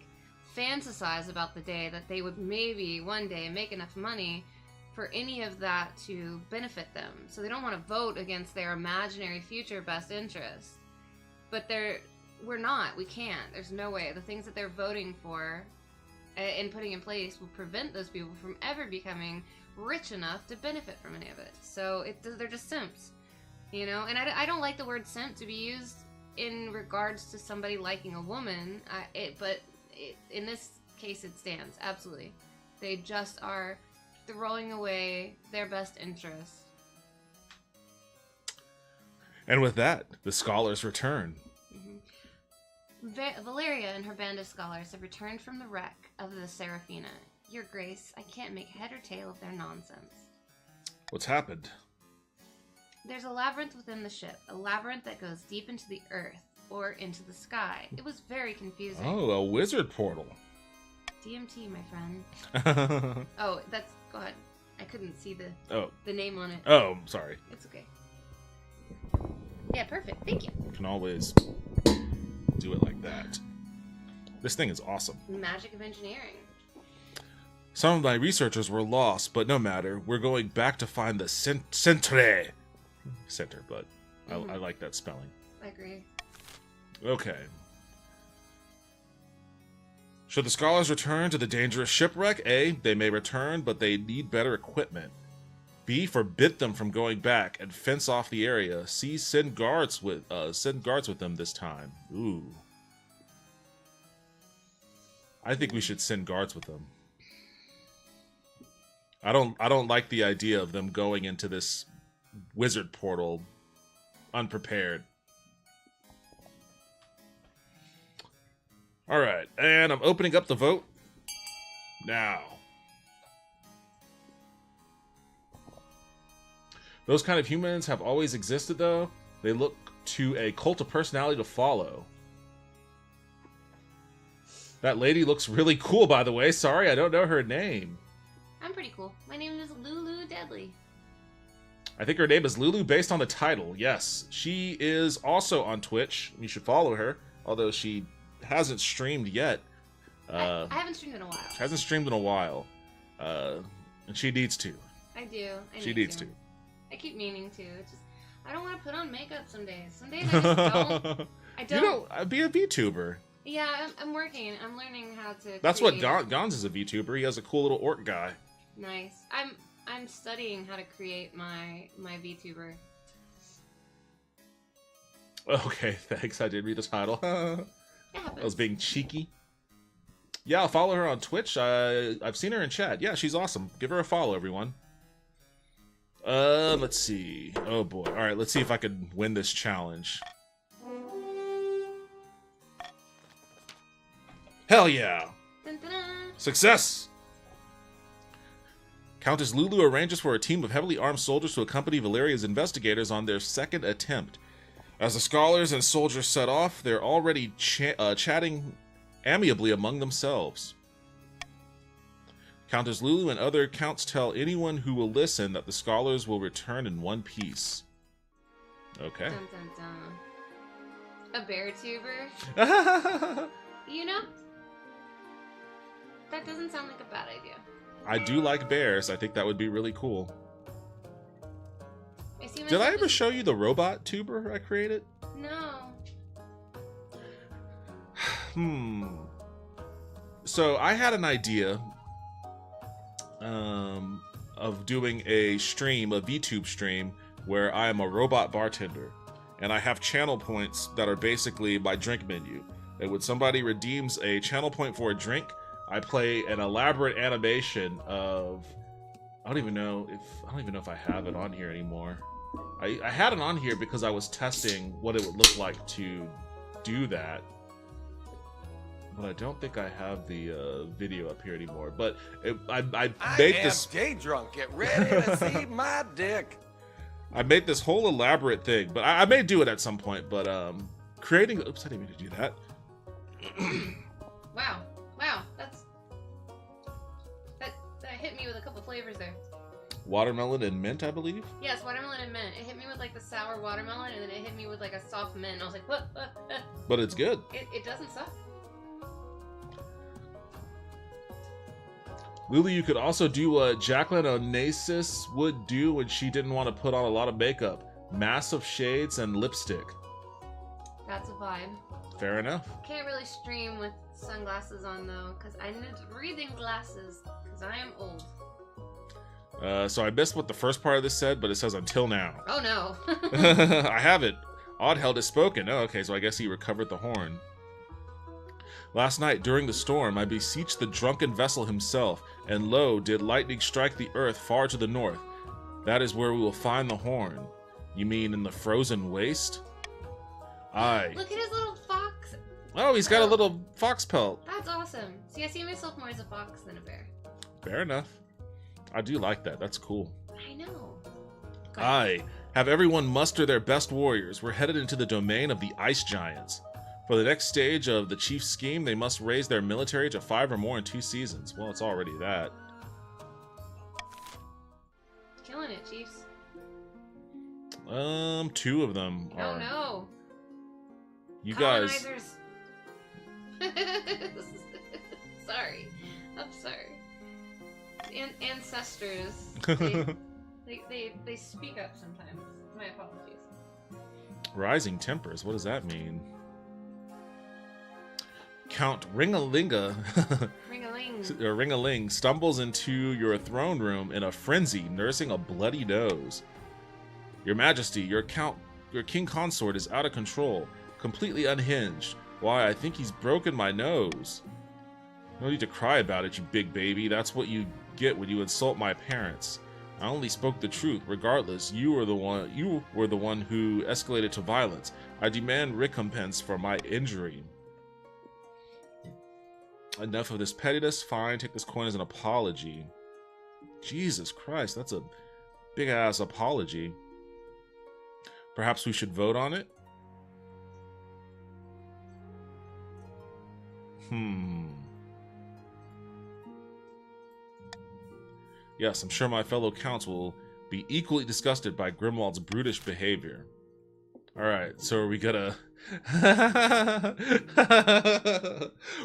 fantasize about the day that they would maybe one day make enough money for any of that to benefit them. So they don't want to vote against their imaginary future best interests. But we're not. We can't. There's no way. The things that they're voting for and putting in place will prevent those people from ever becoming rich enough to benefit from any of it. So they're just simps, you know? And I don't like the word simp to be used in regards to somebody liking a woman, but in this case it stands, absolutely. They just are throwing away their best interests. And with that, the scholars return. Valeria and her band of scholars have returned from the wreck of the Seraphina. Your Grace, I can't make head or tail of their nonsense. What's happened? There's a labyrinth within the ship, a labyrinth that goes deep into the earth or into the sky. It was very confusing. Oh, a wizard portal. DMT, my friend. Oh, go ahead. I couldn't see the name on it. Oh, sorry. It's okay. Yeah, perfect. Thank you. You can always do it like that. This thing is awesome. The magic of engineering. Some of my researchers were lost, but no matter. We're going back to find the Center, but I like that spelling. I agree. Okay. Should the scholars return to the dangerous shipwreck? A, they may return, but they need better equipment. B, forbid them from going back and fence off the area. C, send guards with them this time. Ooh. I think we should send guards with them. I don't like the idea of them going into this wizard portal unprepared. All right, and I'm opening up the vote now. Those kind of humans have always existed, though. They look to a cult of personality to follow. That lady looks really cool, by the way. Sorry, I don't know her name. I'm pretty cool. My name is Lulu Deadly. I think her name is Lulu based on the title. Yes, she is also on Twitch. You should follow her, although she hasn't streamed yet. I haven't streamed in a while. Hasn't streamed in a while. And she needs to. I do. She needs to. I keep meaning to. It's just, I don't want to put on makeup some days. Some days I just don't. You know, be a VTuber. Yeah, I'm working. I'm learning how to. That's create... what Gons is a VTuber. He has a cool little orc guy. Nice. I'm studying how to create my VTuber. Okay, thanks. I did read the title. It I happens. was being cheeky. Yeah, I'll follow her on Twitch. I've seen her in chat. Yeah, she's awesome. Give her a follow, everyone. Let's see. Oh boy. All right, let's see if I can win this challenge. Hell yeah! Dun, dun, dun. Success! Countess Lulu arranges for a team of heavily armed soldiers to accompany Valeria's investigators on their second attempt. As the scholars and soldiers set off, they're already chatting amiably among themselves. Countess Lulu and other counts tell anyone who will listen that the scholars will return in one piece. Okay. Dun, dun, dun. A bear tuber? You know? That doesn't sound like a bad idea. I do like bears. I think that would be really cool. Did I ever show you the robot tuber I created? No. So I had an idea of doing a stream, a VTube stream, where I am a robot bartender. And I have channel points that are basically my drink menu. And when somebody redeems a channel point for a drink, I play an elaborate animation of... I don't even know if I have it on here anymore. I had it on here because I was testing what it would look like to do that. But I don't think I have the video up here anymore. But I made this... I am day drunk. Get ready to see my dick. I made this whole elaborate thing. But I may do it at some point. But creating... Oops, I didn't mean to do that. Wow. That hit me with a couple flavors there. Watermelon and mint, I believe? Yes, watermelon and mint. It hit me with like the sour watermelon, and then it hit me with like a soft mint. I was like, what? But it's good. It doesn't suck. Lulu, you could also do what Jacqueline Onassis would do when she didn't want to put on a lot of makeup. Massive shades and lipstick. That's a vibe. Fair enough. Can't really stream with sunglasses on though, because I need reading glasses, because I am old. So I missed what the first part of this said, but it says until now. Oh no. I have it. Oddheld has spoken. Oh, okay, so I guess he recovered the horn. Last night, during the storm, I beseeched the drunken vessel himself, and lo, did lightning strike the earth far to the north. That is where we will find the horn. You mean in the frozen waste? Aye. Look at his little fox. Oh, he's got a little fox pelt. That's awesome. See, I see myself more as a fox than a bear. Fair enough. I do like that. That's cool. I know. Aye. Have everyone muster their best warriors. We're headed into the domain of the ice giants. For the next stage of the chief's scheme, they must raise their military to 5 or more in 2 seasons. Well, it's already that. Killing it, Chiefs. 2 of them are. Oh no. You guys. Sorry. I'm sorry. Ancestors. They speak up sometimes. My apologies. Rising tempers. What does that mean? Count Ringalinga Ringaling stumbles into your throne room in a frenzy, nursing a bloody nose. Your Majesty, your king consort is out of control, completely unhinged. Why, I think he's broken my nose. No need to cry about it, you big baby. That's what you get when you insult my parents. I only spoke the truth. Regardless, you were the one who escalated to violence. I demand recompense for my injury. Enough of this pettiness. Fine, take this coin as an apology. Jesus Christ, that's a big-ass apology. Perhaps we should vote on it? Yes, I'm sure my fellow counts will be equally disgusted by Grimwald's brutish behavior. Alright, so are we gonna...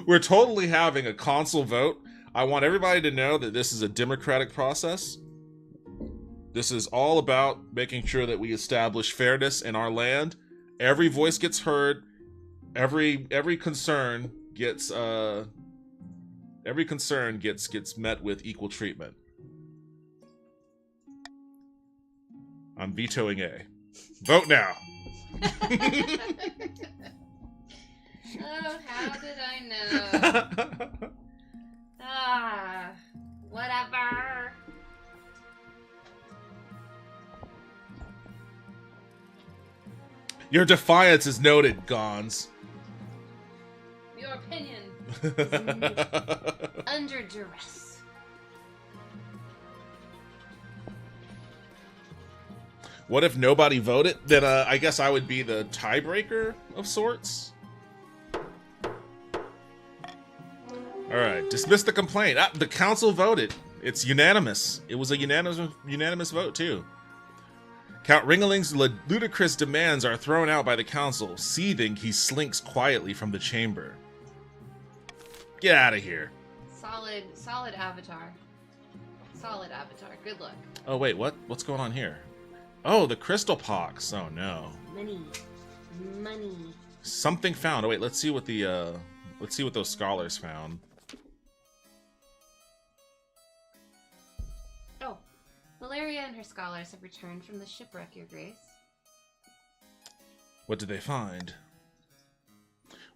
We're totally having a council vote. I want everybody to know that this is a democratic process. This is all about making sure that we establish fairness in our land. Every voice gets heard. every concern gets met with equal treatment. I'm vetoing A. Vote now. Oh, how did I know? Whatever. Your defiance is noted, Gons. Your opinion is under duress. What if nobody voted? Then I guess I would be the tiebreaker of sorts. All right, dismiss the complaint. The council voted. It's unanimous. It was a unanimous vote too. Count Ringaling's ludicrous demands are thrown out by the council. Seething, he slinks quietly from the chamber. Get out of here. Solid avatar. Solid avatar. Good luck. Oh wait, what? What's going on here? Oh, the crystal pox. Oh no. Money. Something found. Oh wait, let's see what those scholars found. Oh, Valeria and her scholars have returned from the shipwreck, Your Grace. What did they find?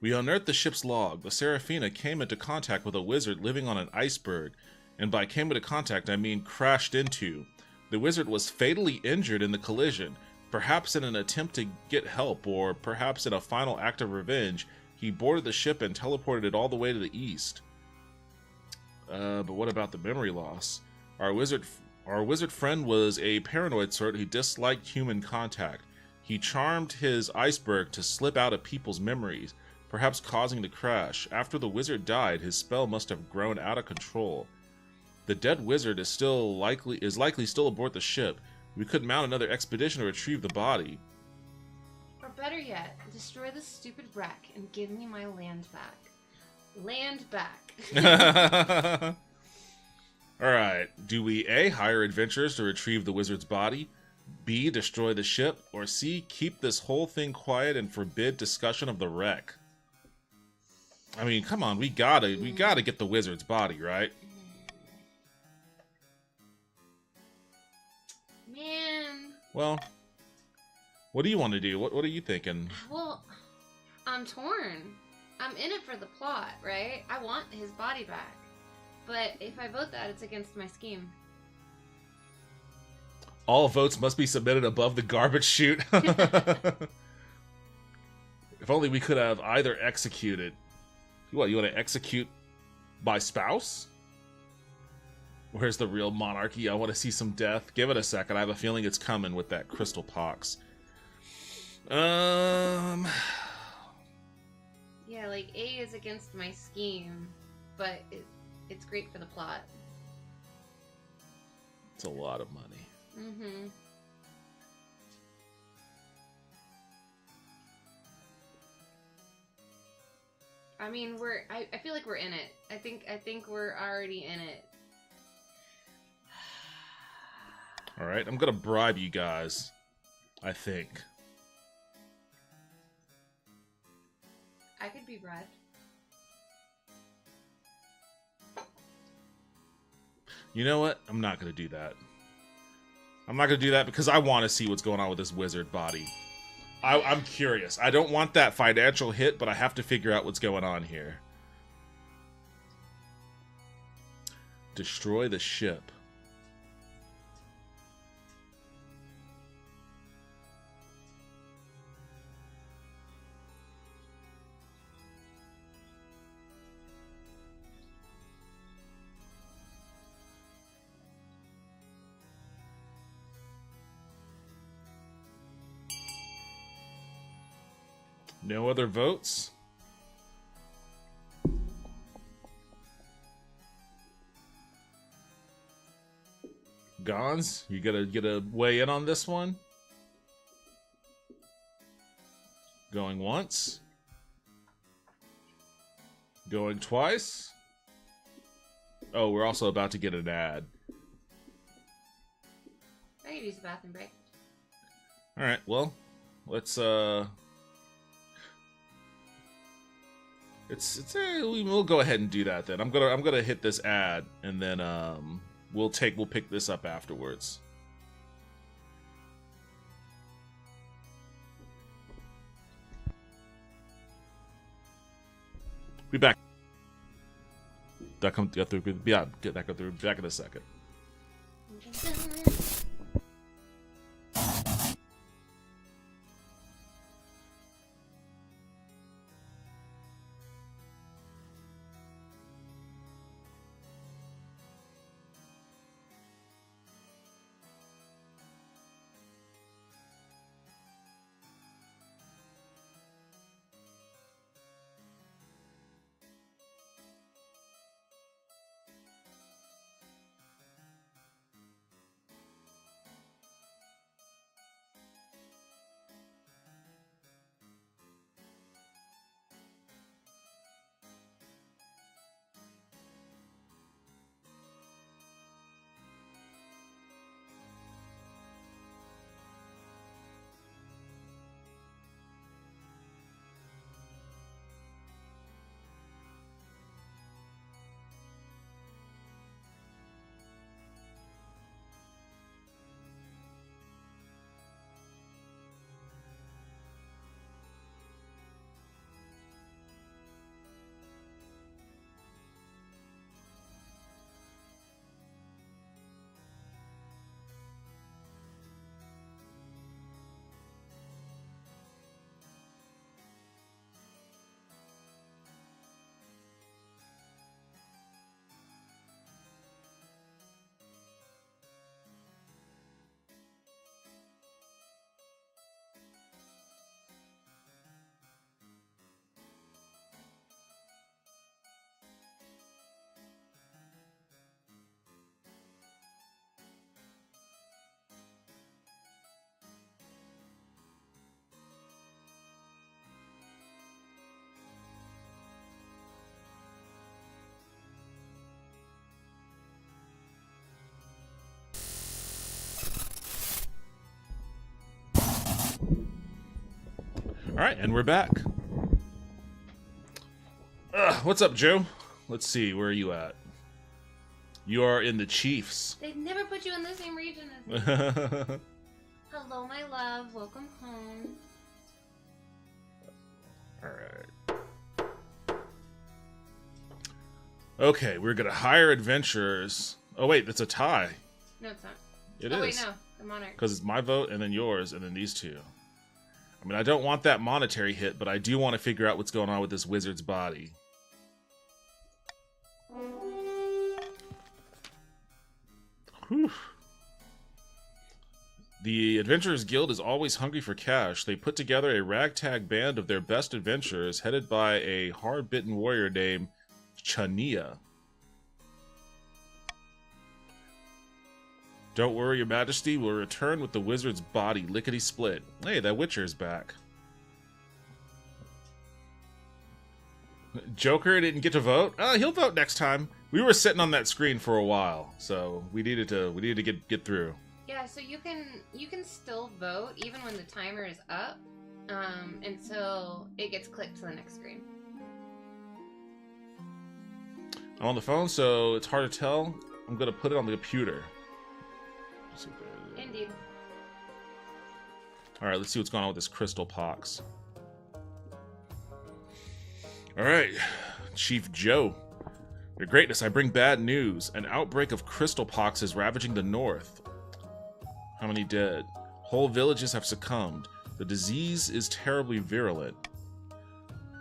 We unearthed the ship's log. The Seraphina came into contact with a wizard living on an iceberg, and by came into contact, I mean crashed into. The wizard was fatally injured in the collision, perhaps in an attempt to get help, or perhaps in a final act of revenge. He boarded the ship and teleported it all the way to the east. But what about the memory loss? Our wizard friend was a paranoid sort who disliked human contact. He charmed his iceberg to slip out of people's memories, perhaps causing the crash. After the wizard died, his spell must have grown out of control. The dead wizard is likely still aboard the ship. We could mount another expedition to retrieve the body. Or better yet, destroy this stupid wreck and give me my land back. Land back. Alright, do we A, hire adventurers to retrieve the wizard's body, B, destroy the ship, or C, keep this whole thing quiet and forbid discussion of the wreck? I mean, come on, we gotta get the wizard's body, right? Man. Well, what do you want to do? What are you thinking? Well, I'm torn. I'm in it for the plot, right? I want his body back. But if I vote that, it's against my scheme. All votes must be submitted above the garbage chute. If only we could have either executed. What, you want to execute my spouse? Where's the real monarchy? I want to see some death. Give it a second. I have a feeling it's coming with that crystal pox. Yeah, like A is against my scheme, but it's great for the plot. It's a lot of money. Mm-hmm. I mean, I feel like we're in it. I think we're already in it. All right, I'm gonna bribe you guys. I think. I could be bribed. You know what? I'm not gonna do that. I'm not gonna do that because I want to see what's going on with this wizard body. I'm curious. I don't want that financial hit, but I have to figure out what's going on here. Destroy the ship. No other votes? Gons, you gotta weigh in on this one? Going once? Going twice? Oh, we're also about to get an ad. I could use a bathroom break. Alright, well, let's We'll go ahead and do that then. I'm gonna hit this ad, and then we'll pick this up afterwards. Be back. That come through. Yeah, get that go through. Back in a second. All right, and we're back. What's up, Joe? Let's see, where are you at? You are in the Chiefs. They've never put you in the same region as me. Hello, my love. Welcome home. All right. Okay, we're gonna hire adventurers. Oh wait, that's a tie. No, it's not. It is. Wait, no. The monarch. Because it's my vote, and then yours, and then these two. I mean, I don't want that monetary hit, but I do want to figure out what's going on with this wizard's body. Whew. The Adventurers Guild is always hungry for cash. They put together a ragtag band of their best adventurers, headed by a hard-bitten warrior named Chania. Don't worry, Your Majesty. We'll return with the wizard's body lickety-split. Hey, that Witcher's back. Joker didn't get to vote? He'll vote next time. We were sitting on that screen for a while, so we needed to get through. Yeah, so you can still vote even when the timer is up until it gets clicked to the next screen. I'm on the phone, so it's hard to tell. I'm gonna put it on the computer. Indeed. Alright, let's see what's going on with this crystal pox. Alright, Chief Joe. Your Greatness, I bring bad news. An outbreak of crystal pox is ravaging the north. How many dead? Whole villages have succumbed. The disease is terribly virulent.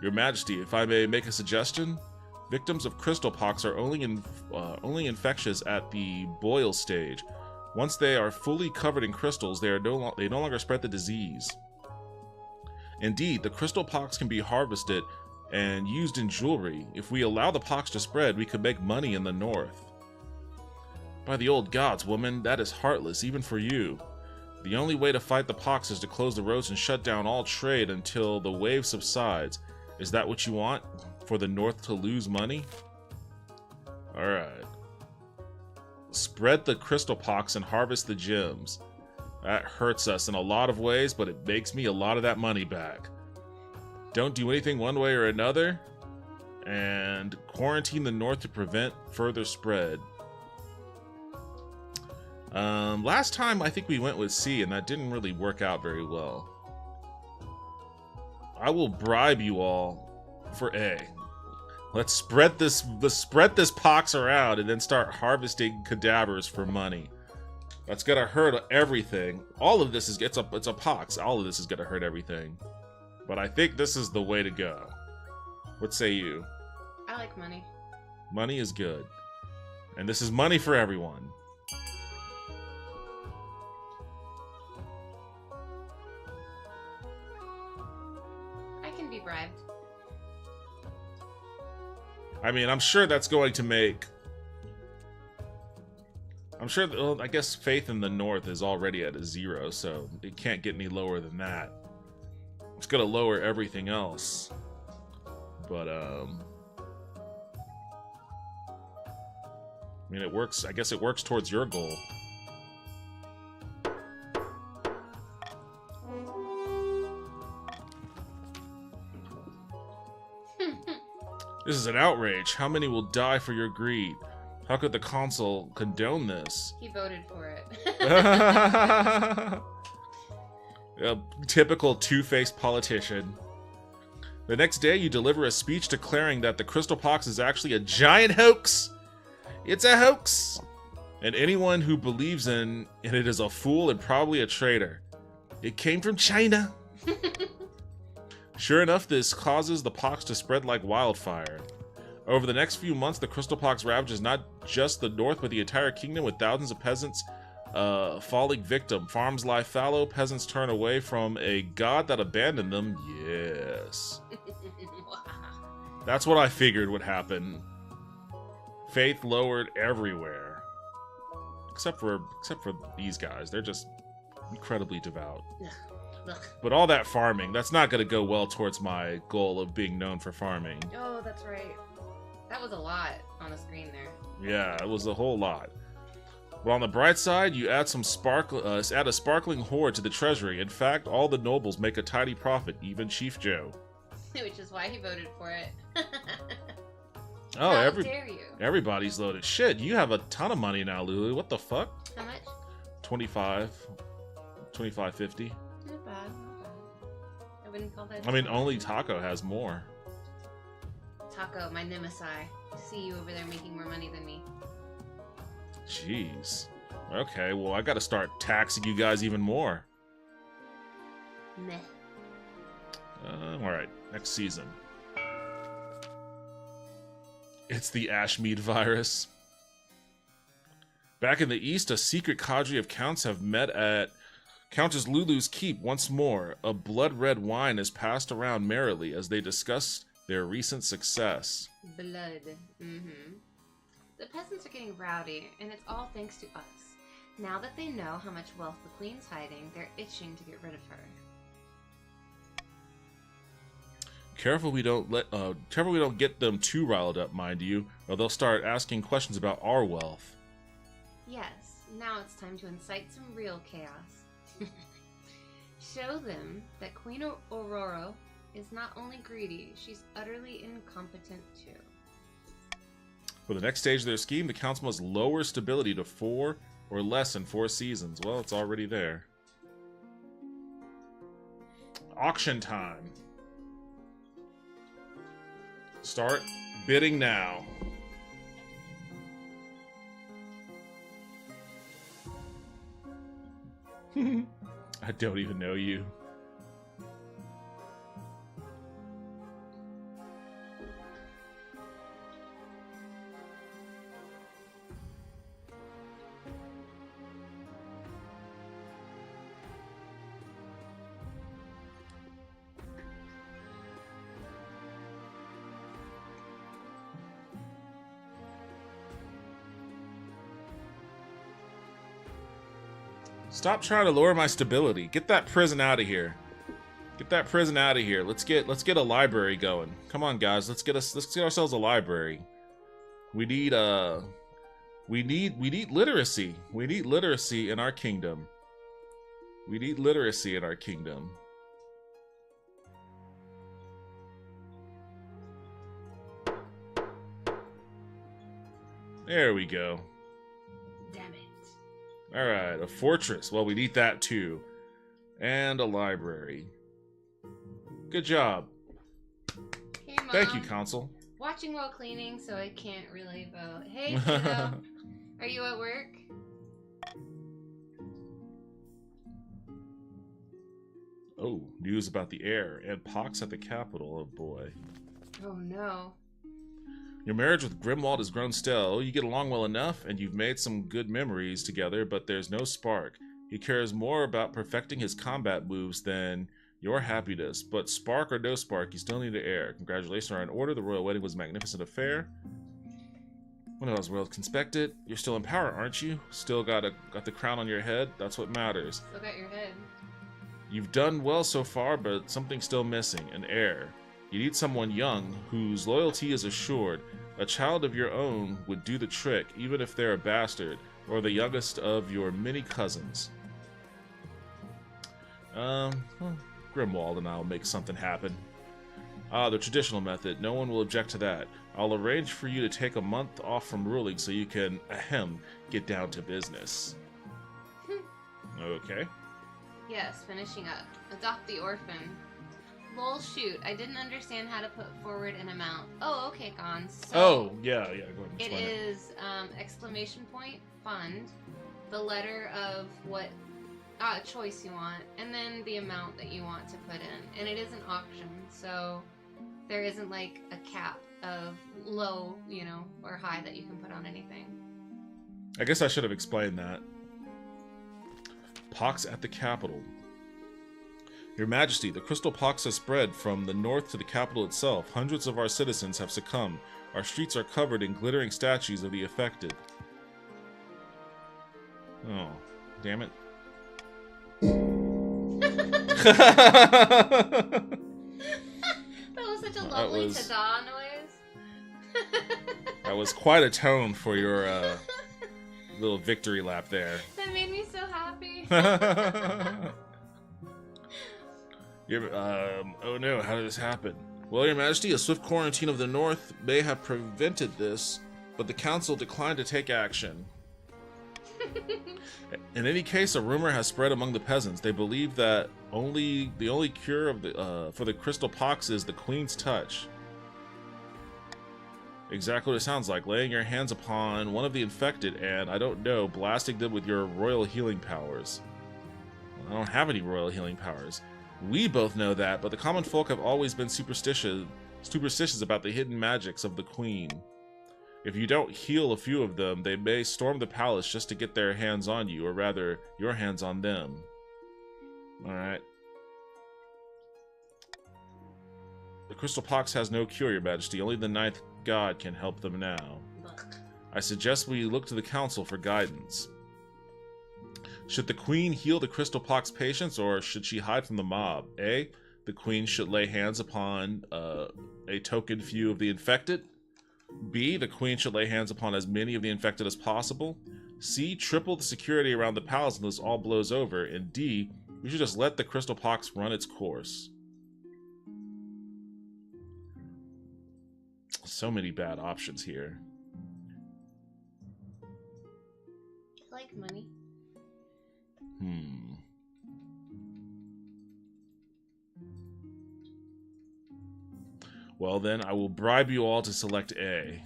Your Majesty, if I may make a suggestion, victims of crystal pox are only infectious at the boil stage. Once they are fully covered in crystals, they no longer spread the disease. Indeed, the crystal pox can be harvested and used in jewelry. If we allow the pox to spread, we could make money in the north. By the old gods, woman, that is heartless, even for you. The only way to fight the pox is to close the roads and shut down all trade until the wave subsides. Is that what you want? For the north to lose money? Alright. Spread the crystal pox and harvest the gems. That hurts us in a lot of ways, but it makes me a lot of that money back. Don't do anything one way or another? And quarantine the north to prevent further spread. Last time I think we went with C, and that didn't really work out very well. I will bribe you all for A. Let's spread this pox around and then start harvesting cadavers for money. That's gonna hurt everything. All of this it's a pox. All of this is gonna hurt everything. But I think this is the way to go. What say you? I like money. Money is good. And this is money for everyone. I can be bribed. I mean, I'm sure that's going to make... I'm sure, well, I guess faith in the North is already at a 0, so it can't get any lower than that. It's gonna lower everything else. But, I mean, it works, I guess it works towards your goal. This is an outrage. How many will die for your greed? How could the consul condone this? He voted for it. A typical two-faced politician. The next day, you deliver a speech declaring that the crystal pox is actually a giant hoax. It's a hoax. And anyone who believes in it is a fool and probably a traitor. It came from China. Sure enough, this causes the pox to spread like wildfire. Over the next few months, the crystal pox ravages not just the north, but the entire kingdom, with thousands of peasants falling victim. Farms lie fallow, peasants turn away from a god that abandoned them. Yes. That's what I figured would happen. Faith lowered everywhere. Except for these guys. They're just incredibly devout. But all that farming, that's not going to go well towards my goal of being known for farming. Oh, that's right. That was a lot on the screen there. Yeah, it was a whole lot. But on the bright side, you add add a sparkling hoard to the treasury. In fact, all the nobles make a tidy profit, even Chief Joe. Which is why he voted for it. Oh, How dare you? everybody's loaded. Shit, you have a ton of money now, Lulu. What the fuck? How much? 25.50. Not bad, not bad. I wouldn't call that. I mean, only Taco has more. Taco, my nemesis. I see you over there making more money than me. Jeez. Okay, well, I gotta start taxing you guys even more. Meh. Alright, next season. It's the Ashmead virus. Back in the east, a secret cadre of counts have met at Countess Lulu's keep once more. A blood-red wine is passed around merrily as they discuss their recent success. Blood. Mm-hmm. The peasants are getting rowdy, and it's all thanks to us. Now that they know how much wealth the queen's hiding, they're itching to get rid of her. Careful we don't get them too riled up, mind you, or they'll start asking questions about our wealth. Yes, now it's time to incite some real chaos. Show them that Queen Aurora is not only greedy, she's utterly incompetent too. For the next stage of their scheme, the council must lower stability to 4 or less in 4 seasons. Well, it's already there. Auction time. Start bidding now. I don't even know you. Stop trying to lower my stability. Get that prison out of here. Get that prison out of here. Let's get a library going. Come on, guys. Let's get ourselves a library. We need literacy. We need literacy in our kingdom. We need literacy in our There we go. Damn it. Alright, a fortress. Well, we need that too. And a library. Good job. Hey, Mom. Thank you, Council. Watching while cleaning, so I can't really vote. Hey, kiddo. Are you at work? Oh, news about the heir and pox at the capital. Oh boy. Oh no. Your marriage with Grimwald has grown stale. You get along well enough, and you've made some good memories together, but there's no spark. He cares more about perfecting his combat moves than your happiness. But spark or no spark, you still need an heir. Congratulations are in order. The royal wedding was a magnificent affair. One of those well inspected. You're still in power, aren't you? Still got the crown on your head. That's what matters. Still got your head. You've done well so far, but something's still missing. An heir. You need someone young, whose loyalty is assured. A child of your own would do the trick, even if they're a bastard, or the youngest of your many cousins. Well, Grimwald and I'll make something happen. Ah, the traditional method. No one will object to that. I'll arrange for you to take a month off from ruling so you can, get down to business. Okay. Yes, finishing up. Adopt the orphan. Lol, shoot. I didn't understand how to put forward an amount. Oh, okay, Gons. So Oh, yeah, go ahead and it explain it. is exclamation point fund, the letter of what choice you want, and then the amount that you want to put in. And it is an auction, so there isn't like a cap of low, or high that you can put on anything. I guess I should have explained that. Pox at the capital. Your Majesty, the crystal pox has spread from the north to the capital itself. Hundreds of our citizens have succumbed. Our streets are covered in glittering statues of the affected. Oh, damn it. That was such a lovely ta-da noise. That was quite a tone for your little victory lap there. That made me so happy. Oh no, how did this happen? Well, Your Majesty, a swift quarantine of the north may have prevented this, but the council declined to take action. In any case, a rumor has spread among the peasants. They believe that the only cure for the crystal pox is the Queen's touch. Exactly what it sounds like. Laying your hands upon one of the infected and, I don't know, blasting them with your royal healing powers. Well, I don't have any royal healing powers. We both know that, but the common folk have always been superstitious about the hidden magics of the Queen. If you don't heal a few of them, they may storm the palace just to get their hands on you, or rather, your hands on them. Alright. The crystal pox has no cure, Your Majesty. Only the ninth god can help them now. I suggest we look to the council for guidance. Should the Queen heal the crystal pox patients, or should she hide from the mob? A. The Queen should lay hands upon a token few of the infected. B. The Queen should lay hands upon as many of the infected as possible. C. Triple the security around the palace until this all blows over. And D. We should just let the crystal pox run its course. So many bad options here. I like money. Well then, I will bribe you all to select A.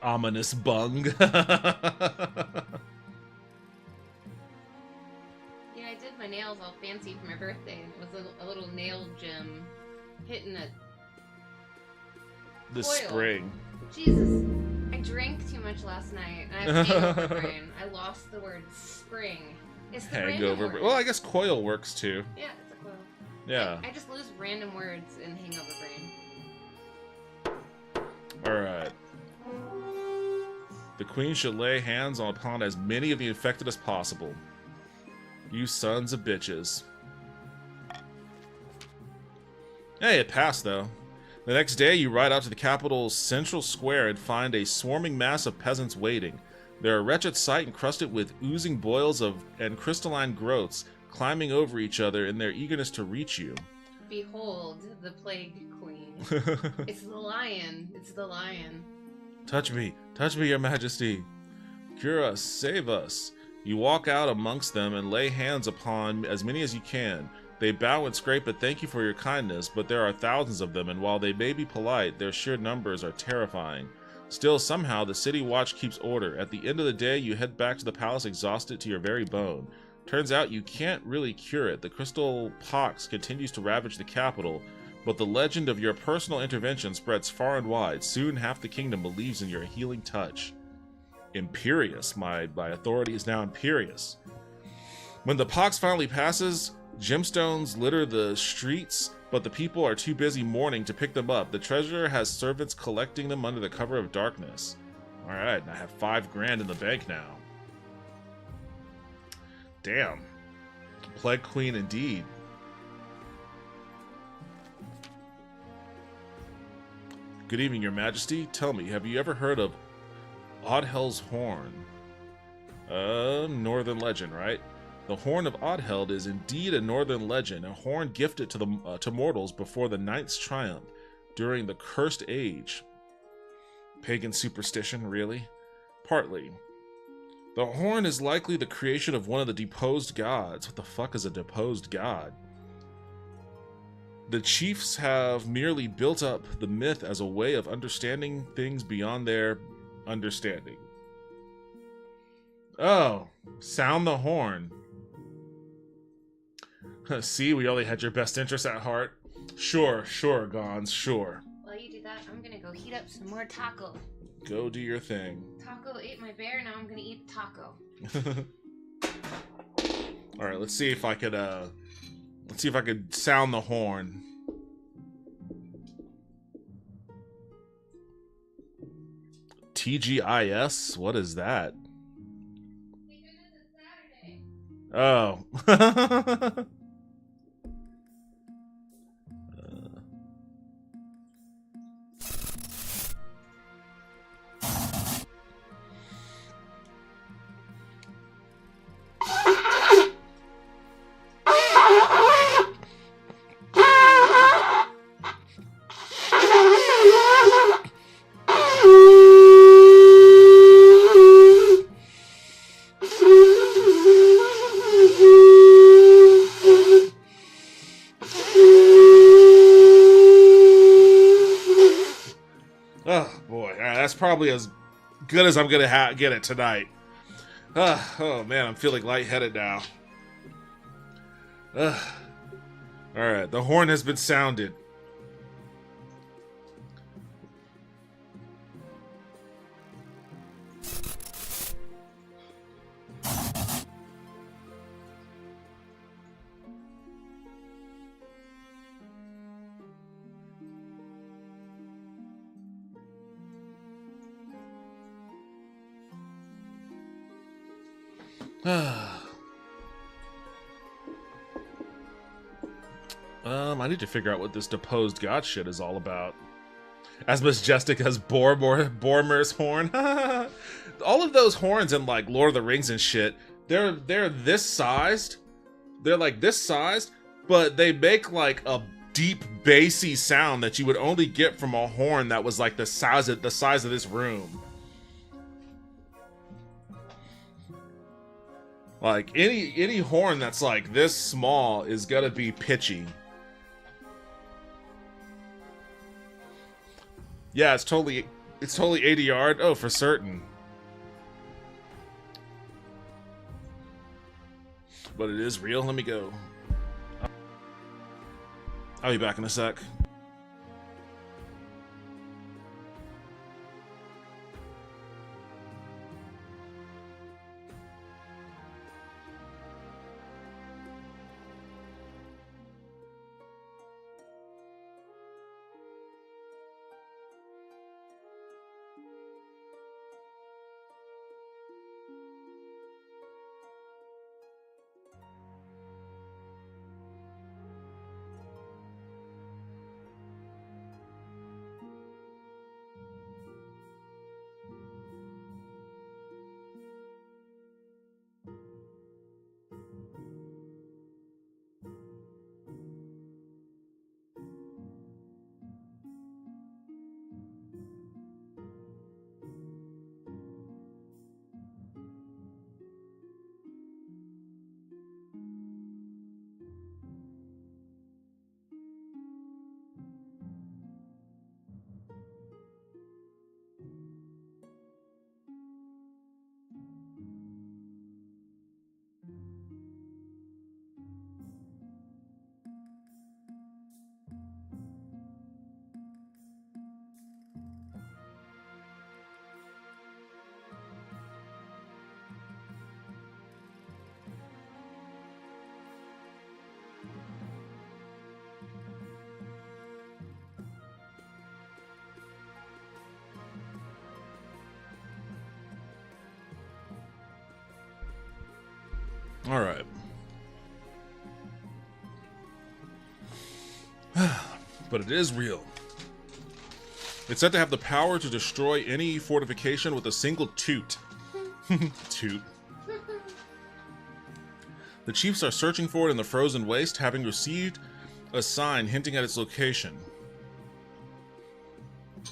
Ominous bung. Yeah, I did my nails all fancy for my birthday. It was a little nail gem hitting a The coil. spring. Jesus, I drank too much last night, and I have hangover brain. I lost the word spring. It's the Hangover. random word. Well, I guess coil works too. Yeah, it's a coil. Yeah. I just lose random words in hangover brain. Alright. The Queen should lay hands upon as many of the infected as possible. You sons of bitches. Hey, it passed though. The next day, you ride out to the capital's central square and find a swarming mass of peasants waiting. They're a wretched sight encrusted with oozing boils and crystalline growths, climbing over each other in their eagerness to reach you. Behold the plague queen. It's the lion. It's the lion. Touch me, your majesty. Cure us, save us. You walk out amongst them and lay hands upon as many as you can. They bow and scrape but thank you for your kindness, but there are thousands of them, and while they may be polite, their sheer numbers are terrifying. Still, somehow, the city watch keeps order. At the end of the day, you head back to the palace exhausted to your very bone. Turns out you can't really cure it. The crystal pox continues to ravage the capital, but the legend of your personal intervention spreads far and wide. Soon half the kingdom believes in your healing touch. Imperious. My authority is now imperious. When the pox finally passes, gemstones litter the streets, but the people are too busy mourning to pick them up. The treasurer has servants collecting them under the cover of darkness. Alright, I have $5,000 in the bank now. Damn. Plague Queen indeed. Good evening, Your Majesty. Tell me, have you ever heard of Oddhell's Horn? Northern legend, right? The Horn of Oddhell is indeed a northern legend, a horn gifted to mortals before the Ninth's triumph during the Cursed Age. Pagan superstition, really? Partly. The horn is likely the creation of one of the deposed gods. What the fuck is a deposed god? The chiefs have merely built up the myth as a way of understanding things beyond their understanding. Oh, sound the horn. See, we only had your best interests at heart. Sure, Gons, sure. While you do that, I'm gonna go heat up some more taco. Go do your thing. Taco ate my bear, now I'm gonna eat taco. Alright, let's see if I could sound the horn. TGIS? What is that? Oh. Oh boy, that's probably as good as I'm gonna get it tonight. Oh man, I'm feeling lightheaded now. Alright, the horn has been sounded. I need to figure out what this deposed god shit is all about. As majestic as Bormir's horn. All of those horns in like Lord of the Rings and shit, they're this sized. They're like this sized, but they make like a deep bassy sound that you would only get from a horn that was like the size of this room. Like any horn that's like this small is gonna be pitchy. Yeah, it's totally 80 yard. Oh, for certain. But it is real. Let me go. I'll be back in a sec. Alright. But it is real. It's said to have the power to destroy any fortification with a single toot. Toot. The chiefs are searching for it in the frozen waste, having received a sign hinting at its location.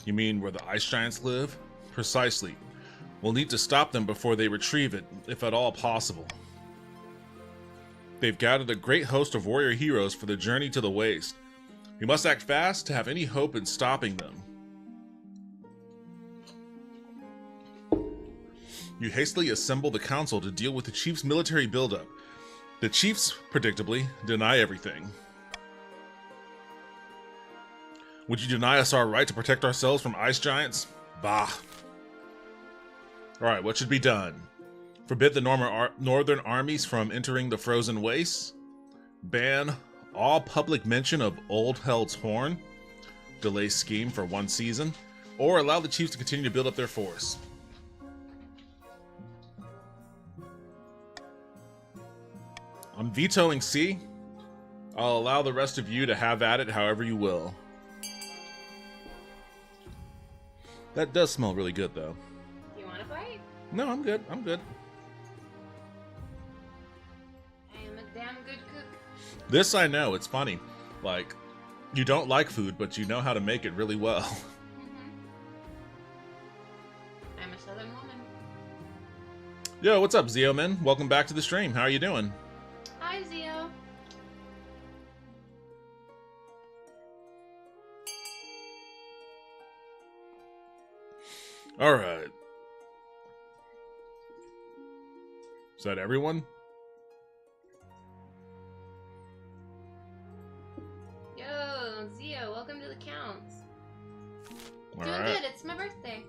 You mean where the ice giants live? Precisely. We'll need to stop them before they retrieve it, if at all possible. They've gathered a great host of warrior heroes for the journey to the waste. We must act fast to have any hope in stopping them. You hastily assemble the council to deal with the chief's military buildup. The chiefs, predictably, deny everything. Would you deny us our right to protect ourselves from ice giants? Bah. Alright, what should be done? Forbid the northern armies from entering the frozen wastes? Ban all public mention of Old Held's Horn? Delay scheme for 1 season? Or allow the chiefs to continue to build up their force? I'm vetoing C. I'll allow the rest of you to have at it however you will. That does smell really good, though. You want a bite? No, I'm good. I'm good. I am a damn good cook. This I know. It's funny. Like, you don't like food, but you know how to make it really well. I'm a southern woman. Yo, what's up, Zio Man? Welcome back to the stream. How are you doing? Hi, Zio. All right. Is that everyone? Yo, Zio, welcome to the counts. All Doing right. good. It's my birthday.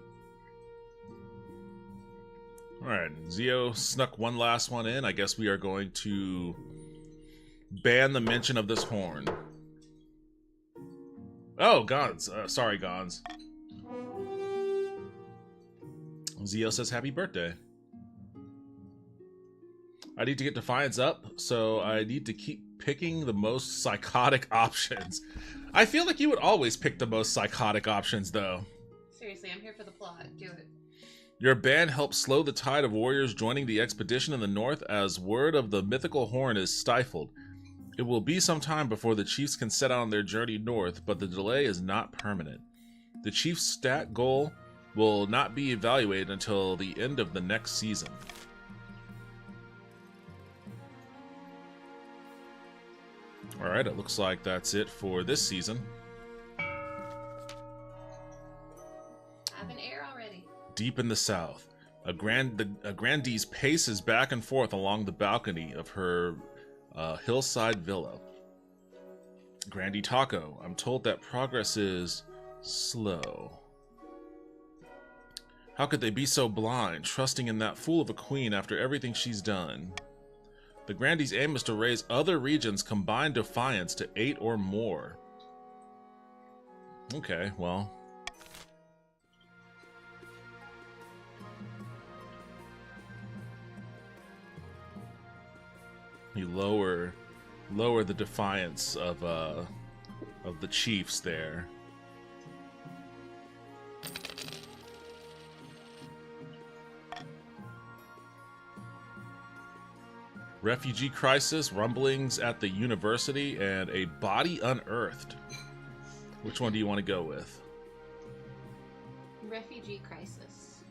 All right. Zio snuck one last one in. I guess we are going to ban the mention of this horn. Oh, Gons. Sorry, Gons. Zio says happy birthday. I need to get Defiance up, so I need to keep picking the most psychotic options. I feel like you would always pick the most psychotic options, though. Seriously, I'm here for the plot. Do it. Your band helps slow the tide of warriors joining the expedition in the north as word of the mythical horn is stifled. It will be some time before the chiefs can set out on their journey north, but the delay is not permanent. The chief's stat goal will not be evaluated until the end of the next season. Alright, it looks like that's it for this season. I have an heir already. Deep in the south, a grandee's paces back and forth along the balcony of her hillside villa. Grandee Taco, I'm told that progress is slow. How could they be so blind, trusting in that fool of a queen after everything she's done? The Grandee's aim is to raise other regions' combined defiance to 8 or more. Okay, well. You lower the defiance of the chiefs there. Refugee crisis, rumblings at the university, and a body unearthed. Which one do you want to go with? Refugee crisis.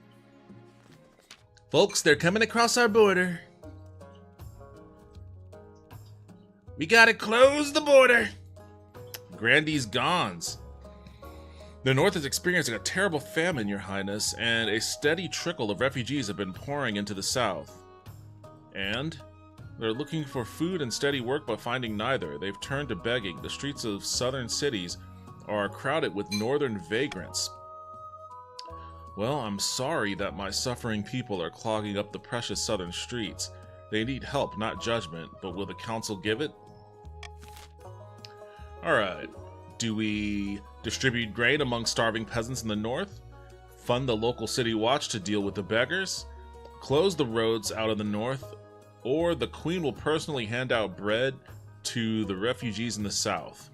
Folks, they're coming across our border. We gotta close the border. Grandee's Gons. The North is experiencing a terrible famine, Your Highness, and a steady trickle of refugees have been pouring into the South. And they're looking for food and steady work, but finding neither. They've turned to begging. The streets of southern cities are crowded with northern vagrants. Well, I'm sorry that my suffering people are clogging up the precious southern streets. They need help, not judgment, but will the council give it? Alright. Do we distribute grain among starving peasants in the north? Fund the local city watch to deal with the beggars? Close the roads out of the north? or the queen will personally hand out bread to the refugees in the south.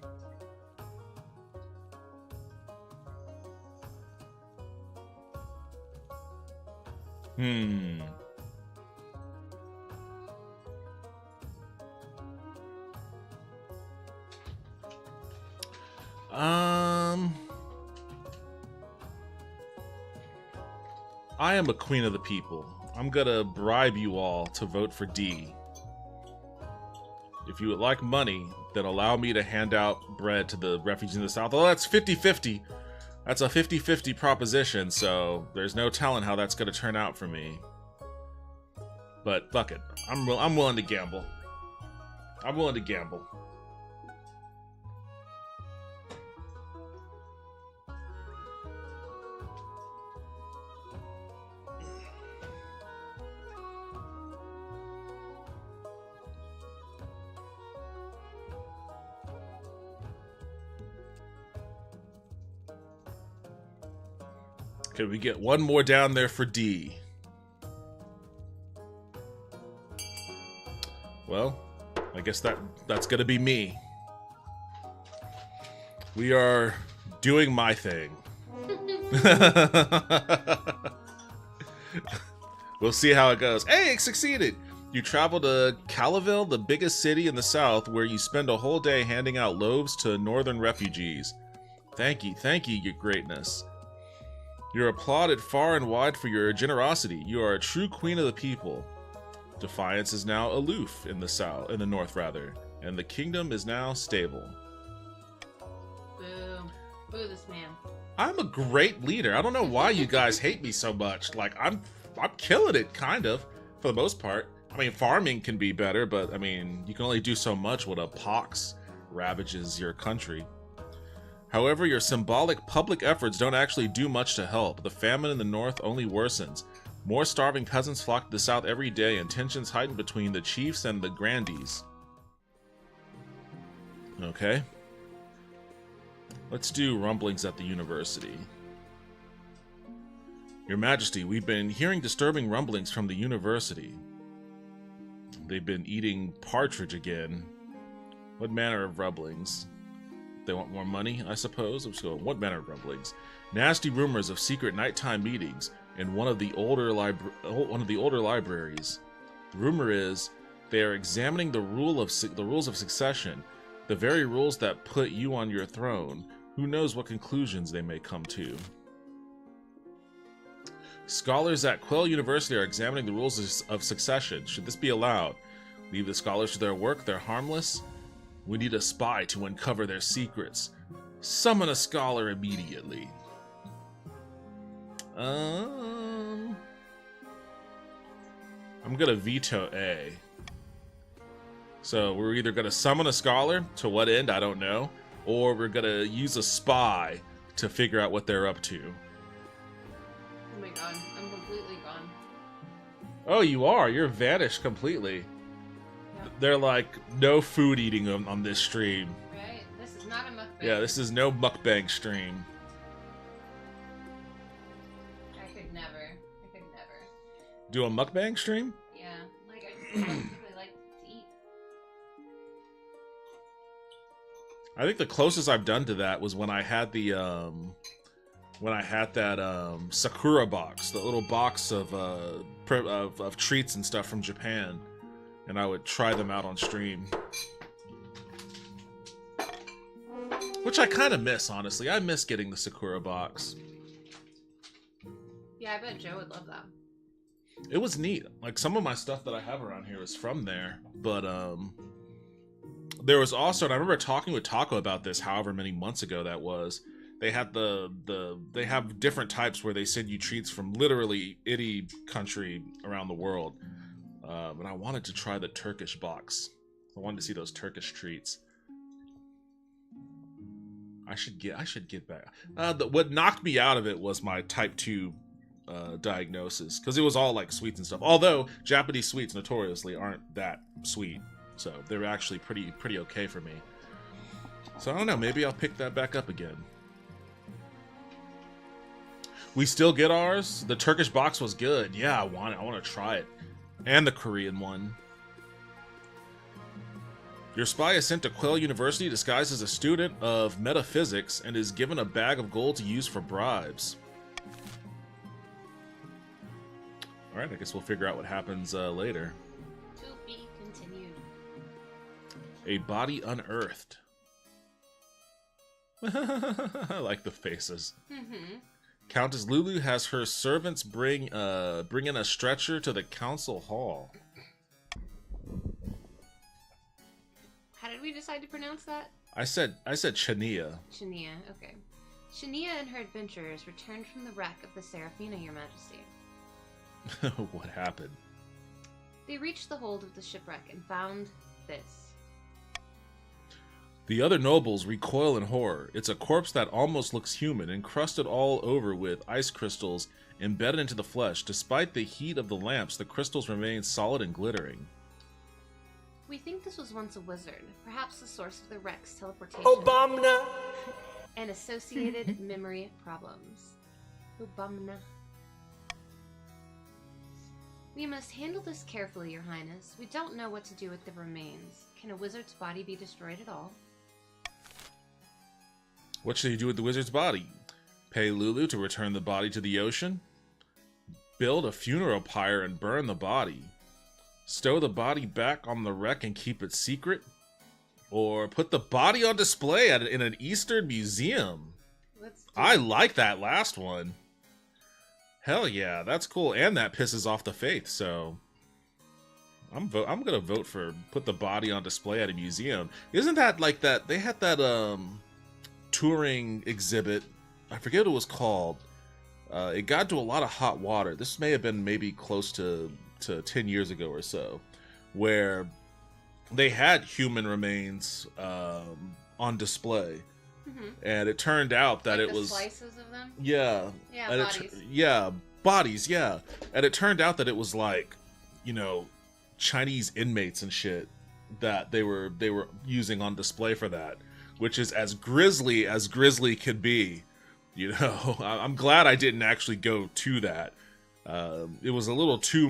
I am a queen of the people. I'm gonna bribe you all to vote for D. If you would like money, then allow me to hand out bread to the refugees in the south. Oh, that's 50-50. That's a 50-50 proposition, so there's no telling how that's gonna turn out for me. But fuck it. I'm willing to gamble. I'm willing to gamble. Can we get one more down there for D? Well, I guess that's gonna be me. We are doing my thing. We'll see how it goes. Hey, it succeeded! You travel to Calaville, the biggest city in the south, where you spend a whole day handing out loaves to northern refugees. Thank you, your greatness. You're applauded far and wide for your generosity. You are a true queen of the people. Defiance is now aloof in the north rather, and the kingdom is now stable. Boo. Boo this man. I'm a great leader. I don't know why you guys hate me so much. Like, I'm killing it, kind of, for the most part. I mean, farming can be better, but, I mean, you can only do so much when a pox ravages your country. However, your symbolic public efforts don't actually do much to help. The famine in the north only worsens. More starving peasants flock to the south every day, and tensions heighten between the chiefs and the grandees. Okay. Let's do rumblings at the university. Your Majesty, we've been hearing disturbing rumblings from the university. They've been eating partridge again. What manner of rumblings? They want more money, I suppose. I'm just going, what manner of rumblings? Nasty rumors of secret nighttime meetings in one of the older libraries. The rumor is they are examining the rules of succession, the very rules that put you on your throne. Who knows what conclusions they may come to? Scholars at Quell University are examining the rules of succession. Should this be allowed? Leave the scholars to their work. They're harmless. We need a spy to uncover their secrets. Summon a scholar immediately. I'm gonna veto A. So we're either gonna summon a scholar, to what end, I don't know, or we're gonna use a spy to figure out what they're up to. Oh my god, I'm completely gone. Oh, you are? You're vanished completely. Yep. They're like, no food eating on this stream. Right? This is not a mukbang. Yeah, this is no mukbang stream. I could never. Do a mukbang stream? Yeah, like I just really like to eat. I think the closest I've done to that was when I had the Sakura box, the little box of treats and stuff from Japan, and I would try them out on stream, which I kind of miss, honestly. I miss getting the Sakura box. Yeah, I bet Joe would love that. It was neat. Like, some of my stuff that I have around here is from there, but there was also, and I remember talking with Taco about this however many months ago that was. They had they have different types where they send you treats from literally any country around the world. And I wanted to try the Turkish box. I wanted to see those Turkish treats. I should get back. What knocked me out of it was my type 2 diagnosis, because it was all like sweets and stuff. Although Japanese sweets notoriously aren't that sweet, so they were actually pretty okay for me. So I don't know. Maybe I'll pick that back up again. We still get ours. The Turkish box was good. Yeah, I want to try it, and the Korean one. Your spy is sent to Quell University disguised as a student of metaphysics and is given a bag of gold to use for bribes. Alright, I guess we'll figure out what happens later. To be continued. A body unearthed. I like the faces. Mm-hmm. Countess Lulu has her servants bring in a stretcher to the council hall. How did we decide to pronounce that? I said Chania. Shania, okay. Shania and her adventurers returned from the wreck of the Seraphina, Your Majesty. What happened? They reached the hold of the shipwreck and found this. The other nobles recoil in horror. It's a corpse that almost looks human, encrusted all over with ice crystals embedded into the flesh. Despite the heat of the lamps, the crystals remain solid and glittering. We think this was once a wizard, perhaps the source of the wreck's teleportation. Obama. And associated memory problems. Obama. We must handle this carefully, Your Highness. We don't know what to do with the remains. Can a wizard's body be destroyed at all? What should you do with the wizard's body? Pay Lulu to return the body to the ocean? Build a funeral pyre and burn the body? Stow the body back on the wreck and keep it secret? Or put the body on display in an Eastern museum? I like that last one. Hell yeah, that's cool, and that pisses off the faith. So I'm gonna vote for put the body on display at a museum. Isn't that like that? They had that touring exhibit. I forget what it was called. It got to a lot of hot water. This may have been maybe close to 10 years ago or so, where they had human remains on display. Mm-hmm. And it turned out that like it the was slices of them? Yeah. Yeah, and bodies. Bodies, yeah. And it turned out that it was like, you know, Chinese inmates and shit that they were using on display for that, which is as grisly could be. You know, I'm glad I didn't actually go to that. It was a little too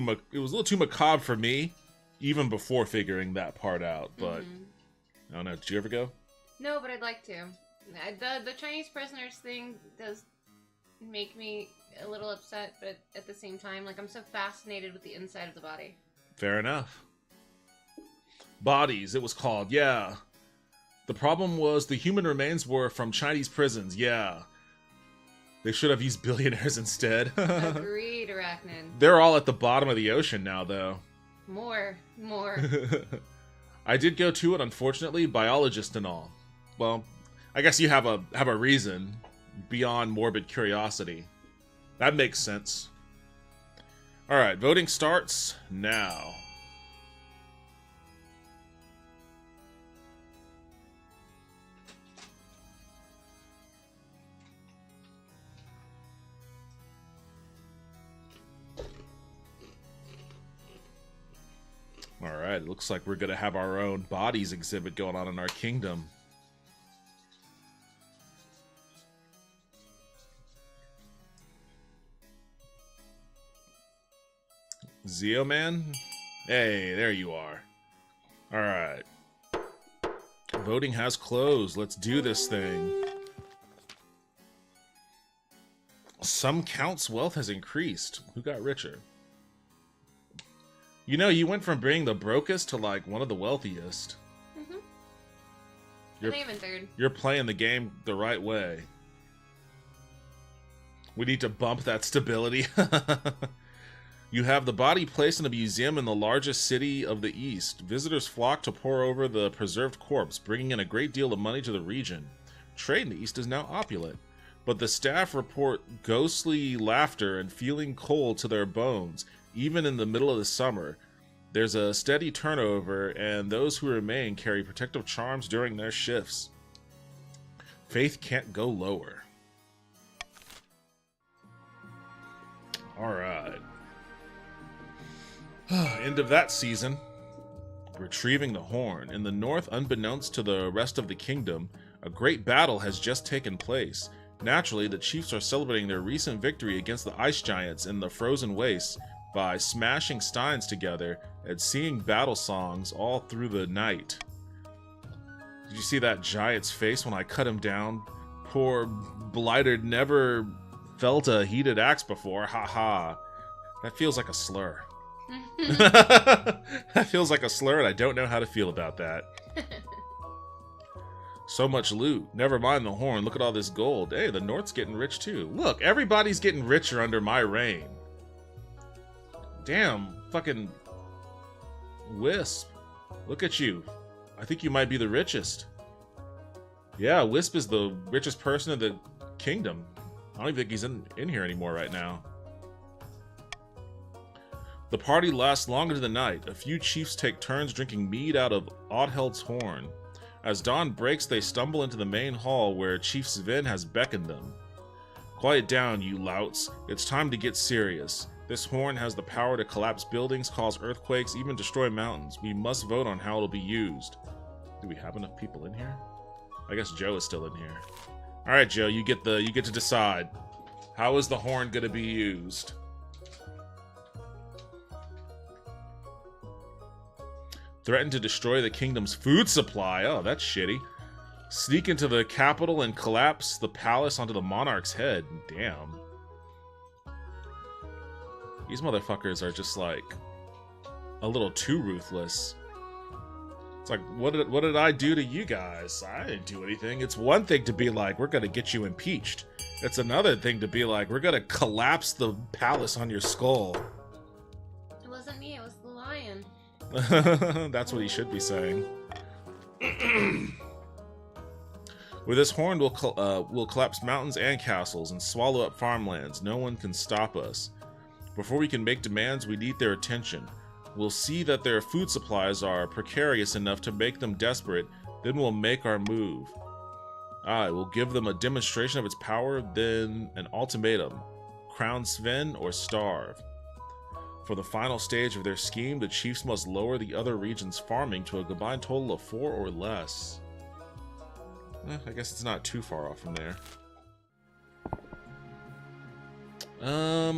macabre for me, even before figuring that part out. But I don't know. Did you ever go? No, but I'd like to. The Chinese prisoners thing does make me a little upset, but at the same time, like, I'm so fascinated with the inside of the body. Fair enough. Bodies, it was called, yeah. The problem was the human remains were from Chinese prisons, yeah. They should have used billionaires instead. Agreed, Arachnid. They're all at the bottom of the ocean now, though. More. I did go to it, unfortunately, biologist and all. Well, I guess you have a reason beyond morbid curiosity. That makes sense. All right, voting starts now. All right, it looks like we're going to have our own bodies exhibit going on in our kingdom. Zeo Man? Hey, there you are. All right. Voting has closed. Let's do this thing. Some count's wealth has increased. Who got richer? You know, you went from being the brokest to, like, one of the wealthiest. Mm-hmm. You're, I'm even third. You're playing the game the right way. We need to bump that stability. You have the body placed in a museum in the largest city of the East. Visitors flock to pore over the preserved corpse, bringing in a great deal of money to the region. Trade in the East is now opulent, but the staff report ghostly laughter and feeling cold to their bones, even in the middle of the summer. There's a steady turnover, and those who remain carry protective charms during their shifts. Faith can't go lower. Alright. End of that season. Retrieving the horn. In the north, unbeknownst to the rest of the kingdom, a great battle has just taken place. Naturally, the chiefs are celebrating their recent victory against the ice giants in the frozen wastes by smashing steins together and singing battle songs all through the night. Did you see that giant's face when I cut him down? Poor blighted never felt a heated axe before. Ha ha. That feels like a slur. That feels like a slur, and I don't know how to feel about that. So much loot. Never mind the horn. Look at all this gold. Hey, the North's getting rich too. Look, everybody's getting richer under my reign. Damn, fucking Wisp. Look at you. I think you might be the richest. Yeah, Wisp is the richest person in the kingdom. I don't even think he's in here anymore right now. The party lasts long into the night. A few chiefs take turns drinking mead out of Oddheld's horn. As dawn breaks, they stumble into the main hall where Chief Sven has beckoned them. Quiet down, you louts. It's time to get serious. This horn has the power to collapse buildings, cause earthquakes, even destroy mountains. We must vote on how it'll be used. Do we have enough people in here? I guess Joe is still in here. All right, Joe, you get to decide. How is the horn going to be used? Threaten to destroy the kingdom's food supply. Oh, that's shitty. Sneak into the capital and collapse the palace onto the monarch's head. Damn. These motherfuckers are just like a little too ruthless. It's like, what did I do to you guys? I didn't do anything. It's one thing to be like, we're gonna get you impeached. It's another thing to be like, we're gonna collapse the palace on your skull. It wasn't me, it was the lion. That's what he should be saying. With this horn, we'll collapse mountains and castles and swallow up farmlands. No one can stop us. Before we can make demands, we need their attention. We'll see that their food supplies are precarious enough to make them desperate, then we'll make our move. I will give them a demonstration of its power, then an ultimatum. Crown Sven or starve. For the final stage of their scheme, the chiefs must lower the other regions' farming to a combined total of 4 or less. I guess it's not too far off from there.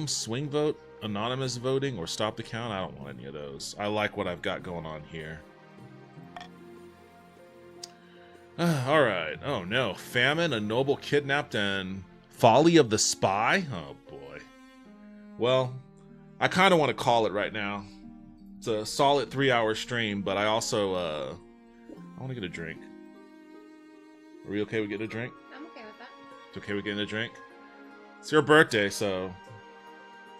Swing vote, anonymous voting, or stop the count? I don't want any of those. I like what I've got going on here. Alright. Oh no. Famine, a noble kidnapped, and folly of the spy? Oh boy. Well, I kind of want to call it right now. It's a solid 3-hour stream, but I also, I want to get a drink. Are we okay with getting a drink? I'm okay with that. It's okay with getting a drink? It's your birthday, so...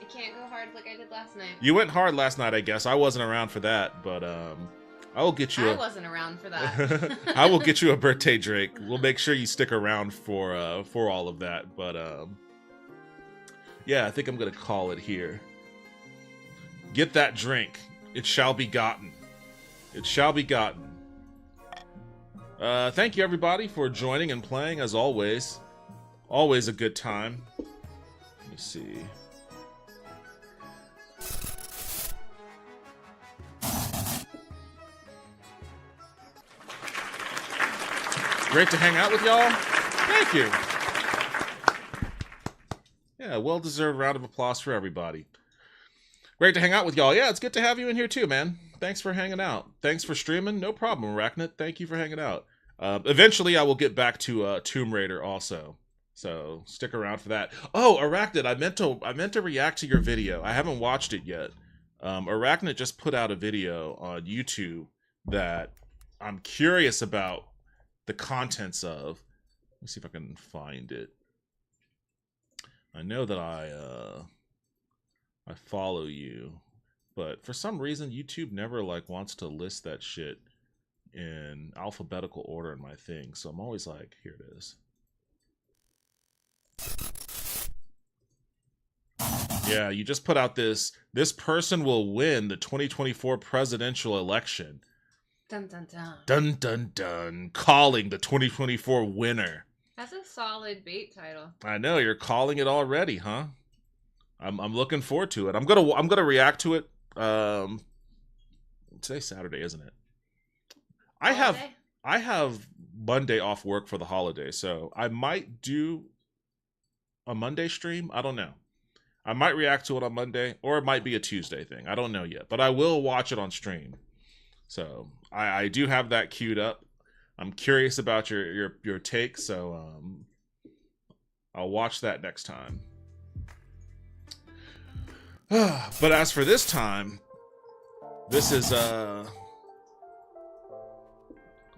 I can't go hard like I did last night. You went hard last night, I guess. I wasn't around for that, but, I will get you I wasn't around for that. I will get you a birthday drink. We'll make sure you stick around for all of that, but, yeah, I think I'm gonna call it here. Get that drink. It shall be gotten. It shall be gotten. Thank you, everybody, for joining and playing, as always. Always a good time. Let me see. Great to hang out with y'all. Thank you. Yeah, well-deserved round of applause for everybody. Great to hang out with y'all. Yeah, it's good to have you in here too, man. Thanks for hanging out. Thanks for streaming. No problem, Arachnid. Thank you for hanging out. Eventually, I will get back to Tomb Raider also. So stick around for that. Oh, Arachnid, I meant to react to your video. I haven't watched it yet. Arachnid just put out a video on YouTube that I'm curious about the contents of. Let me see if I can find it. I know that I follow you, but for some reason YouTube never wants to list that shit in alphabetical order in my thing. So I'm always like, here it is. Yeah, you just put out this person will win the 2024 presidential election. Dun dun dun. Dun dun dun. Calling the 2024 winner. That's a solid bait title. I know, you're calling it already, huh? I'm looking forward to it. I'm gonna react to it. Today's Saturday, isn't it? I have Monday off work for the holiday, so I might do a Monday stream. I don't know. I might react to it on Monday, or it might be a Tuesday thing. I don't know yet, but I will watch it on stream. So I do have that queued up. I'm curious about your take, so I'll watch that next time. But as for this time, this is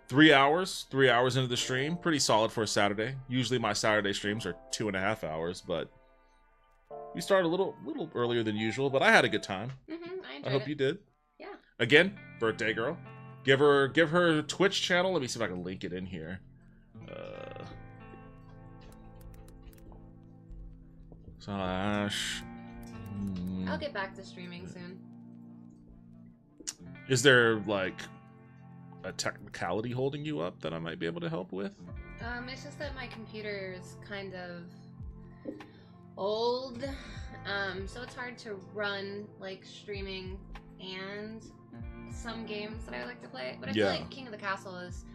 3 hours into the stream. Pretty solid for a Saturday. Usually my Saturday streams are 2.5 hours, but we started a little earlier than usual, but I had a good time. I hope you did. Yeah. Again, birthday girl. Give her Twitch channel. Let me see if I can link it in here. Slash. I'll get back to streaming soon. Is there like a technicality holding you up that I might be able to help with? It's just that my computer is kind of old, so it's hard to run like streaming and some games that I like to play. But I feel like King of the Castle is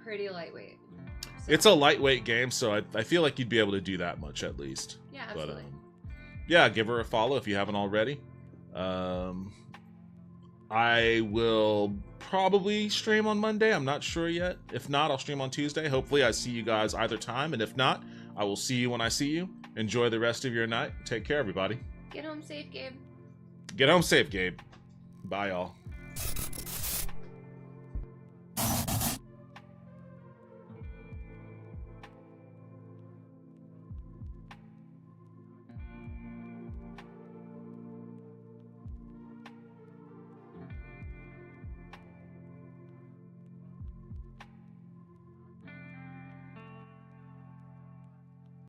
pretty lightweight. So. It's a lightweight game, so I feel like you'd be able to do that much at least. Yeah, absolutely. But, yeah, give her a follow if you haven't already. I will probably stream on Monday. I'm not sure yet. If not, I'll stream on Tuesday. Hopefully I see you guys either time. And if not, I will see you when I see you. Enjoy the rest of your night. Take care, everybody. Get home safe, Gabe. Get home safe, Gabe. Bye, y'all.